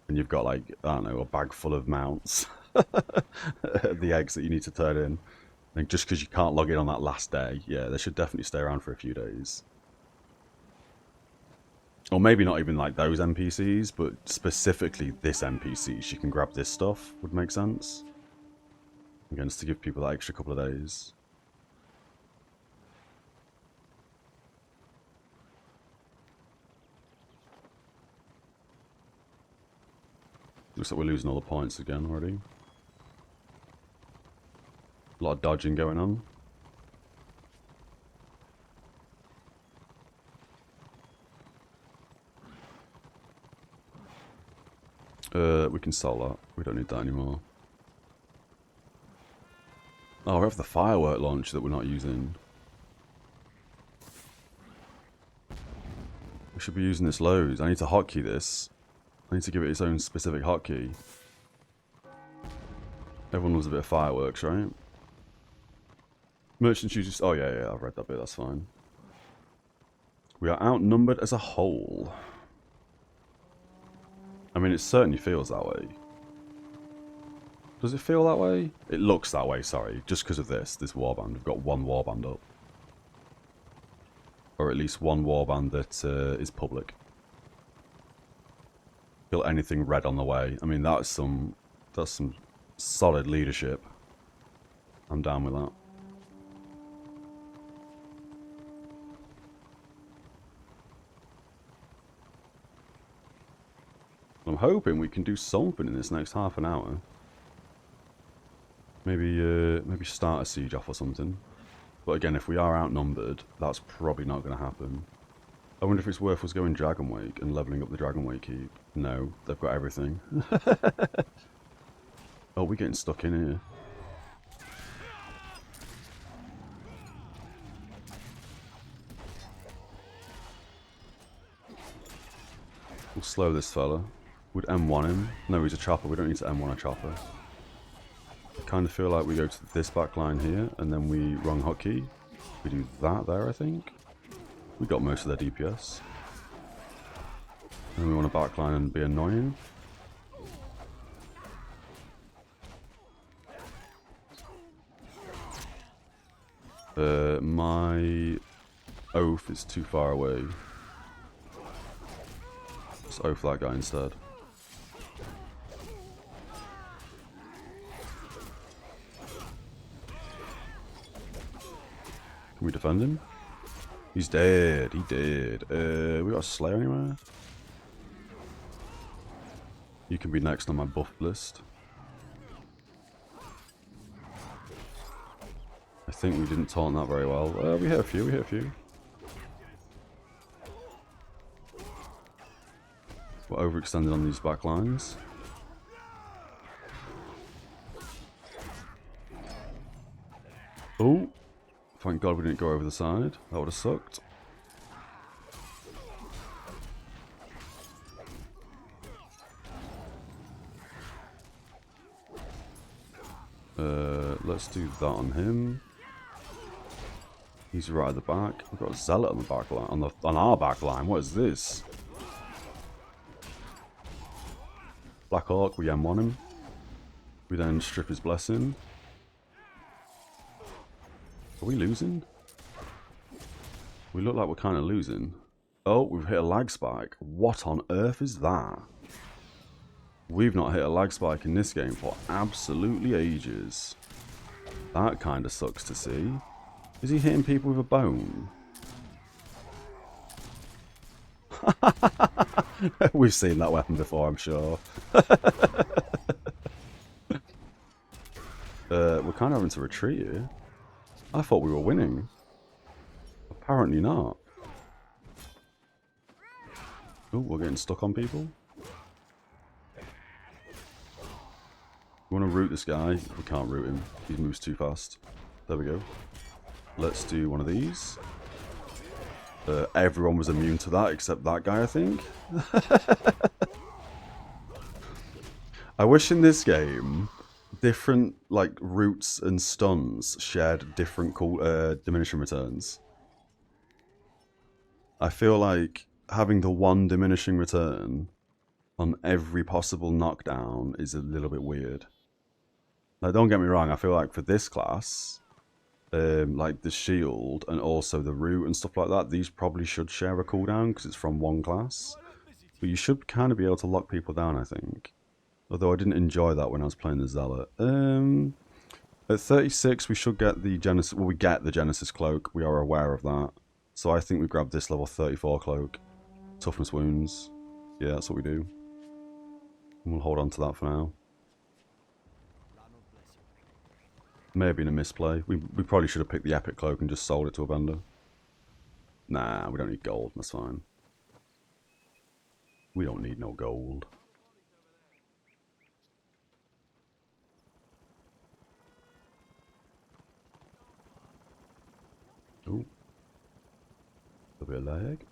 and you've got, like, I don't know, a bag full of mounts. The eggs that you need to turn in. And just because you can't log in on that last day, yeah, they should definitely stay around for a few days. Or maybe not even, like, those NPCs, but specifically this NPC. You can grab this stuff, would make sense. Again, just to give people that extra couple of days. Looks like we're losing all the points again already. A lot of dodging going on. We can sell that. We don't need that anymore. Oh, we have the firework launch that we're not using. We should be using this loads. I need to hotkey this. I need to give it its own specific hotkey. Everyone loves a bit of fireworks, right? Merchants usually... Oh, yeah, I've read that bit. That's fine. We are outnumbered as a whole. I mean, it certainly feels that way. Does it feel that way? It looks that way, sorry. Just because of this warband. We've got one warband up. Or at least one warband that is public. Feel anything red on the way. I mean, that's some solid leadership. I'm down with that. I'm hoping we can do something in this next half an hour. Maybe start a siege off or something. But again, if we are outnumbered, that's probably not going to happen. I wonder if it's worth us going Dragon Wake and leveling up the Dragon Wake keep. No, they've got everything. Oh, we're getting stuck in here. We'll slow this fella. Would M1 him? No, he's a chopper. We don't need to M1 a chopper. I kind of feel like we go to this back line here, and then we run hotkey. We do that there, I think. We got most of their DPS. And we want to backline and be annoying. My oath is too far away. Let's oath that guy instead. Can we defend him? He's dead. He did. We got a Slayer anywhere? You can be next on my buff list. I think we didn't taunt that very well. We hit a few. We hit a few. We're overextended on these back lines. Oh! Thank God we didn't go over the side. That would have sucked. Let's do that on him. He's right at the back. We've got a Zealot on the back line. On our back line. What is this? Black Orc, we M1 him. We then strip his blessing. Are we losing? We look like we're kind of losing. Oh, we've hit a lag spike. What on earth is that? We've not hit a lag spike in this game for absolutely ages. That kind of sucks to see. Is he hitting people with a bone? We've seen that weapon before, I'm sure. We're kind of having to retreat here. I thought we were winning. Apparently not. Oh, we're getting stuck on people. We want to root this guy. We can't root him. He moves too fast. There we go. Let's do one of these. Everyone was immune to that except that guy, I think. I wish in this game different like roots and stuns shared different cool diminishing returns. I feel like having the one diminishing return on every possible knockdown is a little bit weird. Now, don't get me wrong, I feel like for this class, like the shield and also the root and stuff like that, these probably should share a cooldown because it's from one class. But you should kind of be able to lock people down, I think. Although I didn't enjoy that when I was playing the Zealot. At 36, we should get the Genesis. Well, we get the Genesis Cloak. We are aware of that. So I think we grab this level 34 Cloak. Toughness Wounds. Yeah, that's what we do. And we'll hold on to that for now. May have been a misplay. We probably should have picked the Epic Cloak and just sold it to a vendor. Nah, we don't need gold. That's fine. We don't need no gold. Ooh. A bit of lag.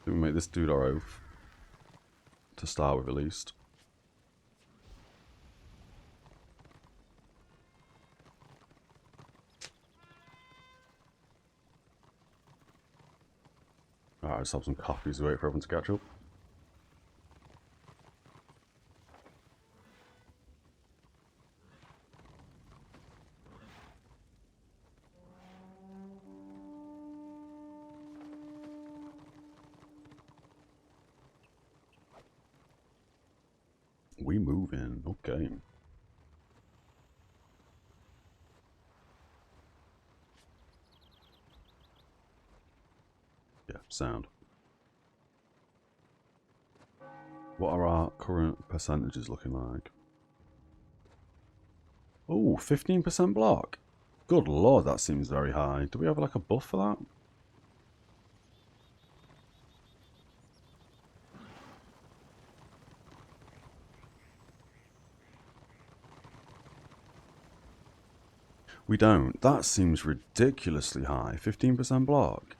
We make this dude our oath. To start with, at least. Alright, just have some coffees to wait for everyone to catch up. We move in, okay. Yeah, sound. What are our current percentages looking like? Oh, 15% block. Good lord, that seems very high. Do we have like a buff for that? We don't. That seems ridiculously high. 15% block.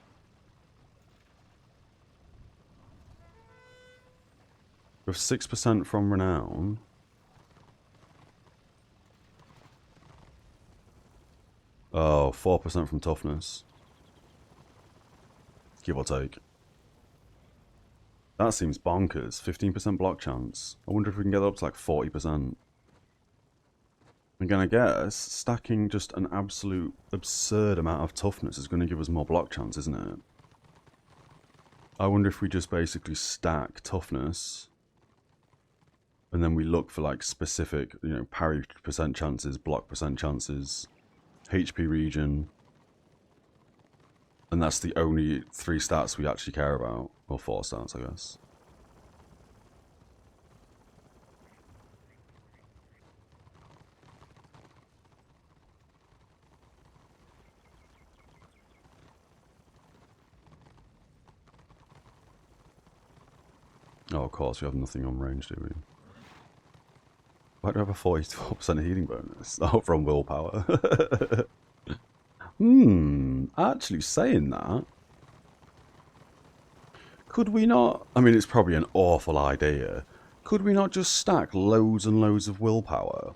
With 6% from Renown. Oh, 4% from Toughness. Give or take. That seems bonkers. 15% block chance. I wonder if we can get up to like 40%. Again, I guess stacking just an absolute absurd amount of toughness is going to give us more block chance, isn't it? I wonder if we just basically stack toughness and then we look for like specific, you know, parry percent chances, block percent chances, HP region, and that's the only 3 stats we actually care about, or 4 stats, I guess. Oh, of course, we have nothing on range, do we? Why do we have a 44% healing bonus? Oh, from willpower. Actually saying that, could we not, I mean, it's probably an awful idea, could we not just stack loads and loads of willpower,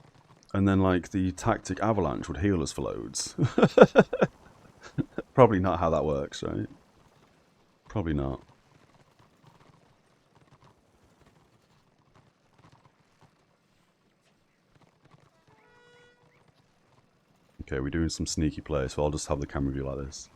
and then, like, the tactic avalanche would heal us for loads? Probably not how that works, right? Probably not. Okay, we're doing some sneaky play, so I'll just have the camera view like this.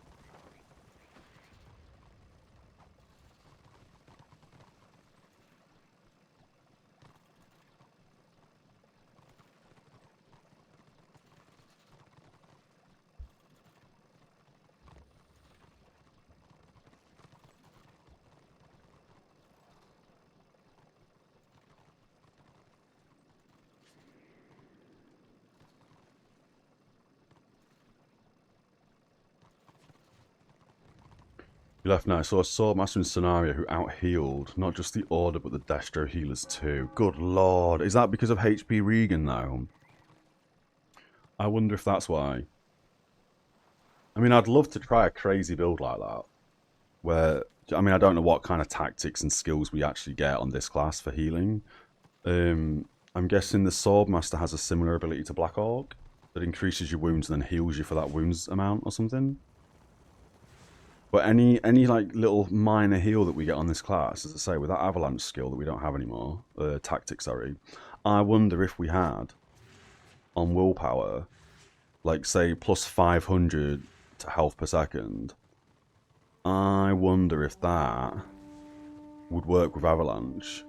You left now. So I saw a Master in Scenario who out-healed not just the Order but the Destro healers too. Good lord. Is that because of HP Regan now? I wonder if that's why. I mean, I'd love to try a crazy build like that. Where, I mean, I don't know what kind of tactics and skills we actually get on this class for healing. I'm guessing the Swordmaster has a similar ability to Black Orc that increases your wounds and then heals you for that wounds amount or something. But any like little minor heal that we get on this class, as I say, with that avalanche skill that we don't have anymore, tactic, sorry, I wonder if we had on willpower, like say plus 500 to health per second. I wonder if that would work with avalanche.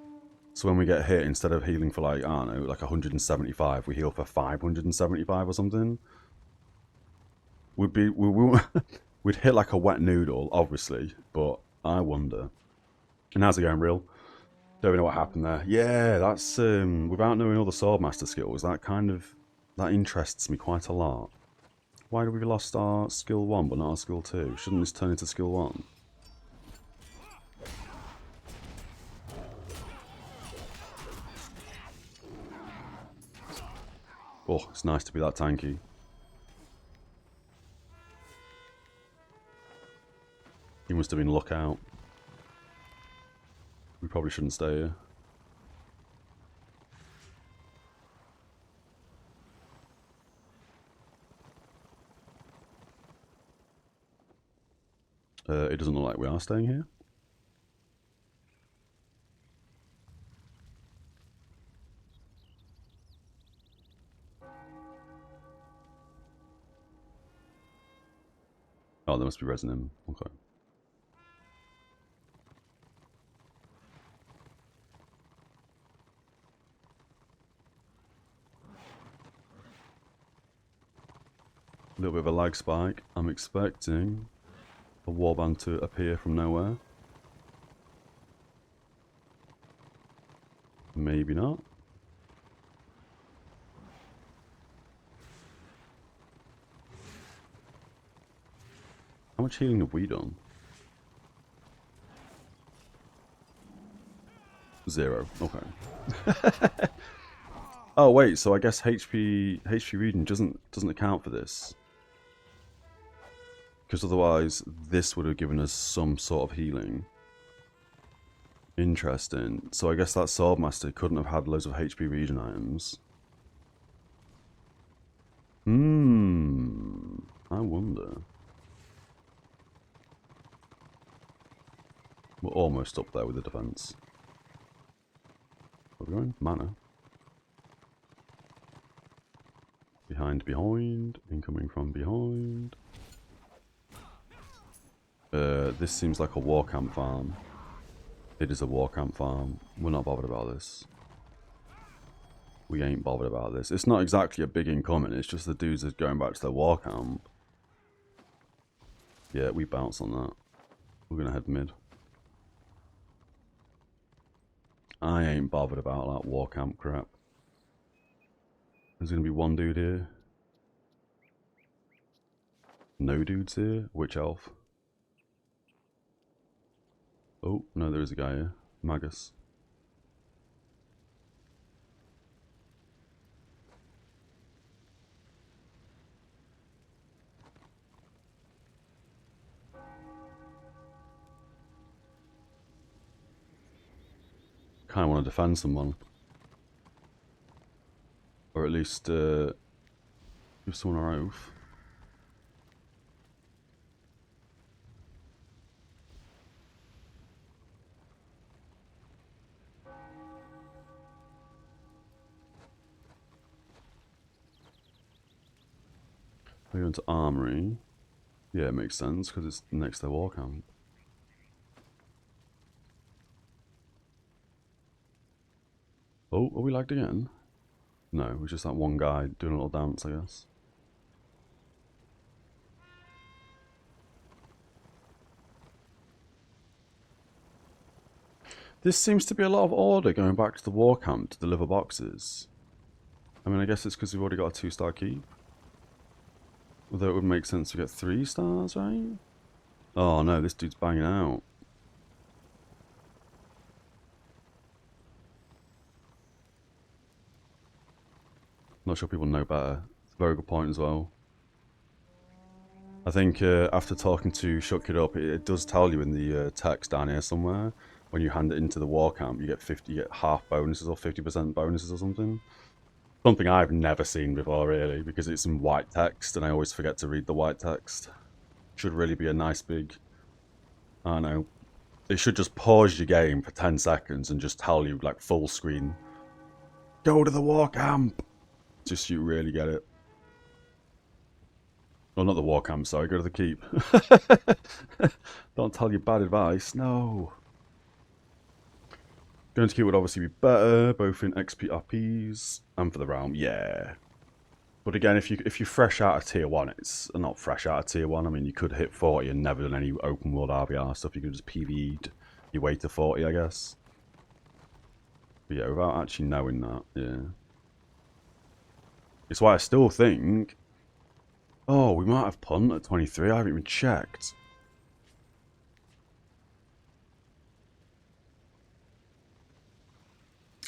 So when we get hit, instead of healing for like, I don't know, like 175, we heal for 575 or something. We'd hit like a wet noodle, obviously, but I wonder. And how's it going, real? Don't even know what happened there. Yeah, that's without knowing all the Swordmaster skills, that interests me quite a lot. Why did we lost our skill 1 but not our skill 2? Shouldn't this turn into skill 1? Oh, it's nice to be that tanky. He must have been lookout. We probably shouldn't stay here. It doesn't look like we are staying here. Oh, there must be resin in. Okay. A little bit of a lag spike. I'm expecting a warband to appear from nowhere. Maybe not. How much healing have we done? 0. Okay. Oh wait, so I guess HP region doesn't account for this. Because otherwise this would have given us some sort of healing. Interesting. So I guess that Swordmaster couldn't have had loads of HP region items. I wonder. We're almost up there with the defense. Where are we going? Mana. Behind. Incoming from behind. This seems like a war camp farm. It is a war camp farm. We're not bothered about this. We ain't bothered about this. It's not exactly a big incoming, it's just the dudes are going back to their war camp. Yeah, we bounce on that. We're gonna head mid. I ain't bothered about that war camp crap. There's gonna be one dude here. No dudes here? Which elf? Oh, no, there is a guy here. Magus. Kind of want to defend someone. Or at least give someone our oath. We go into armory. Yeah, it makes sense because it's next to their war camp. Oh, are we lagged again? No, it was just that one guy doing a little dance, I guess. This seems to be a lot of order going back to the war camp to deliver boxes. I mean, I guess it's because we've already got a 2-star keep. Although it would make sense to get 3 stars, right? Oh no, this dude's banging out. Not sure people know better. It's a very good point as well. I think after talking to Shut It Up, it does tell you in the text down here somewhere, when you hand it into the war camp, you get half bonuses or 50% bonuses or something. Something I've never seen before, really, because it's in white text, and I always forget to read the white text. Should really be a nice big... I don't know. It should just pause your game for 10 seconds and just tell you, like, full screen, go to the war camp! Just so you really get it. Well, not the war camp, sorry, go to the keep. Don't tell you bad advice, no. Going to keep would obviously be better, both in XP RPs and for the realm, yeah. But again, if you're fresh out of tier 1, it's not fresh out of tier 1. I mean, you could hit 40 and never done any open world RvR stuff. You could just PvE'd your way to 40, I guess. But yeah, without actually knowing that, yeah. It's why I still think... Oh, we might have punt at 23. I haven't even checked.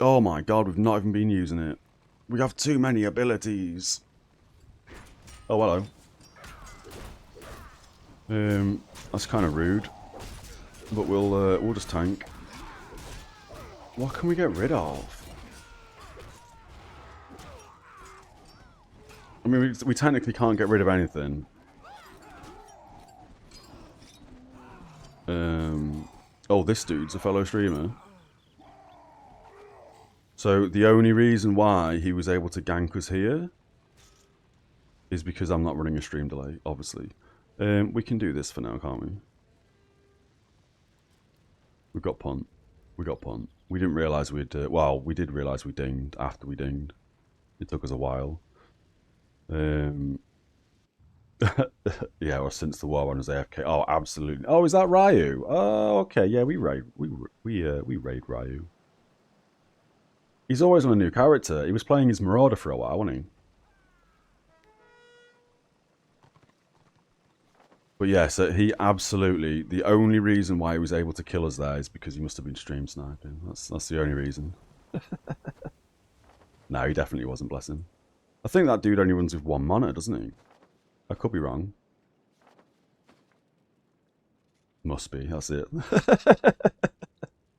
Oh my god, we've not even been using it. We have too many abilities. Oh, hello. That's kind of rude. But we'll just tank. What can we get rid of? I mean, we technically can't get rid of anything. Oh, this dude's a fellow streamer. So the only reason why he was able to gank us here is because I'm not running a stream delay, obviously. We can do this for now, can't we? We've got punt. We got punt. We didn't realise we'd... well, we did realise we dinged after we dinged. It took us a while. Yeah, or since the war one was AFK. Oh, absolutely. Oh, is that Ryu? Oh, okay. Yeah, we raid Ryu. He's always on a new character. He was playing his Marauder for a while, wasn't he? But yeah, so he absolutely... The only reason why he was able to kill us there is because he must have been stream sniping. That's the only reason. No, he definitely wasn't, bless him. I think that dude only runs with one monitor, doesn't he? I could be wrong. Must be, that's it.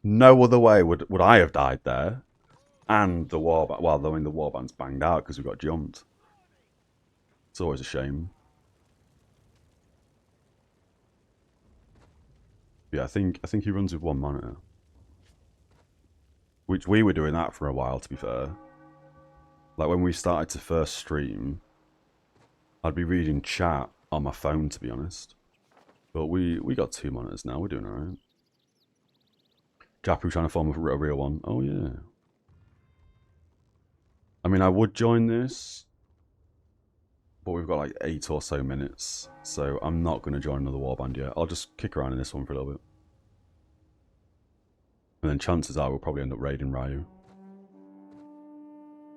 No other way would I have died there. And the warband... Well, I mean, the warband's banged out because we got jumped. It's always a shame. Yeah, I think he runs with one monitor. Which we were doing that for a while, to be fair. Like when we started to first stream, I'd be reading chat on my phone, to be honest. But we got two monitors now, we're doing alright. Japu trying to form a real one. Oh yeah. I mean, I would join this, but we've got like 8 or so minutes, so I'm not going to join another warband yet. I'll just kick around in this one for a little bit. And then chances are we'll probably end up raiding Ryu.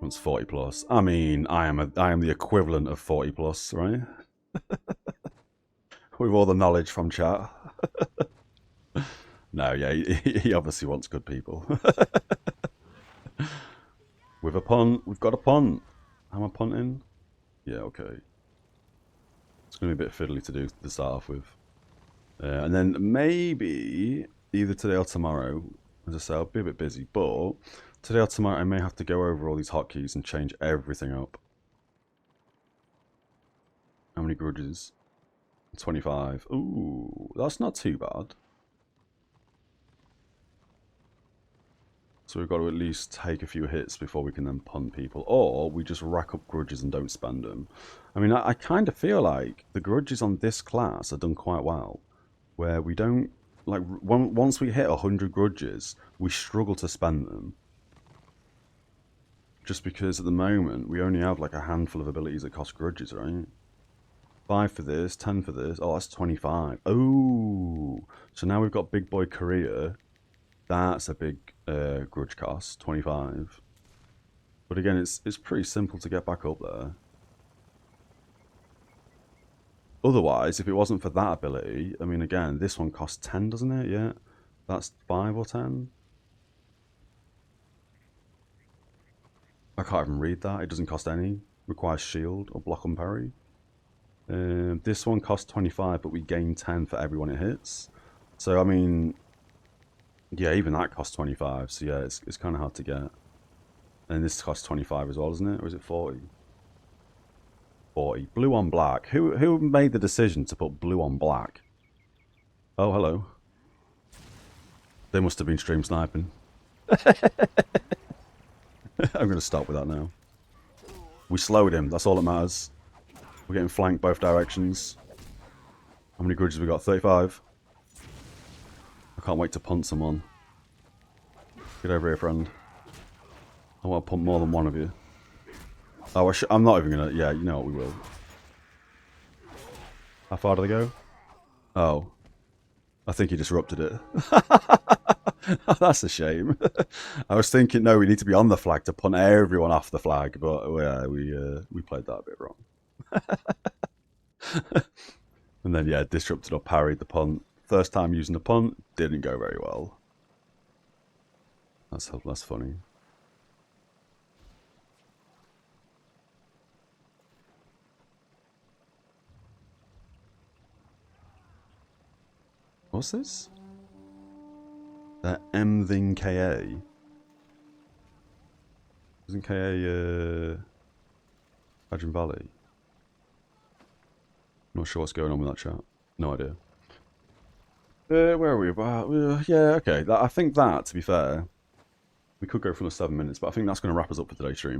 Once 40 plus. I mean, I am the equivalent of 40 plus, right? With all the knowledge from chat. No, yeah, he obviously wants good people. With a punt, we've got a punt. Am I punting? Yeah, okay. It's going to be a bit fiddly to do to start off with. And then maybe either today or tomorrow, as I say, I'll be a bit busy, but today or tomorrow I may have to go over all these hotkeys and change everything up. How many grudges? 25. Ooh, that's not too bad. So we've got to at least take a few hits before we can then punt people. Or we just rack up grudges and don't spend them. I mean, I kind of feel like the grudges on this class are done quite well. Where we don't... Like, once we hit 100 grudges, we struggle to spend them. Just because at the moment, we only have like a handful of abilities that cost grudges, right? 5 for this, 10 for this. Oh, that's 25. Oh, so now we've got Big Boy Korea. That's a big grudge cost, 25. But again, it's pretty simple to get back up there. Otherwise, if it wasn't for that ability, I mean, again, this one costs 10, doesn't it? Yeah. That's 5 or 10. I can't even read that. It doesn't cost any. Requires shield or block and parry. This one costs 25, but we gain 10 for everyone it hits. So, I mean, yeah, even that costs 25. So, yeah, it's kind of hard to get. And this costs 25 as well, isn't it? Or is it 40? 40. Blue on black. Who made the decision to put blue on black? Oh, hello. They must have been stream sniping. I'm going to stop with that now. We slowed him. That's all that matters. We're getting flanked both directions. How many grudges we got? 35. I can't wait to punt someone. Get over here, friend. I want to punt more than one of you. Oh, I'm not even going to... Yeah, you know what, we will. How far do they go? Oh. I think he disrupted it. That's a shame. I was thinking, no, we need to be on the flag to punt everyone off the flag, but yeah, we played that a bit wrong. And then, yeah, disrupted or parried the punt. First time using the punt, didn't go very well. That's funny. What's this? Mthing KA. Isn't KA Badger Valley? Not sure what's going on with that chat. No idea. Where are we about? Yeah, okay. I think that, to be fair, we could go for another 7 minutes, but I think that's going to wrap us up for today's stream.